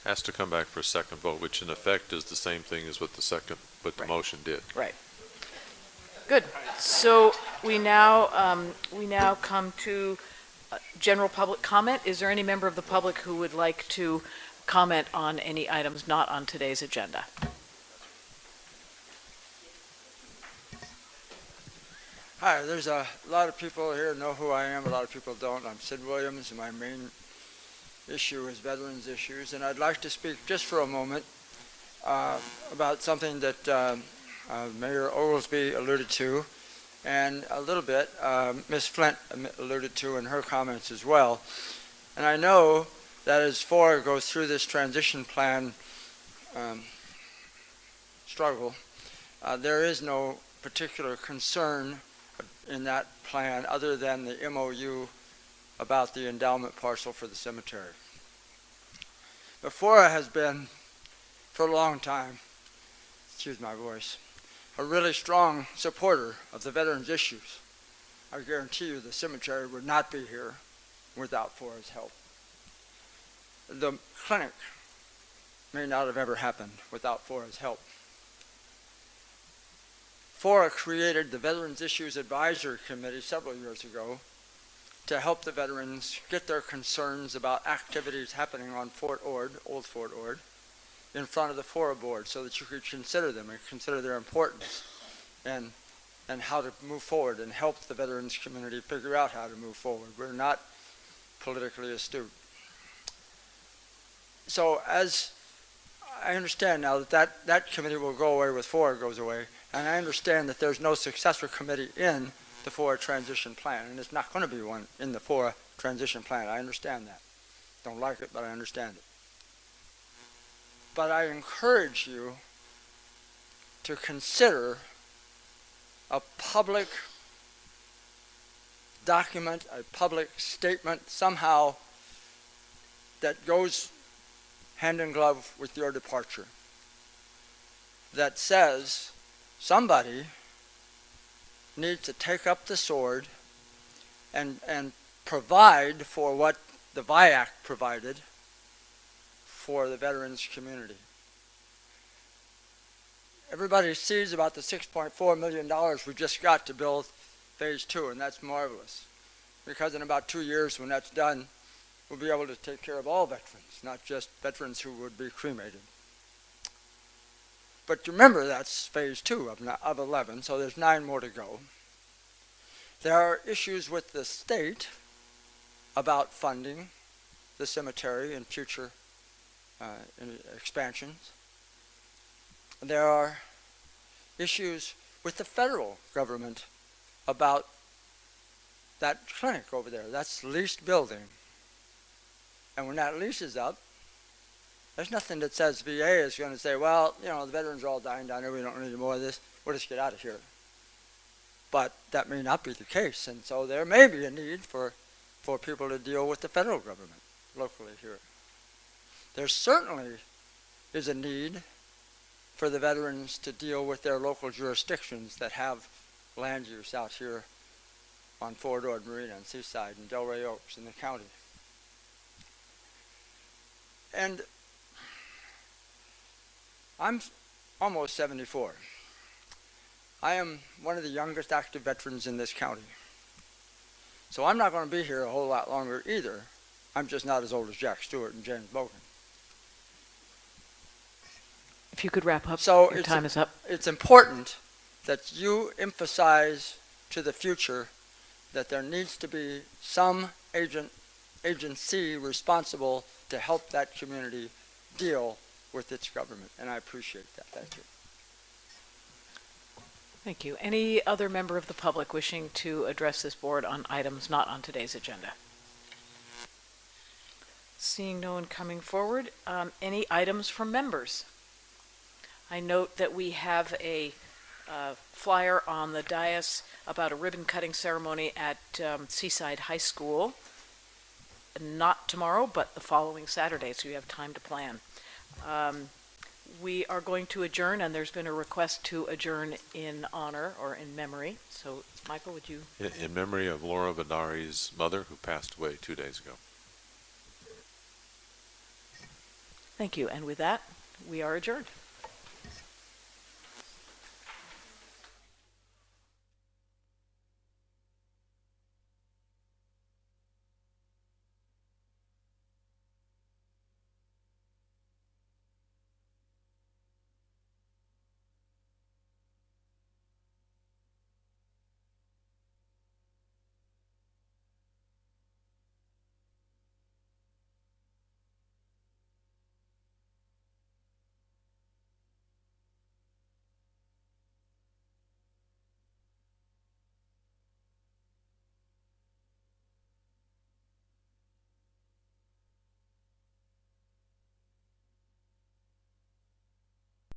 Has to come back for a second vote, which in effect is the same thing as what the motion did. Right. Good. So we now come to general public comment. Is there any member of the public who would like to comment on any items not on today's agenda? Hi, there's a lot of people here know who I am, a lot of people don't. I'm Sid Williams, and my main issue is veterans issues, and I'd like to speak just for a moment about something that Mayor Oglesby alluded to, and a little bit Ms. Flint alluded to in her comments as well. And I know that as FORA goes through this transition plan struggle, there is no particular concern in that plan other than the MOU about the endowment parcel for the cemetery. But FORA has been, for a long time, excuse my voice, a really strong supporter of the veterans' issues. I guarantee you the cemetery would not be here without FORA's help. The clinic may not have ever happened without FORA's help. FORA created the Veterans Issues Advisory Committee several years ago to help the veterans get their concerns about activities happening on Fort Ord, Old Fort Ord, in front of the FORA board so that you could consider them and consider their importance and how to move forward and help the veterans community figure out how to move forward. We're not politically astute. So as I understand now that committee will go away with FORA goes away, and I understand that there's no successor committee in the FORA transition plan, and there's not going to be one in the FORA transition plan. I understand that. Don't like it, but I understand it. But I encourage you to consider a public document, a public statement somehow that goes hand in glove with your departure, that says somebody needs to take up the sword and provide for what the VIAC provided for the veterans community. Everybody sees about the $6.4 million we just got to build phase 2, and that's marvelous. Because in about 2 years when that's done, we'll be able to take care of all veterans, not just veterans who would be cremated. But remember, that's phase 2 of 11, so there's 9 more to go. There are issues with the state about funding the cemetery and future expansions. There are issues with the federal government about that clinic over there. That's the leased building. And when that lease is up, there's nothing that says VA is going to say, well, the veterans are all dying down there, we don't need any more of this, we'll just get out of here. But that may not be the case, and so there may be a need for people to deal with the federal government locally here. There certainly is a need for the veterans to deal with their local jurisdictions that have land use out here on Fort Ord Marina and Seaside and Delray Oaks in the county. And I'm almost 74. I am one of the youngest active veterans in this county. So I'm not going to be here a whole lot longer either. I'm just not as old as Jack Stewart and James Bogan. If you could wrap up, So your time is up. it's important that you emphasize to the future that there needs to be some agency responsible to help that community deal with its government, and I appreciate that. Thank you. Thank you. Any other member of the public wishing to address this board on items not on today's agenda? Seeing no one coming forward, any items from members? I note that we have a flyer on the dais about a ribbon-cutting ceremony at Seaside High School. Not tomorrow, but the following Saturday, so you have time to plan. We are going to adjourn, and there's been a request to adjourn in honor or in memory. So, Michael, would you? In memory of Laura Vadari's mother, who passed away 2 days ago. Thank you. And with that, we are adjourned.